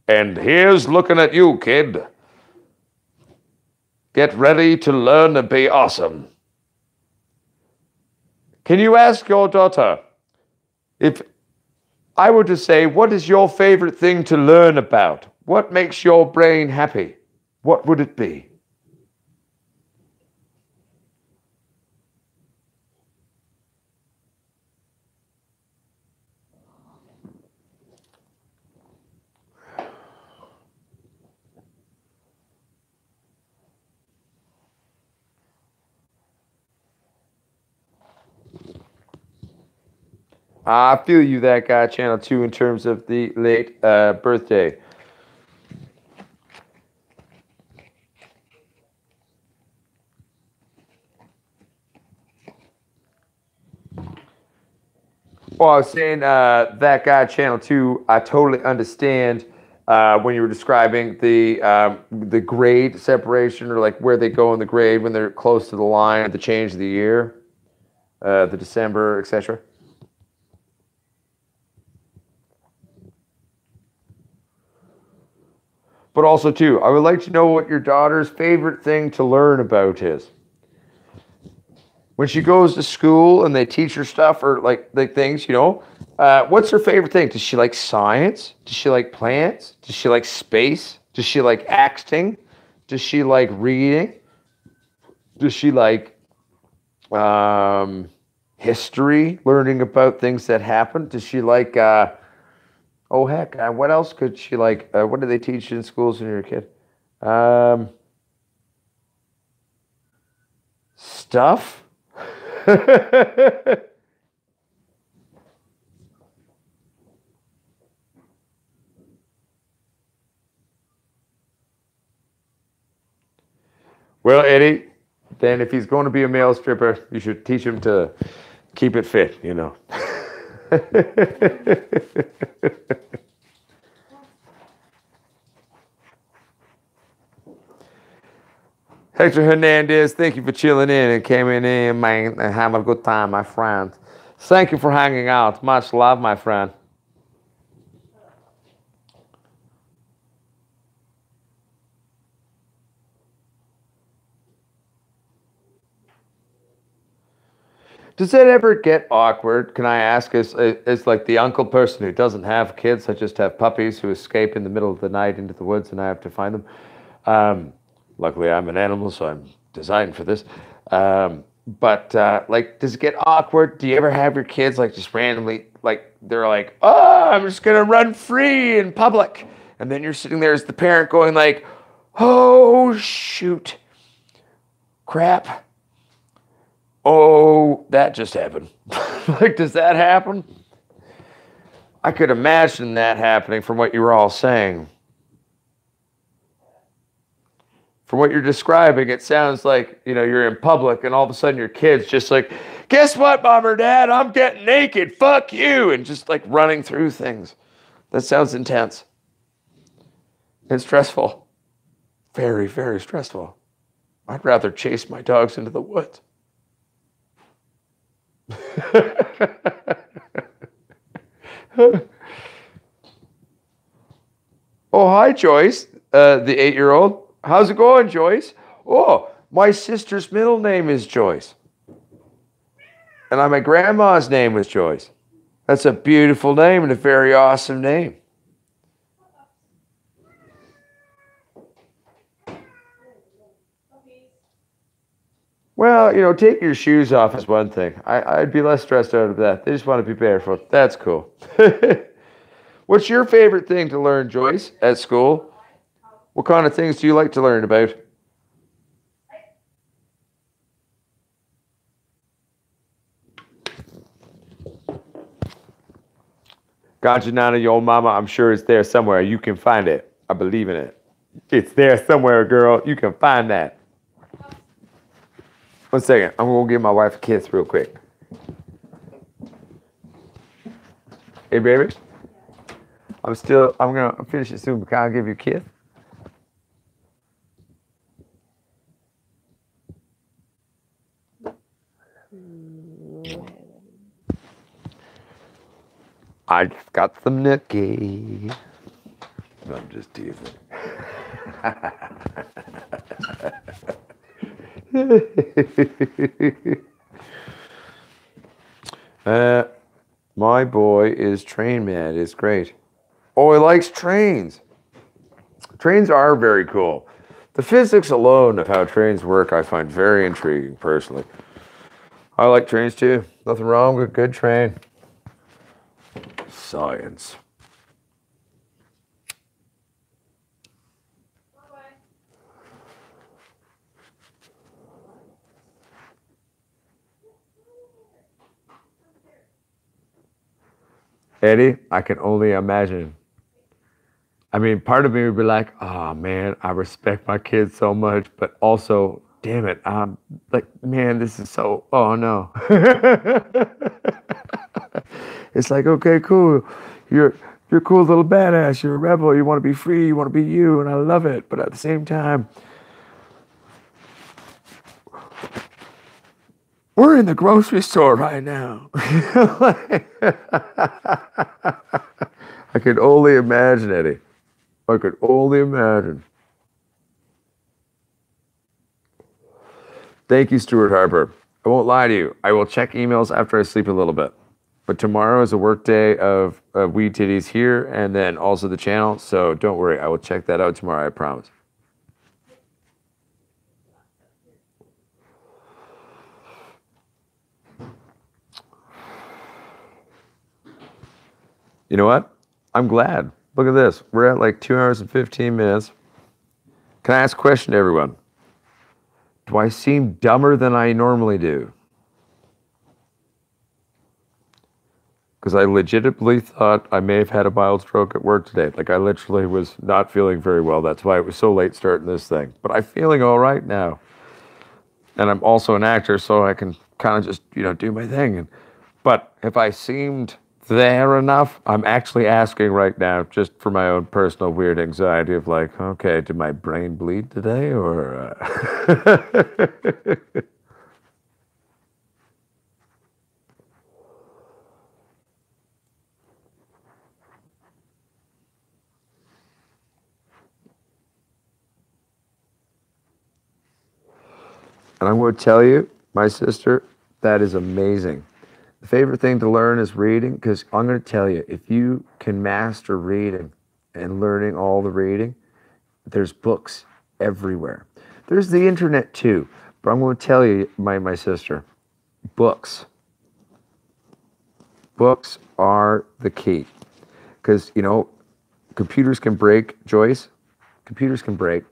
A: And here's looking at you, kid. Get ready to learn and be awesome. Can you ask your daughter, if I were to say, what is your favorite thing to learn about? What makes your brain happy? What would it be? I feel you, that guy, Channel 2, in terms of the late birthday. Well, I was saying that guy, Channel 2, I totally understand when you were describing the grade separation or like where they go in the grade when they're close to the line at the change of the year, the December, etc. But also, too, I would like to know what your daughter's favorite thing to learn about is. When she goes to school and they teach her stuff or like things, what's her favorite thing? Does she like science? Does she like plants? Does she like space? Does she like acting? Does she like reading? Does she like history, learning about things that happened? Does she like, oh heck, what else could she like? What do they teach in schools when you're a kid? Um, Stuff? Well, Eddie, then if he's going to be a male stripper, you should teach him to keep it fit. Hector Hernandez, thank you for chilling in and coming in, man, and having a good time, my friend. Thank you for hanging out. Much love, my friend. Does that ever get awkward? Can I ask, as like the uncle person who doesn't have kids, I just have puppies who escape in the middle of the night into the woods and I have to find them. Um, Luckily, I'm an animal, so I'm designed for this. But like, does it get awkward? Do you ever have your kids like just randomly, like they're like, "Oh, I'm just gonna run free in public," and then you're sitting there as the parent going like, "Oh shoot, crap! Oh, that just happened." Like, does that happen? I could imagine that happening from what you were all saying. From what you're describing, it sounds like, you're in public and all of a sudden your kid's just like, "Guess what, mom or dad? I'm getting naked. Fuck you." And just like running through things. That sounds intense and stressful. Very, very stressful. I'd rather chase my dogs into the woods. Oh, hi, Joyce, the 8-year-old. How's it going, Joyce? Oh, my sister's middle name is Joyce. And my grandma's name was Joyce. That's a beautiful name and a very awesome name. Well, take your shoes off is one thing. I'd be less stressed out of that. They just want to be barefoot. That's cool. What's your favorite thing to learn, Joyce, at school? What kind of things do you like to learn about? Ganjanana, your mama, I'm sure it's there somewhere. You can find it. I believe in it. It's there somewhere, girl. You can find that. 1 second. I'm going to give my wife a kiss real quick. Hey, baby. I'm going to finish it soon, but can I give you a kiss? I just got some nookie. I'm just teasing. My boy is train mad. It's great. Oh, he likes trains. Trains are very cool. The physics alone of how trains work, I find very intriguing personally. I like trains too. Nothing wrong with a good train. Science. Eddie, I can only imagine. I mean, part of me would be like, oh man, I respect my kids so much, but also, damn it, I'm like, man, this is so, oh no. It's like, okay, cool. You're a cool little badass. You're a rebel. You want to be free. You want to be you, and I love it. But at the same time, we're in the grocery store right now. I could only imagine, Eddie. I could only imagine. Thank you, Stuart Harper. I won't lie to you. I will check emails after I sleep a little bit. But tomorrow is a work day of Weed Titties here and then also the channel. So don't worry. I will check that out tomorrow. I promise. You know what? I'm glad. Look at this. We're at like 2 hours and 15 minutes. Can I ask a question to everyone? Do I seem dumber than I normally do? Because I legitimately thought I may have had a mild stroke at work today. Like I literally was not feeling very well. That's why it was so late starting this thing. But I'm feeling all right now. And I'm also an actor, so I can kind of just, do my thing. But if I seemed there enough, I'm actually asking right now, just for my own personal weird anxiety of like, okay, did my brain bleed today or? And I'm going to tell you, my sister, that is amazing. The favorite thing to learn is reading, because I'm going to tell you, if you can master reading and learning all the reading, there's books everywhere. There's the internet too, but I'm going to tell you, my sister, books. Books are the key. Because, computers can break, Joyce. Computers can break,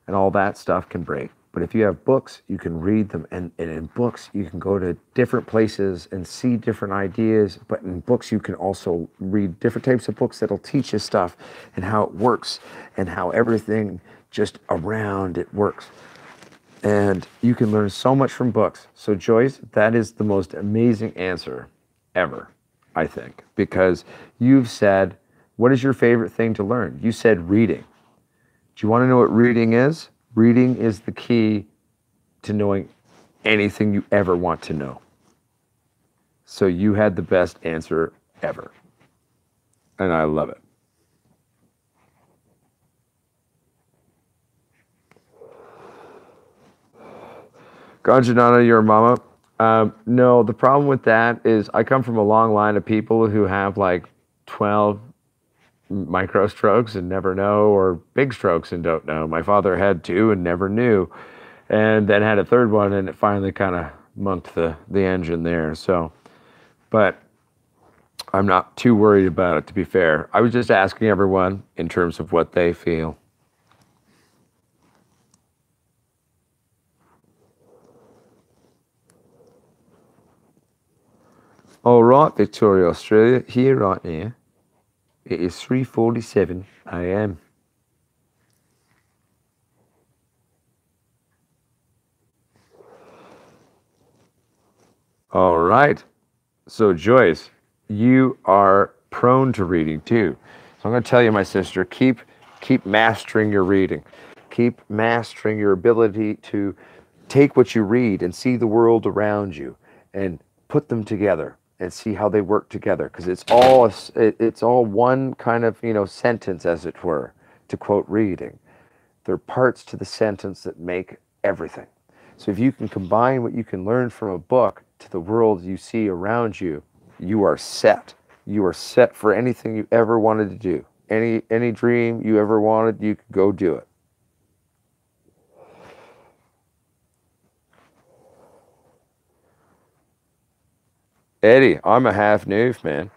A: and all that stuff can break. But if you have books, you can read them. And in books, you can go to different places and see different ideas. But in books, you can also read different types of books that'll teach you stuff and how it works and how everything just around it works. And you can learn so much from books. So Joyce, that is the most amazing answer ever, I think. Because you've said, what is your favorite thing to learn? You said reading. Do you want to know what reading is? Reading is the key to knowing anything you ever want to know. So you had the best answer ever. And I love it. Ganjanana, your mama? No, the problem with that is I come from a long line of people who have like 12 micro strokes and never know, or big strokes and don't know. My father had 2 and never knew, and then had a 3rd one, and it finally kind of munked the engine there. So, but I'm not too worried about it, to be fair. I was just asking everyone in terms of what they feel. All right, Victoria, Australia, here right now. It is 3:47 a.m. All right. So Joyce, you are prone to reading too. So I'm going to tell you, my sister, keep mastering your reading. Keep mastering your ability to take what you read and see the world around you and put them together and see how they work together, because it's all one kind of, sentence, as it were, to quote reading. There are parts to the sentence that make everything. So if you can combine what you can learn from a book to the world you see around you, you are set. You are set for anything you ever wanted to do. Any dream you ever wanted, you could go do it. Eddie, I'm a half noof, man.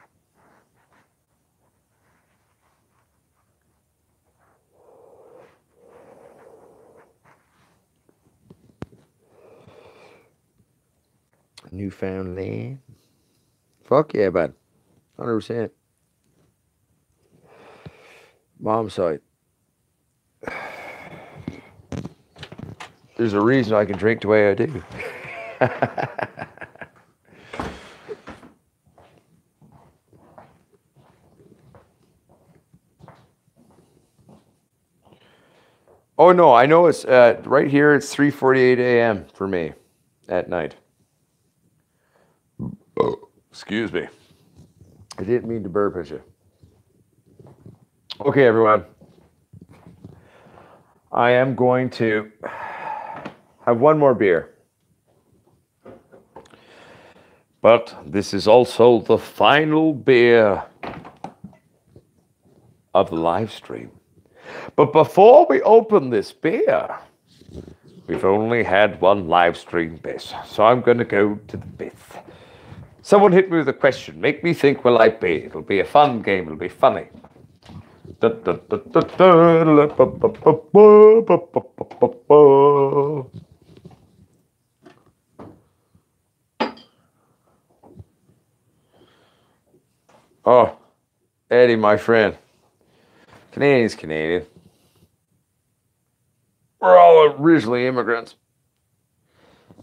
A: Newfoundland. Fuck yeah, bud. 100%. Mom's side. There's a reason I can drink the way I do. Oh no, I know it's right here. It's 3:48 a.m. for me at night. Oh, excuse me. I didn't mean to burp at you. Okay, everyone. I am going to have one more beer. But this is also the final beer of the live stream. But before we open this beer, we've only had one live stream bit. So I'm going to go to the bit. Someone hit me with a question. Make me think will I be. It'll be a fun game. It'll be funny. Oh, Eddie, my friend. Canadian's Canadian. We're all originally immigrants.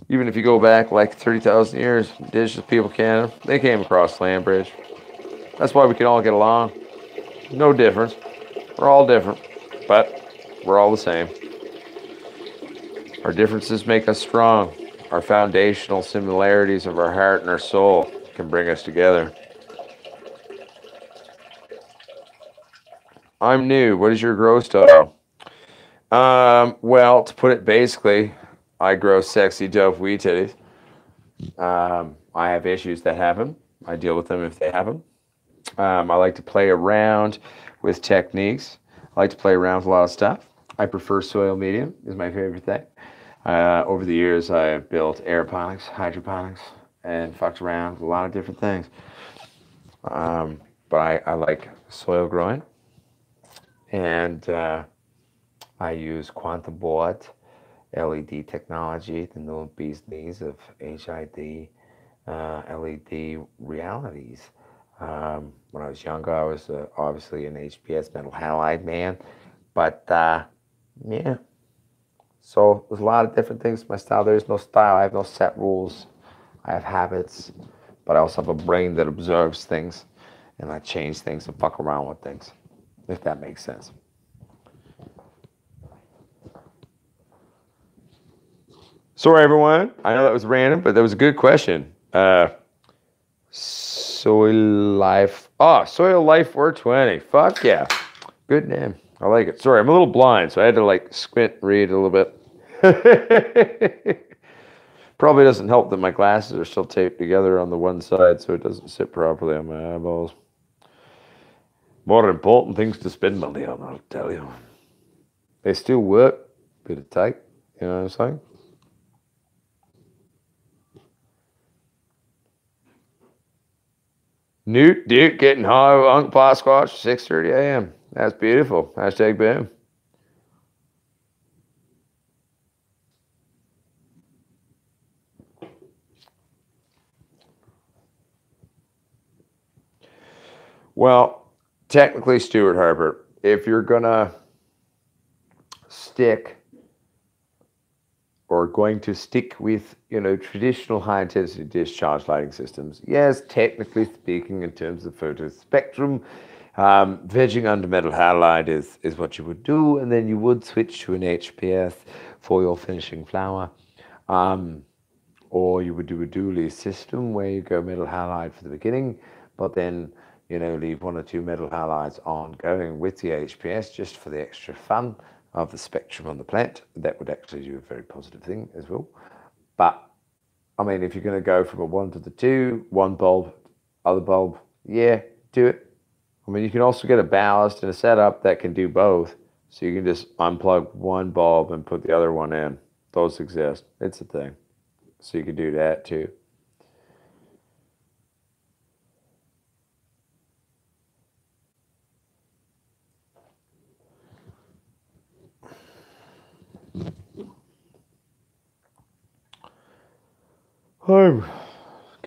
A: Even if you go back like 30,000 years, indigenous people Canada, they came across the land bridge. That's why we can all get along. No difference. We're all different, but we're all the same. Our differences make us strong. Our foundational similarities of our heart and our soul can bring us together. I'm new. What is your grow style? Well, to put it basically, I grow sexy, dope weed titties. I have issues that happen. I deal with them if they happen. I like to play around with techniques. I like to play around with a lot of stuff. I prefer soil medium is my favorite thing. Over the years, I have built aeroponics, hydroponics, and fucked around with a lot of different things. But I like soil growing. And I use quantum board, LED technology, the new bee's knees of HID, LED realities. When I was younger, I was obviously an HPS metal halide man. But yeah, so there's a lot of different things to my style. There's no style. I have no set rules. I have habits, but I also have a brain that observes things, and I change things and fuck around with things, if that makes sense. Sorry, everyone. I know that was random, but that was a good question. Soil Life. Oh, Soil Life 420. Fuck yeah. Good name. I like it. Sorry, I'm a little blind, so I had to like squint and read a little bit. Probably doesn't help that my glasses are still taped together on the one side, so it doesn't sit properly on my eyeballs. More important things to spend money on, I'll tell you. They still work, bit of tight, you know what I'm saying? Newt Duke getting high with Uncle Squatch, 6:30 a.m. That's beautiful. Hashtag boom. Well, technically, Stuart Harper, if you're gonna stick with, traditional high-intensity discharge lighting systems, yes, technically speaking, in terms of photo spectrum, vegging under metal halide is what you would do, and then you would switch to an HPS for your finishing flower. Or you would do a dually system where you go metal halide for the beginning, but then, leave one or two metal halides ongoing with the HPS just for the extra fun of the spectrum on the plant. That would actually do a very positive thing as well. But, I mean, if you're going to go from a 1 to the 2, one bulb, other bulb, yeah, do it. I mean, you can also get a ballast and a setup that can do both. So you can just unplug one bulb and put the other one in. Those exist. It's a thing. So you can do that too. I'm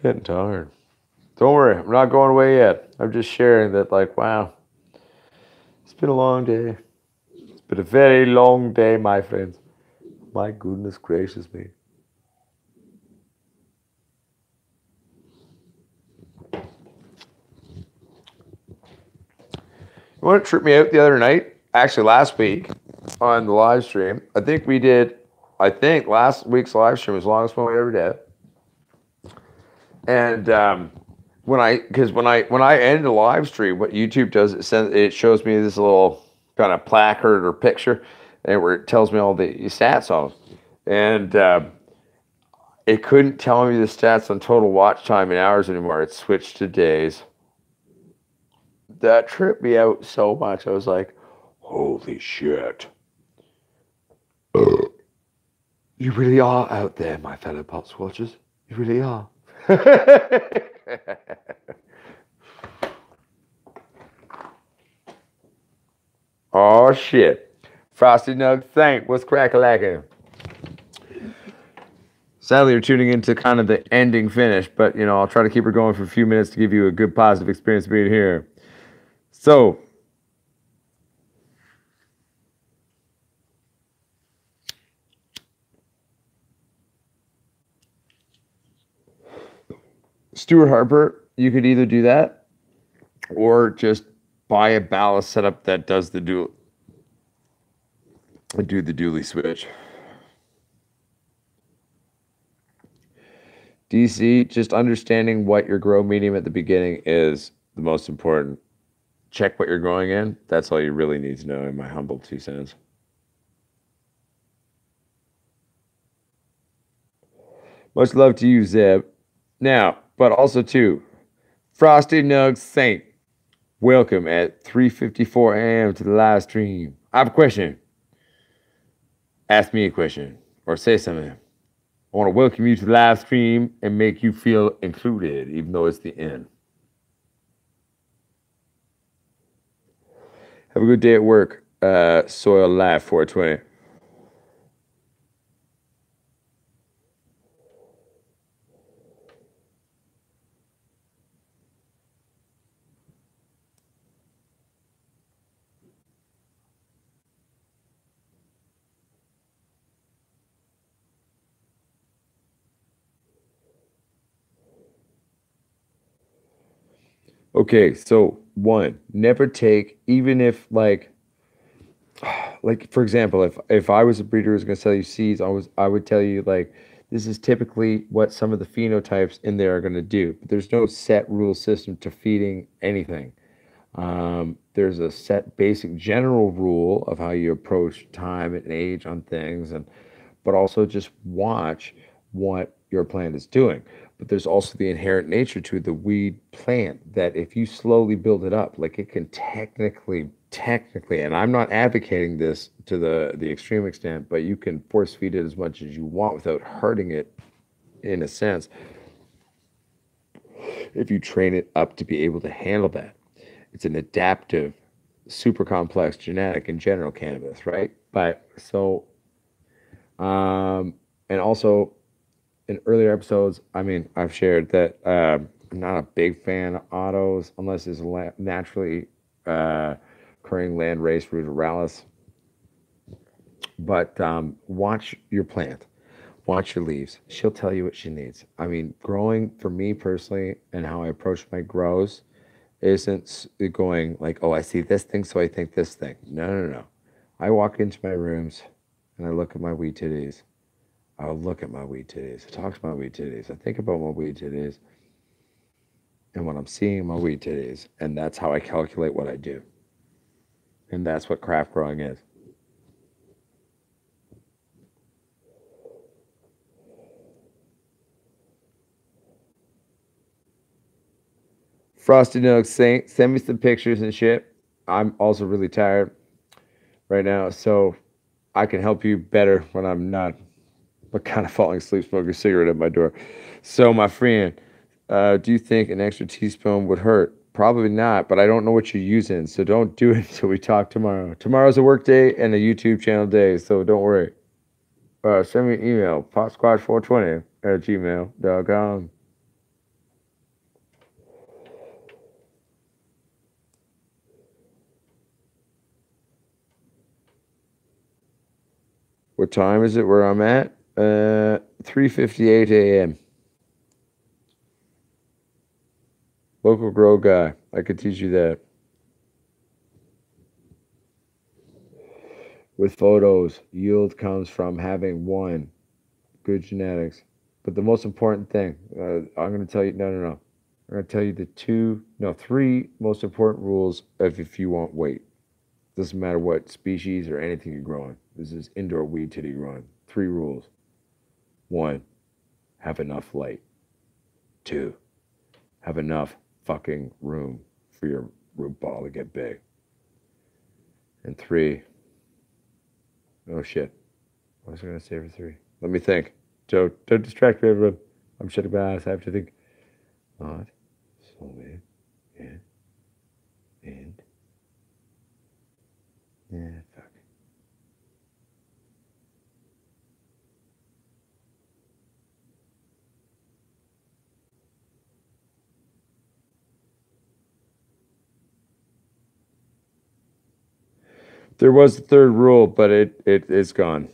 A: getting tired. Don't worry, I'm not going away yet. I'm just sharing that, like, wow, it's been a long day. It's been a very long day, my friends. My goodness gracious me. You want to trip me out the other night? Actually, last week on the live stream, I think last week's live stream was the longest one we ever did. And when I end a live stream, what YouTube does, it shows me this little kind of placard or picture, and where it tells me all the stats on them. And it couldn't tell me the stats on total watch time in hours anymore. It switched to days. That tripped me out so much. I was like, holy shit. You really are out there, my fellow Pulse Watchers. You really are. Oh, shit. Frosty Nug, thank. What's crack-a-lackin'? Sadly, you're tuning into kind of the ending finish, but, you know, I'll try to keep her going for a few minutes to give you a good positive experience being here. So, Stuart Harper, you could either do that or just buy a ballast setup that does the dually switch. DC, just understanding what your grow medium at the beginning is the most important. Check what you're growing in. That's all you really need to know, in my humble 2 cents. Much love to you, Zeb. Now, but also too, Frosty Nug Saint, welcome at 3:54 a.m. to the live stream. I have a question. Ask me a question or say something. I want to welcome you to the live stream and make you feel included, even though it's the end. Have a good day at work, Soil Life 420. Okay, so one, never take, even if like for example, if I was a breeder who was going to sell you seeds, I would tell you like this is typically what some of the phenotypes in there are going to do. But there's no set rule system to feeding anything. There's a set basic general rule of how you approach time and age on things, but also just watch what your plant is doing. But there's also the inherent nature to the weed plant that if you slowly build it up, like it can technically, and I'm not advocating this to the extreme extent, but you can force feed it as much as you want without hurting it in a sense if you train it up to be able to handle that. It's an adaptive, super complex genetic in general cannabis, right? But so, and also in earlier episodes, I mean, I've shared that I'm not a big fan of autos unless it's naturally occurring landrace ruderalis. But watch your plant, watch your leaves. She'll tell you what she needs. I mean, growing for me personally and how I approach my grows isn't going like, oh, I see this thing, so I think this thing. No. I walk into my rooms and I look at my weed titties. I'll look at my weed titties. I talk to my weed titties. I think about my weed titties and what I'm seeing in my weed titties. And that's how I calculate what I do. And that's what craft growing is. Frosty Nug Saint, send me some pictures and shit. I'm also really tired right now, so I can help you better when I'm not but kind of falling asleep smoking a cigarette at my door. So, my friend, do you think an extra teaspoon would hurt? Probably not, but I don't know what you're using, so don't do it until we talk tomorrow. Tomorrow's a work day and a YouTube channel day, so don't worry. Send me an email, popsquad420 at gmail.com. What time is it where I'm at? 3:58 a.m. Local grow guy. I could teach you that. With photos, yield comes from having one, good genetics. But the most important thing, I'm going to tell you, no. I'm going to tell you the three most important rules of if you want weight. Doesn't matter what species or anything you're growing. This is indoor weed titty growing. 3 rules. 1, have enough light. 2, have enough fucking room for your root ball to get big. And 3, oh shit. What was I going to say for 3? Let me think. Joe, don't distract me, everyone. I'm shutting my eyes. I have to think. Not so big. Yeah. And. Yeah, fuck. There was the 3rd rule, but it's gone.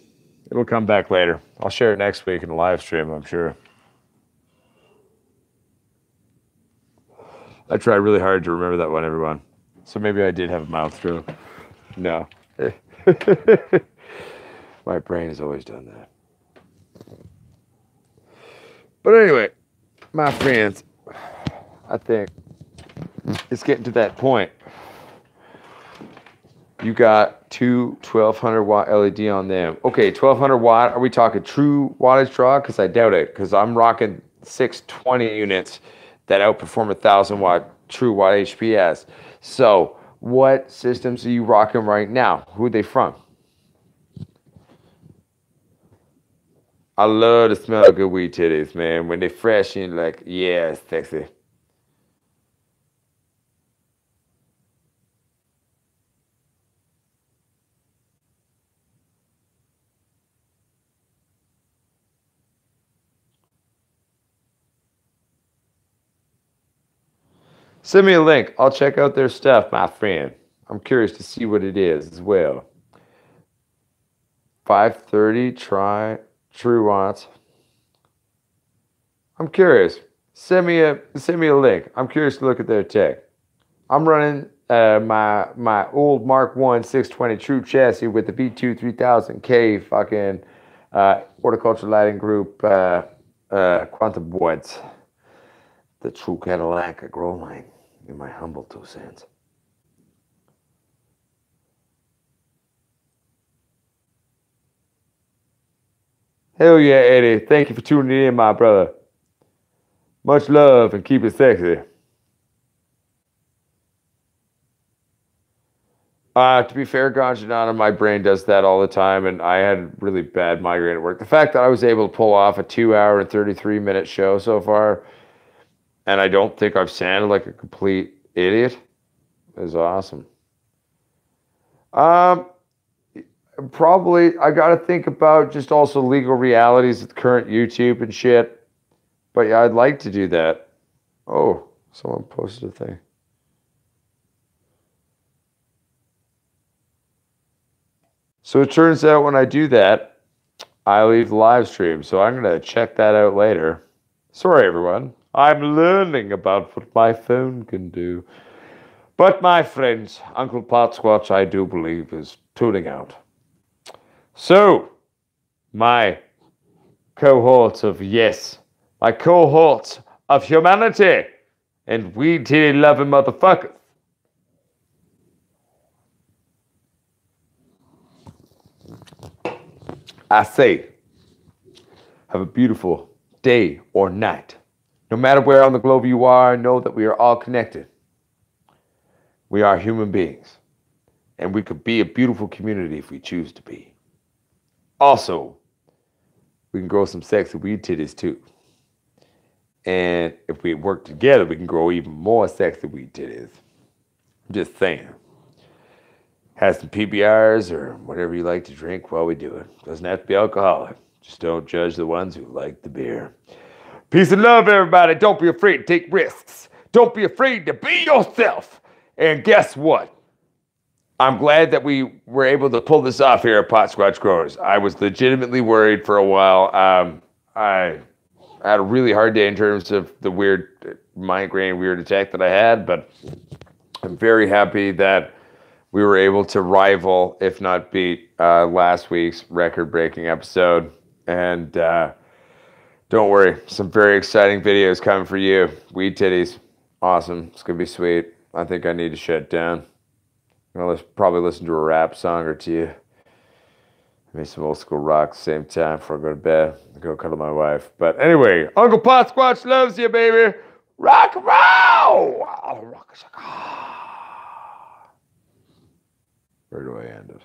A: It'll come back later. I'll share it next week in the live stream, I'm sure. I tried really hard to remember that one, everyone. So maybe I did have a mouth stroke. No. My brain has always done that. But anyway, my friends, I think it's getting to that point. You got 2 1200 watt LED on them. Okay, 1200 watt. Are we talking true wattage draw? Because I doubt it. Because I'm rocking 620 units that outperform 1000 watt true watt HPS. So, what systems are you rocking right now? Who are they from? I love the smell of good weed titties, man. When they're fresh and like, yeah, it's sexy. Send me a link. I'll check out their stuff, my friend. I'm curious to see what it is as well. 530 true watts. I'm curious. Send me a link. I'm curious to look at their tech. I'm running my old Mark 1 620 true chassis with the V2 3000K fucking horticulture lighting group quantum boards. The true Cadillac grow line, in my humble 2 cents. Hell yeah, Eddie. Thank you for tuning in, my brother. Much love and keep it sexy. To be fair, Ganjanana, my brain does that all the time, and I had really bad migraine at work. The fact that I was able to pull off a 2-hour and 33-minute show so far, and I don't think I've sounded like a complete idiot, is awesome. Probably, I got to think about just also legal realities of the current YouTube and shit. But yeah, I'd like to do that. Oh, someone posted a thing. So it turns out when I do that, I leave the live stream. So I'm going to check that out later. Sorry, everyone. I'm learning about what my phone can do. But my friends, Uncle Potsquatch, I do believe, is tuning out. So, my cohorts of my cohorts of humanity and weed titty loving motherfuckers. I say, have a beautiful day or night. No matter where on the globe you are, know that we are all connected. We are human beings, and we could be a beautiful community if we choose to be. Also, we can grow some sexy weed titties too. And if we work together, we can grow even more sexy weed titties. I'm just saying. Have some PBRs or whatever you like to drink while we do it. Doesn't have to be alcoholic. Just don't judge the ones who like the beer. Peace and love, everybody. Don't be afraid to take risks. Don't be afraid to be yourself. And guess what? I'm glad that we were able to pull this off here at Pot Squatch Growers. I was legitimately worried for a while. I had a really hard day in terms of the weird migraine, weird attack that I had, but I'm very happy that we were able to rival, if not beat, last week's record-breaking episode. And don't worry, some very exciting videos coming for you. Weed titties, awesome. It's gonna be sweet. I think I need to shut down. I'm gonna probably listen to a rap song or two. Maybe some old school rock at the same time before I go to bed. Go cuddle my wife. But anyway, Uncle Pot Squatch loves you, baby. Rock and roll! Where do I end it?